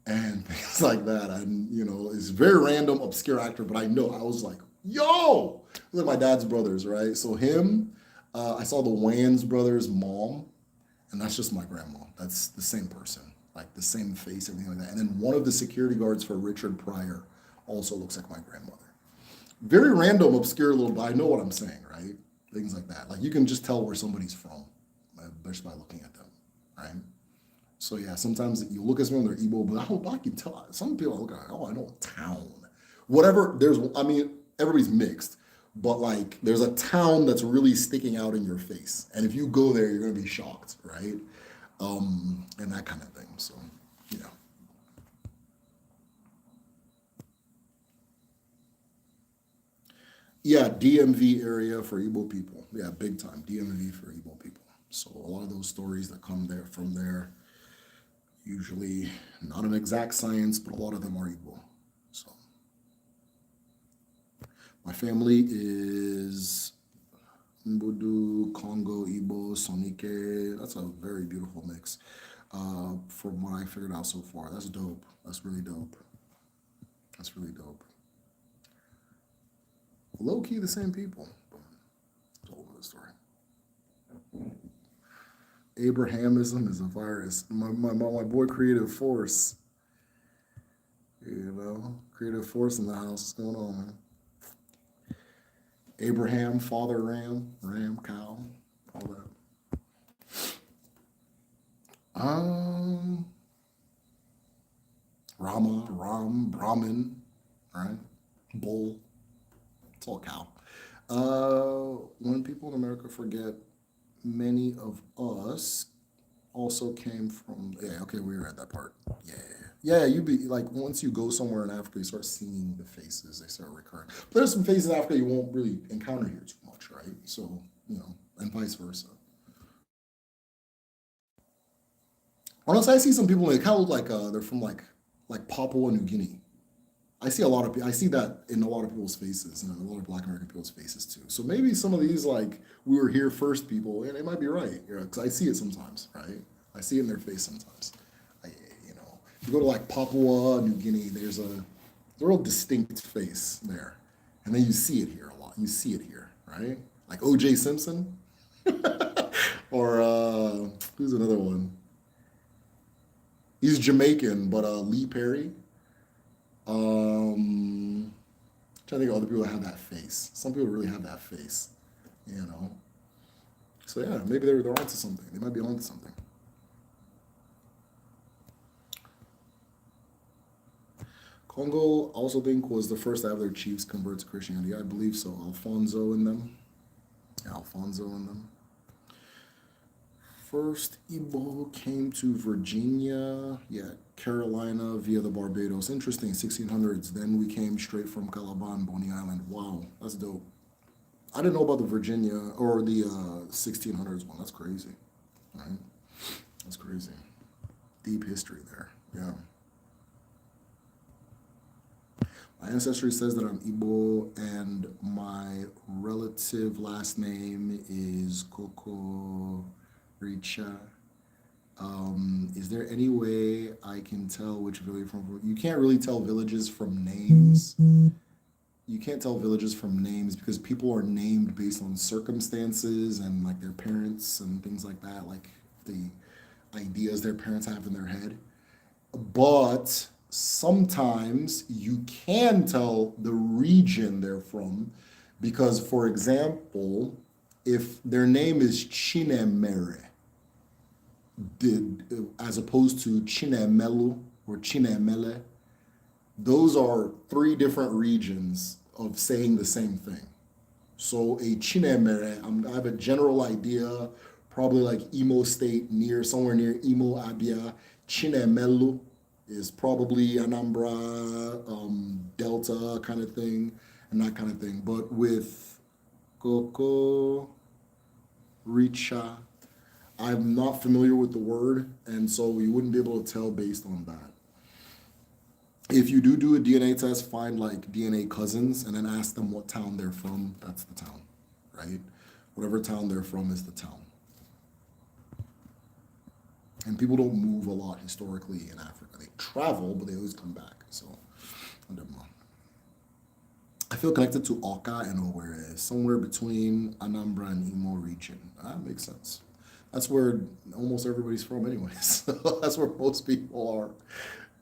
and things like that. And it's a very random, obscure actor, but I know I was like, "Yo!" Like my dad's brothers, right? So him, I saw the Wayans brothers' mom, and that's just my grandma. That's the same person, like the same face, everything like that. And then one of the security guards for Richard Pryor also looks like my grandmother. Very random, obscure little, but I know what I'm saying, right? Things like that. Like you can just tell where somebody's from just by looking at them, right? So yeah, sometimes you look at someone, they're Igbo, but I can tell. Some people look at, oh, I know a town. Whatever, everybody's mixed, but like there's a town that's really sticking out in your face. And if you go there, you're gonna be shocked, right? And that kind of thing. So, yeah. Yeah, DMV area for Igbo people. Yeah, big time. DMV for Igbo people. So a lot of those stories that come there from there, usually not an exact science, but a lot of them are Igbo. So my family is Mbudu, Congo, Igbo, Sonike. That's a very beautiful mix. From what I figured out so far. That's dope. That's really dope. That's really dope. Low key, the same people. But it's a whole other story. Abrahamism is a virus. My boy Creative Force. Creative Force in the house. What's going on, man? Abraham, Father Ram, cow, all that. Um, Brahmin, right? Bull. It's all cow. When people in America forget, many of us also came from. Yeah, okay, we were at that part. Yeah. Yeah, you be like once you go somewhere in Africa, you start seeing the faces. They start recurring. But there's some faces in Africa you won't really encounter here too much, right? So and vice versa. Honestly, I see some people they kind of look like they're from like Papua New Guinea. I see that in a lot of people's faces, and a lot of Black American people's faces too. So maybe some of these like we were here first people, and they might be right, because I see it sometimes, right? I see it in their face sometimes. I, if you go to like Papua New Guinea, there's a real distinct face there, and then you see it here a lot. You see it here, right? Like O.J. Simpson, or who's another one? He's Jamaican, but Lee Perry. Um, trying to think of other people that have that face. Some people really have that face, you know. So yeah, maybe they're onto something. They might be onto something. Congo also think was the first to have their chiefs convert to Christianity. I believe so. Alfonso and them. Yeah, Alfonso and them. First Igbo came to Virginia, yeah, Carolina via the Barbados. Interesting, 1600s. Then we came straight from Calaban, Bonny Island. Wow, that's dope. I didn't know about the Virginia or the 1600s one. That's crazy, right? That's crazy. Deep history there. Yeah. My ancestry says that I'm Igbo, and my relative last name is Koko Richa. Is there any way I can tell which village from? You can't really tell villages from names. You can't tell villages from names because people are named based on circumstances and like their parents and things like that, like the ideas their parents have in their head. But sometimes you can tell the region they're from because, for example, if their name is Chinemere, as opposed to Chinemelu or Chinemele, those are three different regions of saying the same thing. So a Chinemere, I have a general idea, probably like Imo State, near somewhere near Imo, Abia. Chinemelu is probably Anambra, Delta kind of thing, and that kind of thing. But with Koko, Richa, I'm not familiar with the word, and so you wouldn't be able to tell based on that. If you do a DNA test, find like DNA cousins and then ask them what town they're from. That's the town, right? Whatever town they're from is the town. And people don't move a lot historically in Africa. They travel, but they always come back. So, I don't know. I feel connected to Oka and Owerri, somewhere between Anambra and Imo region. That makes sense. That's where almost everybody's from, anyways. That's where most people are.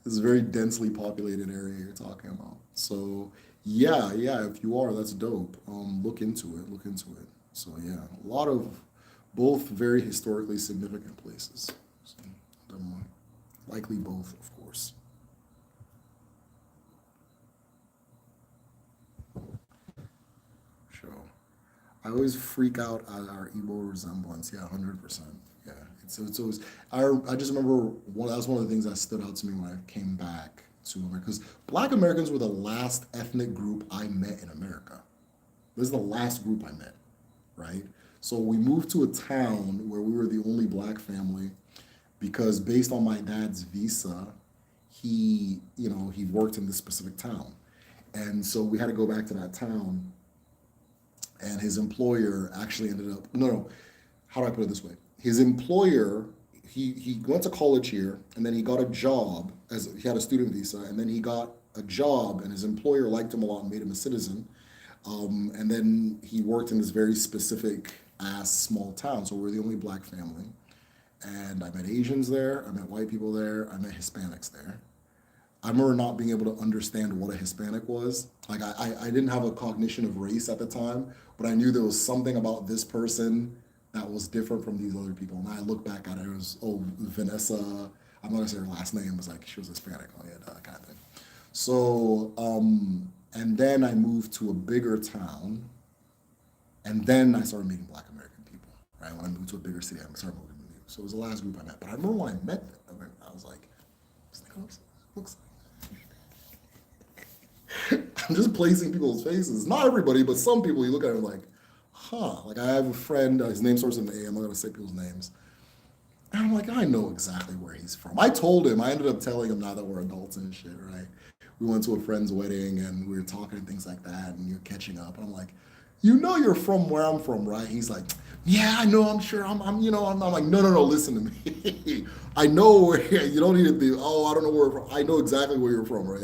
It's a very densely populated area you're talking about. So yeah, if you are, that's dope. Look into it. Look into it. So yeah, a lot of both very historically significant places. So, likely both, of course. Sure. I always freak out at our Igbo resemblance. Yeah, 100%. Yeah, it's always. I just remember one. That was one of the things that stood out to me when I came back to America because Black Americans were the last ethnic group I met in America. This is the last group I met, right? So we moved to a town where we were the only black family because based on my dad's visa, he worked in this specific town. And so we had to go back to that town and his employer actually ended up no, how do I put it this way? His employer he went to college here and then he got a job as he had a student visa and then he got a job and his employer liked him a lot and made him a citizen. And then he worked in this very specific ass small town. So we're the only black family. And I met Asians there, I met white people there, I met Hispanics there. I remember not being able to understand what a Hispanic was. Like I didn't have a cognition of race at the time, but I knew there was something about this person that was different from these other people. And I look back at it, it was, oh, Vanessa, I'm not gonna say her last name, it was like she was Hispanic, oh yeah, that kind of thing. So, and then I moved to a bigger town, and then I started meeting Black American people, right? When I moved to a bigger city, I started moving to people. So it was the last group I met. But I remember when I met them, I was like, this thing looks I'm just placing people's faces. Not everybody, but some people you look at it like, huh. Like I have a friend, his name starts with an A, I'm not gonna say people's names. And I'm like, I know exactly where he's from. I told him, I ended up telling him now that we're adults and shit, right? We went to a friend's wedding and we were talking and things like that, and you're catching up. And I'm like, you know you're from where I'm from, right? He's like, yeah, I know, I'm sure. I'm like, no, listen to me. I know where, you don't need to be, oh, I don't know where, I know exactly where you're from, right?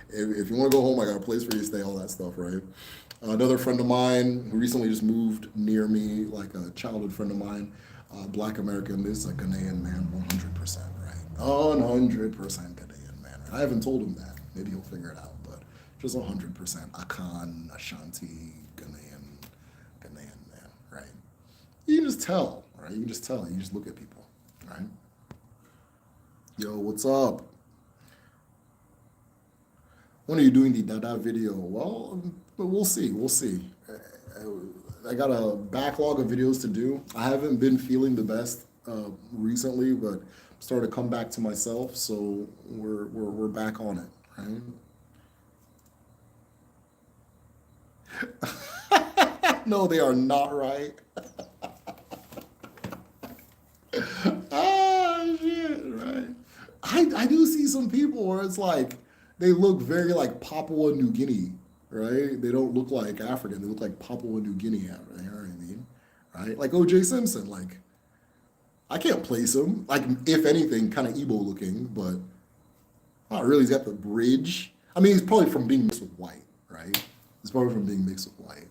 If you want to go home, I got a place for you to stay, all that stuff, right? Another friend of mine who recently just moved near me, like a childhood friend of mine, Black American, this is a Ghanaian man, 100%, right? 100% Ghanaian man. Right? I haven't told him that. Maybe he'll figure it out, but just 100% Akan, Ashanti, Ghanaian man, right? You can just tell, right? You can just tell. You just look at people, right? Yo, what's up? When are you doing the Dada video? Well, we'll see. We'll see. I got a backlog of videos to do. I haven't been feeling the best recently, but I'm starting to come back to myself. So we're back on it, right? No, they are not right. Ah, shit, right. I do see some people where it's like They look very like Papua New Guinea, right? They don't look like African. They look like Papua New Guinea. You know what I mean? Right? Like O.J. Simpson. Like I can't place him. Like if anything, kind of Igbo looking, but not really. He's got the bridge. I mean, he's probably from being mixed with white, right? He's probably from being mixed with white.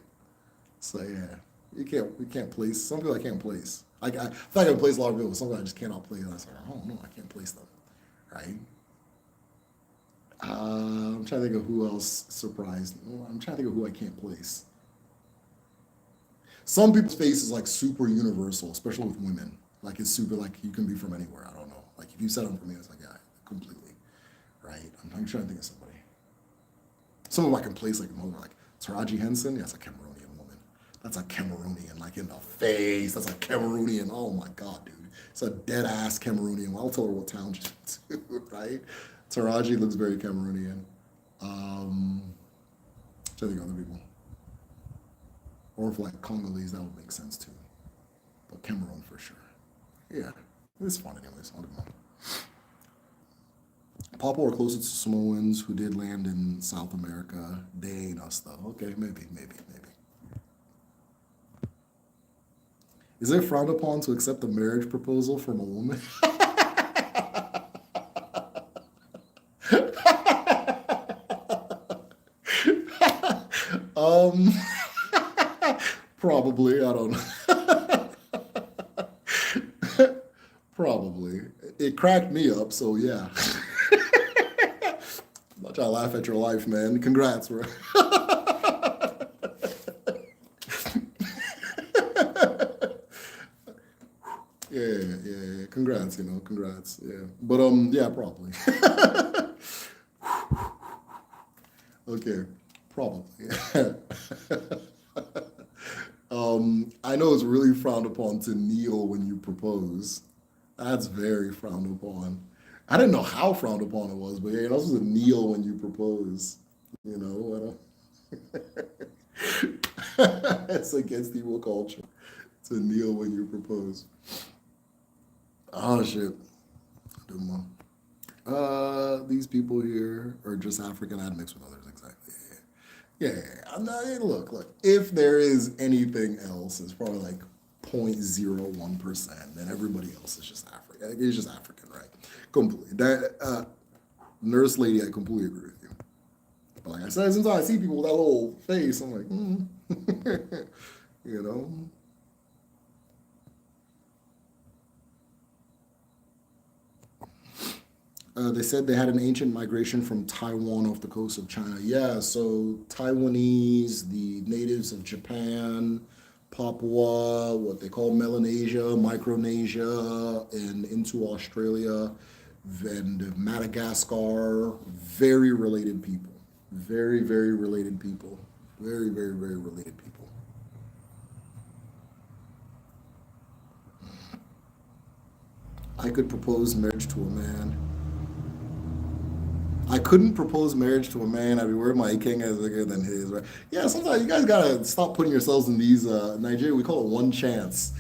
So yeah, you can't place some people I can't place. I thought I could place a lot of people, but some people I just cannot place. I was like, I don't know, I can't place them, right? I'm trying to think of who else surprised. I'm trying to think of who I can't place. Some people's face is like super universal, especially with women. Like it's super like you can be from anywhere. I don't know. Like if you said them for me, it's like yeah, completely, right? I'm trying to think of somebody. Some of them I can place like like Taraji Henson. Yeah, that's a Cameroonian woman. That's a Cameroonian, like in the face. That's a Cameroonian. Oh my god, dude. It's a dead ass Cameroonian. Well, I'll tell her what town she's to, right? Taraji looks very Cameroonian. Trying to think of other people. Or if like Congolese, that would make sense too. But Cameroon for sure. Yeah, it's fun anyways. I don't know. Papua are closer to Samoans who did land in South America. They ain't us though. Okay, maybe. Is it frowned upon to accept a marriage proposal from a woman? um, probably. I don't know. Probably. It cracked me up, so yeah. I'm not trying to laugh at your life, man. Congrats, bro. Yeah. Congrats, congrats. Yeah. But yeah, probably. Okay, probably. I know it's really frowned upon to kneel when you propose. That's very frowned upon. I didn't know how frowned upon it was, but yeah, you're not supposed to kneel when you propose. You know, it's against Igbo culture to kneel when you propose. Oh shit. Duma. These people here are just African. I'd mix with others, exactly. Yeah. I'm not, look. If there is anything else, it's probably like 0.01%. Then everybody else is just African. It's just African, right? Completely. That nurse lady, I completely agree with you. But like I said, sometimes I see people with that little face, I'm like, you know. They said they had an ancient migration from Taiwan off the coast of China. Yeah, so Taiwanese, the natives of Japan, Papua, what they call Melanesia, Micronesia, and into Australia, and Madagascar. Very related people. Very related people. Very related people. I could propose marriage to a man. I couldn't propose marriage to a man. I'd be worried my ikenga is bigger than his, right? Yeah, sometimes you guys gotta stop putting yourselves in these Nigeria. We call it one chance.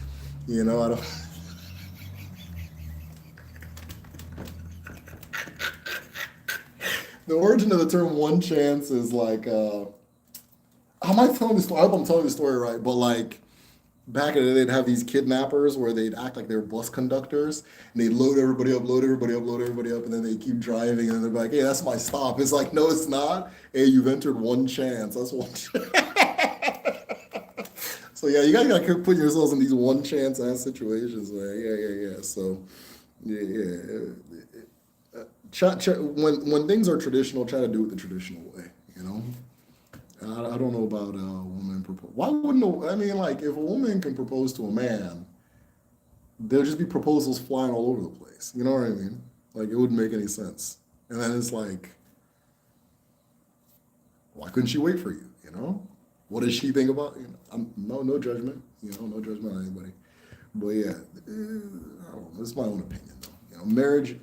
I don't. The origin of the term "one chance" is like, how am I telling this story? I hope I'm telling the story right, but like back in the day, they'd have these kidnappers where they'd act like they're bus conductors and they load everybody up, and then they keep driving and they're like, hey, that's my stop. It's like, no, it's not. Hey, you've entered one chance. That's one chance. So yeah, you guys gotta keep putting yourselves in these one chance ass situations, man. Yeah. So yeah. When things are traditional, try to do it the traditional way. I don't know about a woman propose. Why wouldn't I mean, like, if a woman can propose to a man, there'll just be proposals flying all over the place. You know what I mean? Like, it wouldn't make any sense. And then it's like, why couldn't she wait for you? What does she think about? No judgment. No judgment on anybody. But yeah, I don't know. This is my own opinion, though. Marriage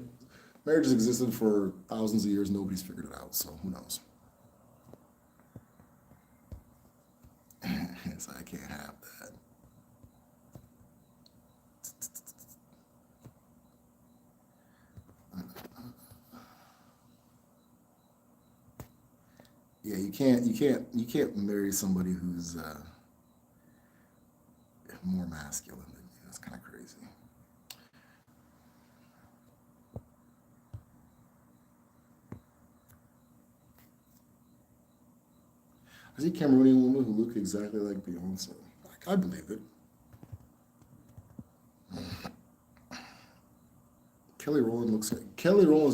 has existed for thousands of years. Nobody's figured it out. So who knows? So I can't have that. Yeah, you can't marry somebody who's more masculine than you. That's kind of crazy. I see Cameroonian women who look exactly like Beyonce. I believe it. Kelly Rowland is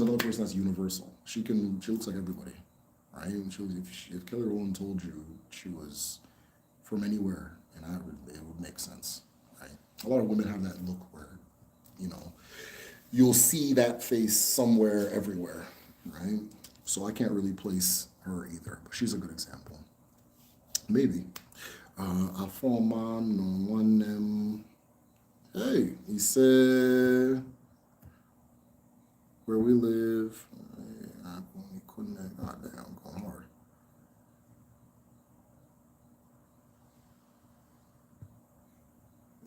another person that's universal. She looks like everybody, right? If Kelly Rowland told you she was from anywhere, and it would make sense, right? A lot of women have that look where, you know, you'll see that face somewhere, everywhere, right? So I can't really place her either, but she's a good example. Maybe. A former no one hey, he said where we live. He couldn't. God damn, I'm going hard.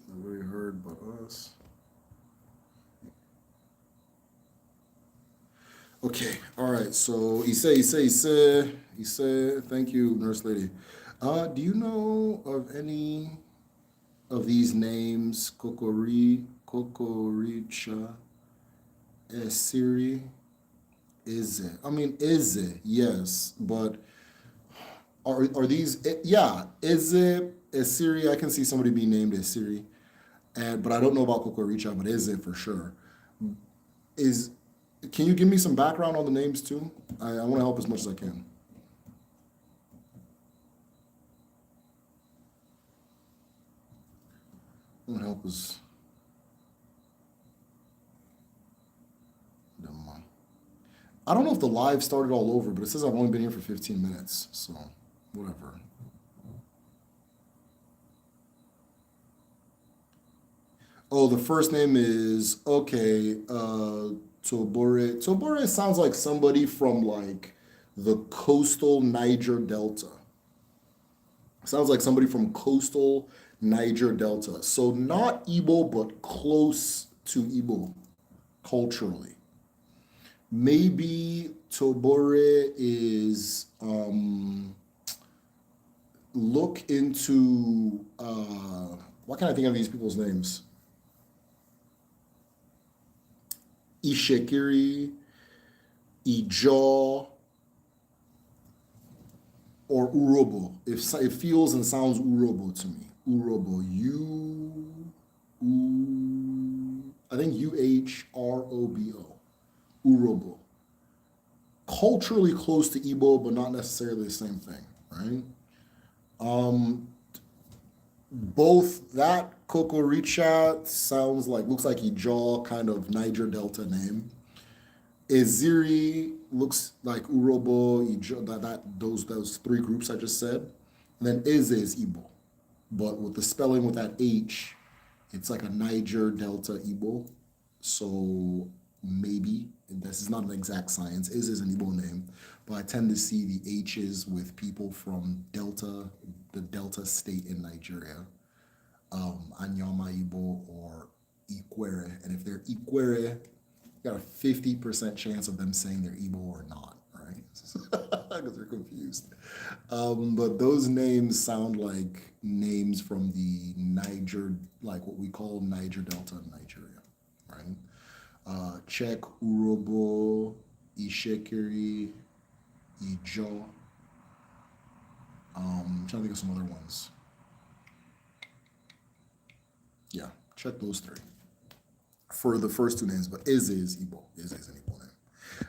Nobody heard but us. Okay, all right. So he said. Thank you, nurse lady. Do you know of any of these names? Kokoricha, Siri, is it? I mean, is it? Yes, but are these? Yeah, is it? Siri? I can see somebody being named as Siri, and but I don't know about Kokoricha. But is it for sure? Is Can you give me some background on the names too? I want to help as much as I can. I want to help as I don't know if the live started all over, but it says I've only been here for 15 minutes, so whatever. Oh, the first name is okay. Tobore. Tobore sounds like somebody from like the coastal Niger Delta. Sounds like somebody from coastal Niger Delta. So not Igbo, but close to Igbo culturally. Maybe Tobore is look into what can I think of these people's names? Ishekiri, Ijo, or Urobo. If it feels and sounds Urobo to me, Urobo, I think Uhrobo, Urobo. Culturally close to Igbo, but not necessarily the same thing, right? Um, Both that Kokoricha sounds like looks like Ijaw kind of Niger Delta name. Eziri looks like Urobo, Ijaw, those three groups I just said. And then Eze is Igbo. But with the spelling with that H, it's like a Niger Delta Igbo. So maybe this is not an exact science. Is an Igbo name, but I tend to see the H's with people from the Delta state in Nigeria, Anyama Igbo or Ikwere. And if they're Ikwere, you got a 50% chance of them saying they're Igbo or not, right? Because they're confused. But those names sound like names from the Niger, like what we call Niger Delta in Nigeria, right? Czech, Urobo, Ishekiri, Ijo. I'm trying to think of some other ones. Yeah, check those three for the first two names. But Eze is Igbo. Eze is an Igbo name.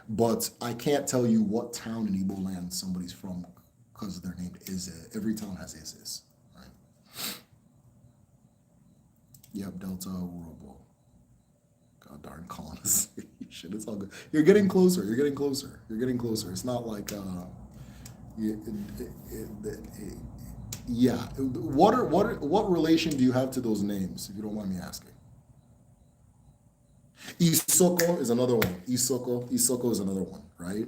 But I can't tell you what town in Igbo land somebody's from because they're named Eze. Every town has Izes, right? Yep, Delta, Urobo. God darn colonization. It's all good. You're getting closer. You're getting closer. You're getting closer. It's not like yeah. What relation do you have to those names, if you don't mind me asking? Isoko is another one. Isoko is another one, right?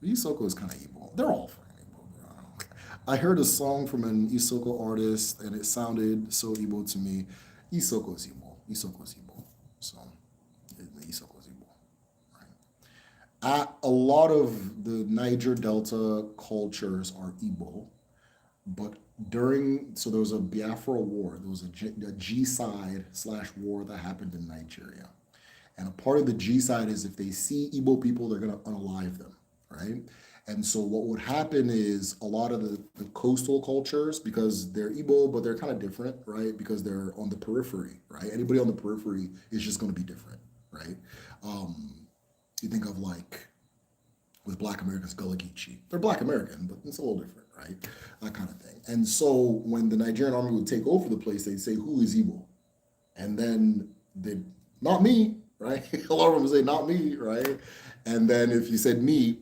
Isoko is kind of Igbo. They're all fucking Igbo. I heard a song from an Isoko artist, and it sounded so Igbo to me. Isoko is Igbo. Isoko is Igbo. So, Isoko is Igbo. Right? A lot of the Niger Delta cultures are Igbo, but so there was a Biafra war. There was a G-side slash war that happened in Nigeria. And a part of the G side is if they see Igbo people, they're going to unalive them, right? And so what would happen is a lot of the coastal cultures, because they're Igbo, but they're kind of different, right? Because they're on the periphery, right? Anybody on the periphery is just going to be different, right? Um, you think of like with Black Americans, Gullah Geechee. They're Black American, but it's a little different, right? That kind of thing. And so when the Nigerian army would take over the place, they'd say, "Who is Igbo?" And then they, not me, right? A lot of them would say, "Not me," right? And then if you said me,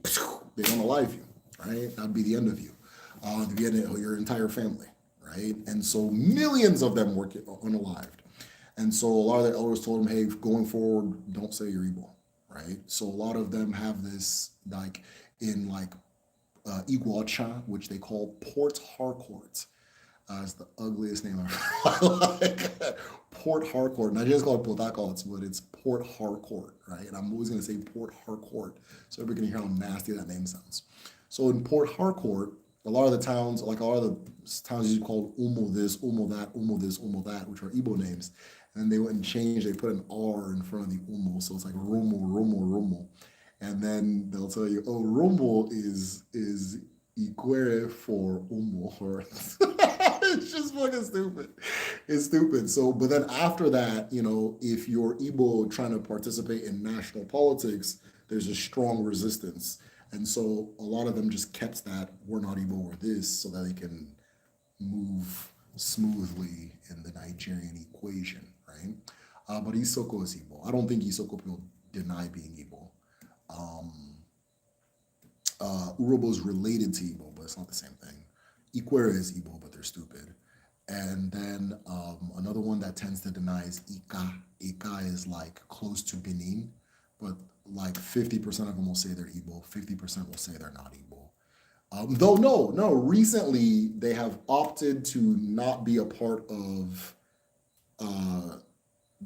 they're gonna life you, right? That'd be the end of you, the end of your entire family, right? And so millions of them were unalived. And so a lot of the elders told them, "Hey, going forward, don't say you're Igbo," right? So a lot of them have this like in like Iguacha, which they call Port Harcourt. It's the ugliest name ever. Like Port Harcourt. Nigerians call it Port Harcourt, but it's Port Harcourt, right? And I'm always going to say Port Harcourt, so everybody can hear how nasty that name sounds. So in Port Harcourt, a lot of the towns, like a lot of the towns, you called Umo this, Umo that, Umo this, Umo that, which are Igbo names. And then they went and changed. They put an R in front of the Umo, so it's like Romo, Romo, Romo. And then they'll tell you, "Oh, Romo is Iquere for Umo." Or it's just fucking stupid. It's stupid. So, but then after that, if you're Igbo trying to participate in national politics, there's a strong resistance. And so a lot of them just kept that "we're not Igbo, we're this," so that they can move smoothly in the Nigerian equation, right? But Isoko is Igbo. I don't think Isoko people deny being Igbo. Um, Urobo is related to Igbo, but it's not the same thing. Ikwere is Igbo, but they're stupid. And then another one that tends to deny is Ika. Ika is like close to Benin, but like 50% of them will say they're Igbo, 50% will say they're not Igbo. Though no, recently they have opted to not be a part of uh,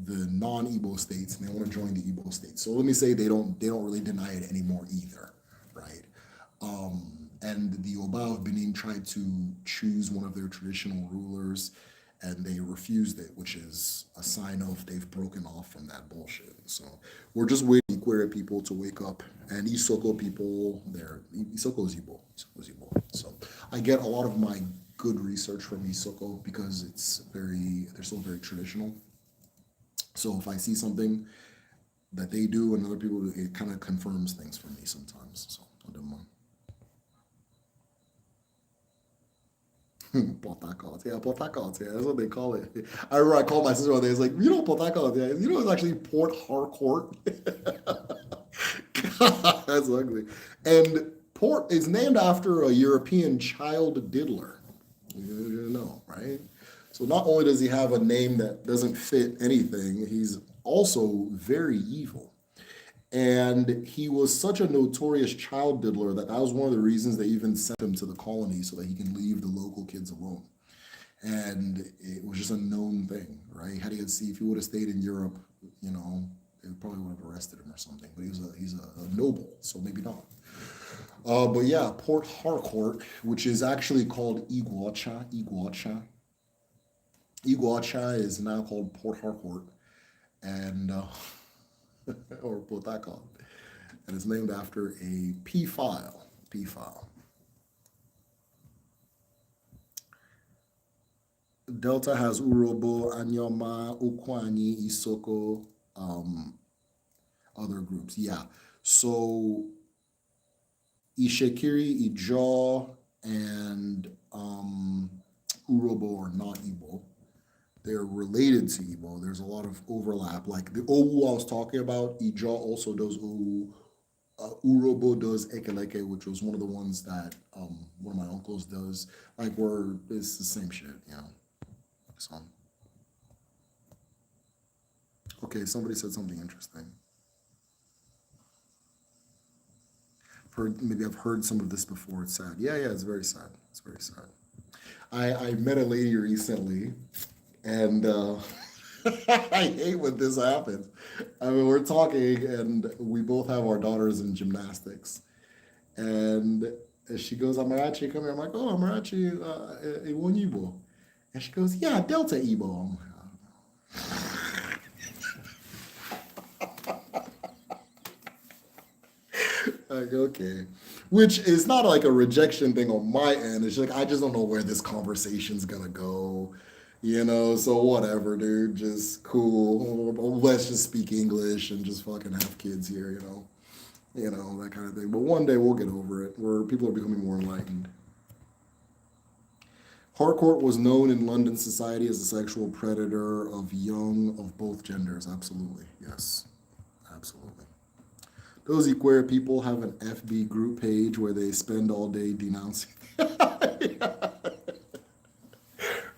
the non-Igbo states, and they want to join the Igbo states. So let me say they don't really deny it anymore either, right? And the Oba of Benin tried to choose one of their traditional rulers, and they refused it, which is a sign of they've broken off from that bullshit. So we're just waiting for Ikwere people to wake up, and Isoko people, Isoko is Igbo. Isoko is Igbo. So I get a lot of my good research from Isoko because they're still very traditional. So if I see something that they do and other people, it kind of confirms things for me sometimes. So I don't mind. Potakot, yeah, Potakot, yeah, that's what they call it. I remember I called my sister one day. It's like, Potakot, yeah, it's actually Port Harcourt. God, that's ugly. And Port is named after a European child diddler. You know, right? So not only does he have a name that doesn't fit anything, he's also very evil. And he was such a notorious child diddler that was one of the reasons they even sent him to the colony so that he can leave the local kids alone. And it was just a known thing, right? If he would have stayed in Europe, they probably would have arrested him or something. But he's a noble, so maybe not. But yeah, Port Harcourt, which is actually called Iguacha. Iguacha is now called Port Harcourt, and or Potacon, and it's named after a P file. P file. Delta has Urobo, Anyama, Okwani, Isoko, other groups. Yeah. So Ishekiri, Ijaw, and Urobo are not Igbo. They're related to Igbo. There's a lot of overlap. Like the Owu I was talking about, Ijaw also does Owu. Urobo does Ekeleke, which was one of the ones that one of my uncles does. Like it's the same shit, So okay, somebody said something interesting. Maybe I've heard some of this before. It's sad. Yeah, it's very sad. It's very sad. I met a lady recently, and I hate when this happens. I mean, we're talking, and we both have our daughters in gymnastics, and she goes, "Amarachi, come here." I'm like, "Oh, Amarachi, Iwon Igbo," and she goes, "Yeah, Delta Igbo." I'm like, okay, which is not like a rejection thing on my end. It's like I just don't know where this conversation's gonna go, you know. So whatever, dude. Just cool. Let's just speak English and just fucking have kids here, you know that kind of thing. But one day we'll get over it. Where people are becoming more enlightened. Harcourt was known in London society as a sexual predator of young of both genders. Absolutely, yes, absolutely. Those queer people have an FB group page where they spend all day denouncing.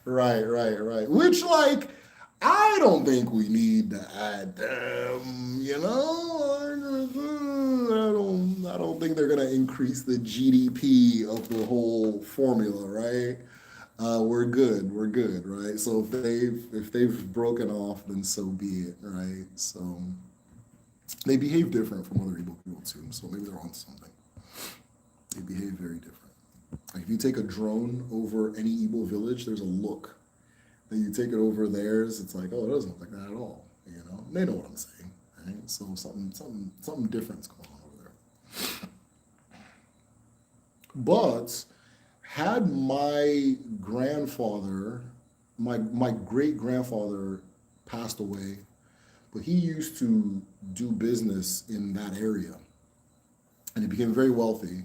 Right. Which, like, I don't think we need to add them. I don't think they're gonna increase the GDP of the whole formula, right? We're good, right? So if they've broken off, then so be it, right? So they behave different from other Igbo people too, so maybe they're on something. They behave very different. Like if you take a drone over any Igbo village, there's a look. Then you take it over theirs, it's like, oh, it doesn't look like that at all. They know what I'm saying, right? So something different's going on over there. But had my grandfather, my great grandfather passed away, but he used to do business in that area, and he became very wealthy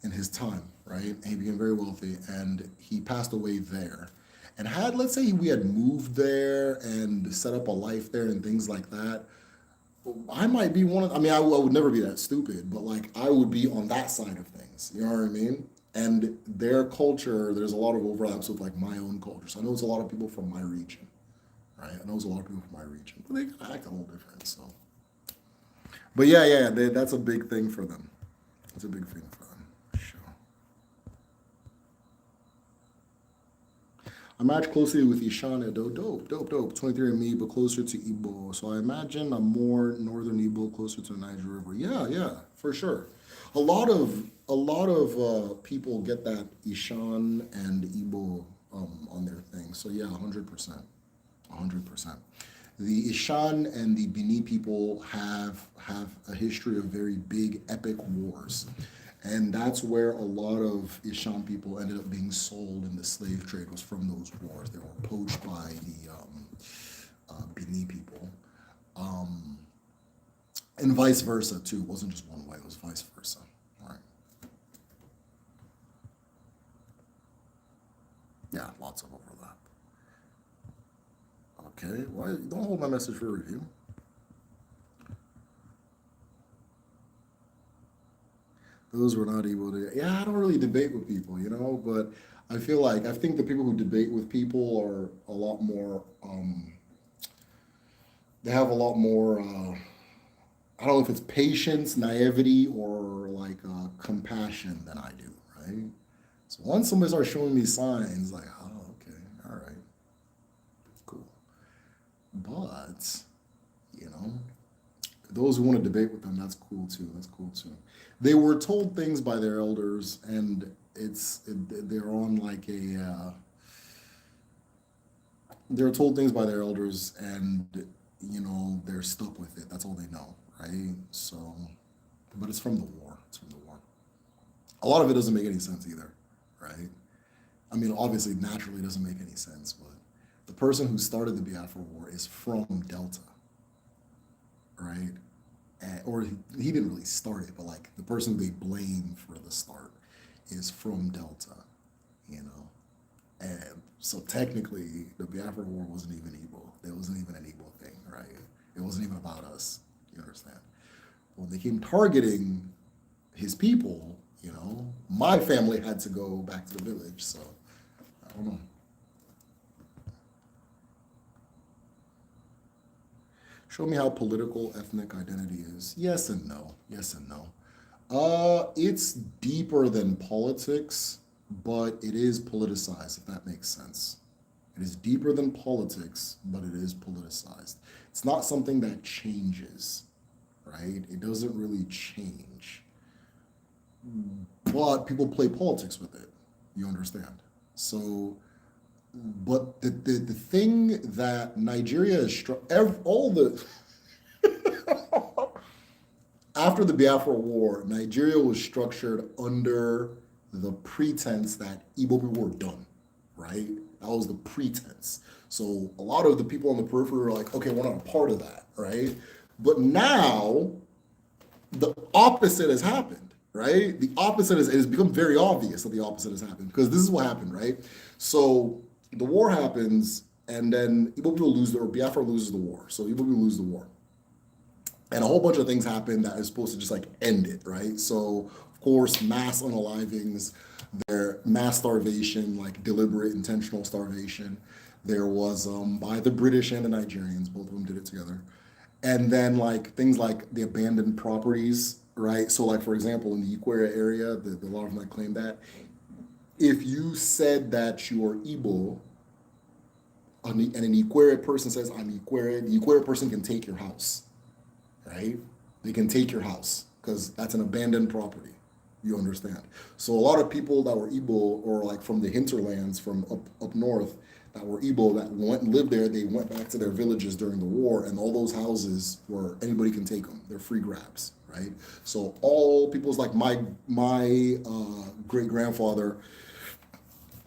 in his time, right? And he became very wealthy, and he passed away there. And had, let's say, we had moved there and set up a life there and things like that, I might be one of. I mean, I would never be that stupid, but like I would be on that side of things. You know what I mean? And their culture, there's a lot of overlaps with like my own culture. So I know it's a lot of people from my region, right? I know it's a lot of people from my region, but they kind of act a little different. So, but yeah, that's a big thing for them. It's a big thing for them. Sure. I match closely with Ishana. Dope. 23andMe, but closer to Igbo. So I imagine I'm more northern Igbo, closer to the Niger River. Yeah, for sure. A lot of people get that Ishan and Igbo on their thing. So yeah, 100%, 100%. The Ishan and the Bini people have a history of very big epic wars. And that's where a lot of Ishan people ended up being sold in the slave trade, was from those wars. They were poached by the Bini people. Um, and vice versa too. It wasn't just one way, it was vice versa. Right. Yeah, lots of overlap. Okay, why don't hold my message for review. Those were not able to. Yeah, I don't really debate with people, but I think the people who debate with people are a lot more. They have a lot more. I don't know if it's patience, naivety, or like compassion than I do, right? So once somebody starts showing me signs, like, oh, okay, all right, cool. But you know, those who want to debate with them, that's cool too. That's cool too. They were told things by their elders, and they're on like they're told things by their elders, and they're stuck with it. That's all they know, right? So, but it's from the war. It's from the war. A lot of it doesn't make any sense either, right? I mean, obviously, naturally, it doesn't make any sense, but the person who started the Biafra War is from Delta, right? Or he didn't really start it, but like the person they blame for the start is from Delta, you know. And so technically, the Biafra War wasn't even Igbo. It wasn't even an Igbo thing, right? It wasn't even about us. You understand? When they came targeting his people, my family had to go back to the village. So I don't know. Show me how political ethnic identity is. Yes and no. Yes and no. It's deeper than politics, but it is politicized, if that makes sense. It is deeper than politics, but it is politicized. It's not something that changes, right? It doesn't really change. But people play politics with it. You understand? So, but the thing that Nigeria is all the after the Biafra War, Nigeria was structured under the pretense that Igbo people were done, right? That was the pretense. So a lot of the people on the periphery were like, okay, we're not a part of that, right? But now the opposite has happened, right? The opposite is, it has become very obvious that the opposite has happened because this is what happened, right? So the war happens, and then Igbo people lose, or Biafra loses the war. So Igbo people lose the war. And a whole bunch of things happen that is supposed to just like end it, right? So, of course, mass unalivings, there mass starvation, like deliberate, intentional starvation. There was by the British and the Nigerians, both of them did it together. And then like things like the abandoned properties, right? So, like for example, in the Ikwere area, a lot of them like claim that if you said that you are Igbo, and an Ikwere person says I'm Ikwere, the Ikwere person can take your house, right? They can take your house because that's an abandoned property. You understand? So a lot of people that were Igbo or like from the hinterlands from up north that were Igbo that went and lived there, they went back to their villages during the war, and all those houses were anybody can take them. They're free grabs, right? So all people's like my great grandfather,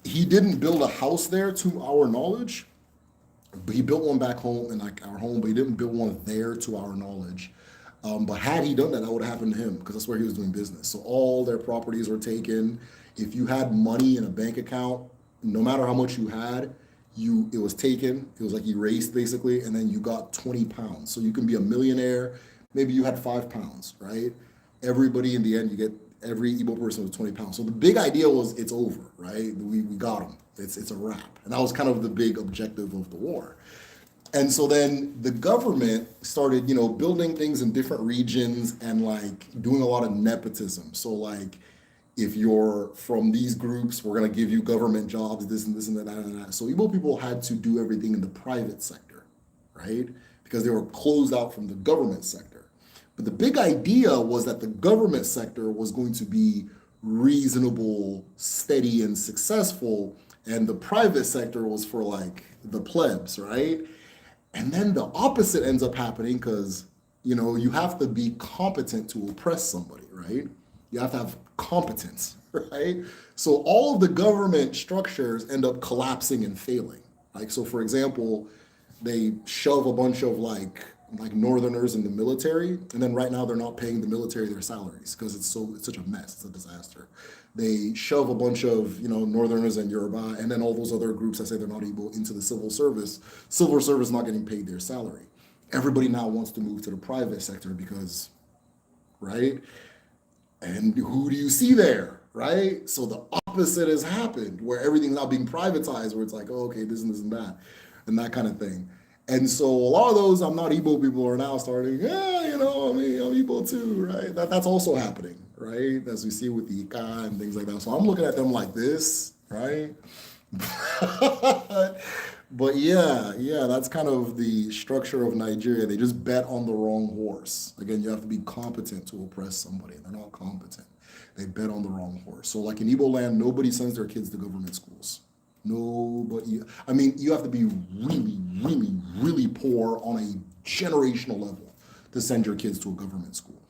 he didn't build a house there to our knowledge, but he built one back home in like our home, but he didn't build one there to our knowledge. But had he done that, that would have happened to him because that's where he was doing business. So all their properties were taken. If you had money in a bank account, no matter how much you had, it was taken. It was like erased basically, and then you got 20 pounds. So you can be a millionaire. Maybe you had 5 pounds, right? Everybody in the end, you get every Igbo person with 20 pounds. So the big idea was it's over, right? We got them. It's a wrap, and that was kind of the big objective of the war. And so then the government started, building things in different regions and like doing a lot of nepotism. So like, if you're from these groups, we're gonna give you government jobs, this and this and that and that. So Igbo people had to do everything in the private sector, right? Because they were closed out from the government sector. But the big idea was that the government sector was going to be reasonable, steady, and successful, and the private sector was for like the plebs, right? And then the opposite ends up happening because, you have to be competent to oppress somebody, right? You have to have competence, right? So all of the government structures end up collapsing and failing. Like, so for example, they shove a bunch of like northerners in the military, and then right now they're not paying the military their salaries because it's such a mess, it's a disaster. They shove a bunch of northerners and Yoruba, and then all those other groups that say they're not able into the civil service. Civil service not getting paid their salary. Everybody now wants to move to the private sector because, right? And who do you see there, right? So the opposite has happened where everything's now being privatized, where it's like, oh, okay, this and and that kind of thing. And so a lot of those I'm not Igbo people are now starting, I'm Igbo too, right? That's also happening, right? As we see with the Ika and things like that. So I'm looking at them like this, right? But yeah, that's kind of the structure of Nigeria. They just bet on the wrong horse. Again, you have to be competent to oppress somebody. They're not competent. They bet on the wrong horse. So like in Igbo land, nobody sends their kids to government schools. Nobody. I mean, you have to be really, really, really poor on a generational level to send your kids to a government school.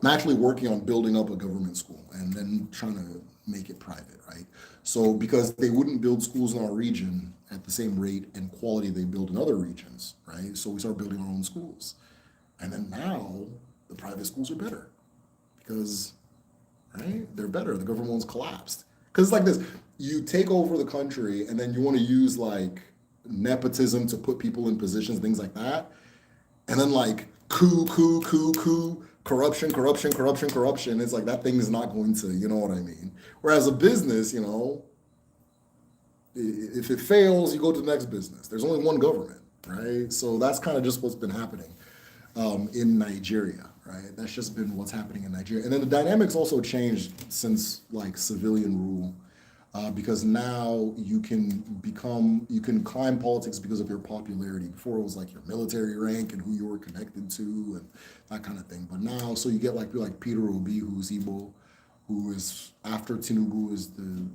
I'm actually working on building up a government school and then trying to make it private, right? So because they wouldn't build schools in our region at the same rate and quality they build in other regions, right? So we started building our own schools. And then now the private schools are better because, right? They're better. The government one's collapsed. Because it's like this, you take over the country and then you want to use like nepotism to put people in positions, things like that. And then like coup, corruption. It's like that thing is not going to, you know what I mean? Whereas a business, if it fails, you go to the next business. There's only one government, right? So that's kind of just what's been happening in Nigeria, right? That's just been what's happening in Nigeria. And then the dynamics also changed since like civilian rule. because now you can climb politics because of your popularity. Before it was like your military rank and who you were connected to and that kind of thing. But now, so you get like people like Peter Obi, who's Igbo, who is after Tinubu is the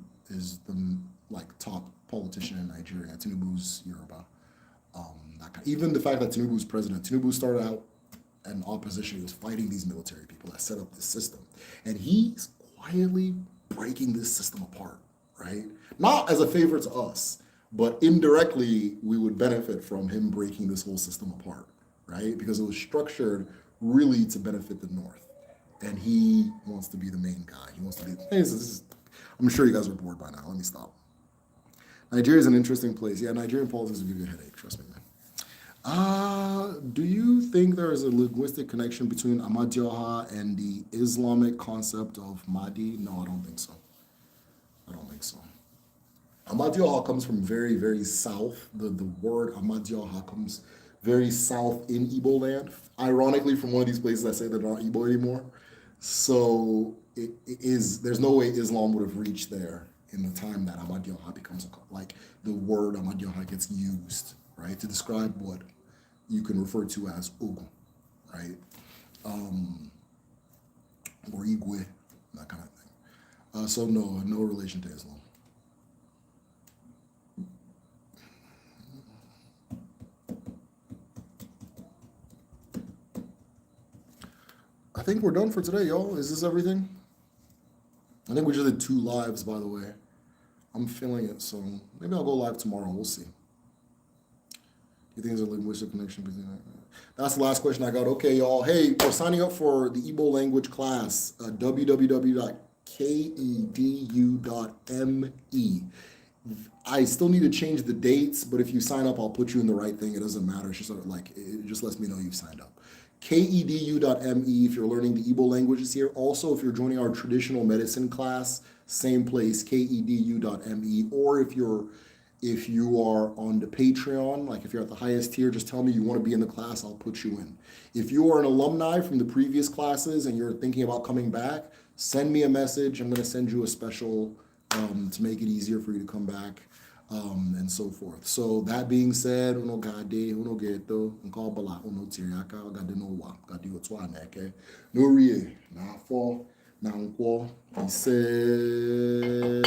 like top politician in Nigeria. Tinubu's Yoruba. Even the fact that Tinubu's president, Tinubu started out in opposition. He was fighting these military people that set up this system, and he's quietly breaking this system apart, right? Not as a favor to us, but indirectly we would benefit from him breaking this whole system apart, right? Because it was structured really to benefit the North, and he wants to be the main guy. He wants to be. I'm sure you guys are bored by now. Let me stop. Nigeria is an interesting place. Yeah, Nigerian politics will give you a headache. Trust me, man. Do you think there is a linguistic connection between Amadioha and the Islamic concept of Mahdi? No, I don't think so. I don't think so. Amadioha comes from very, very south. The word Amadioha comes very south in Igbo land. Ironically, from one of these places that say they're not Igbo anymore. So it is. There's no way Islam would have reached there in the time that Amadioha becomes like the word Amadioha gets used, right, to describe what you can refer to as Ogun, right, or Igwe, that kind of thing. So no relation to Islam. I think we're done for today, y'all. Is this everything? I think we just did 2 lives, by the way. I'm feeling it, so maybe I'll go live tomorrow. We'll see. Do you think there's a linguistic connection between that? That's the last question I got. Okay, y'all. Hey, we're signing up for the Igbo language class, www.kedu.me. I still need to change the dates, but if you sign up, I'll put you in the right thing. It doesn't matter. It's just sort of like, it just lets me know you've signed up. kedu.me if you're learning the Igbo languages here. Also, if you're joining our traditional medicine class, same place, kedu.me. Or if you are on the Patreon, like if you're at the highest tier, just tell me you want to be in the class, I'll put you in. If you are an alumni from the previous classes and you're thinking about coming back, send me a message. I'm going to send you a special to make it easier for you to come back, and so forth. So that being said, uno gade, uno geto, uno bala, uno tiriaka, gade no wa, gade otwa neke, no rie, na fo, na nkwo, he said.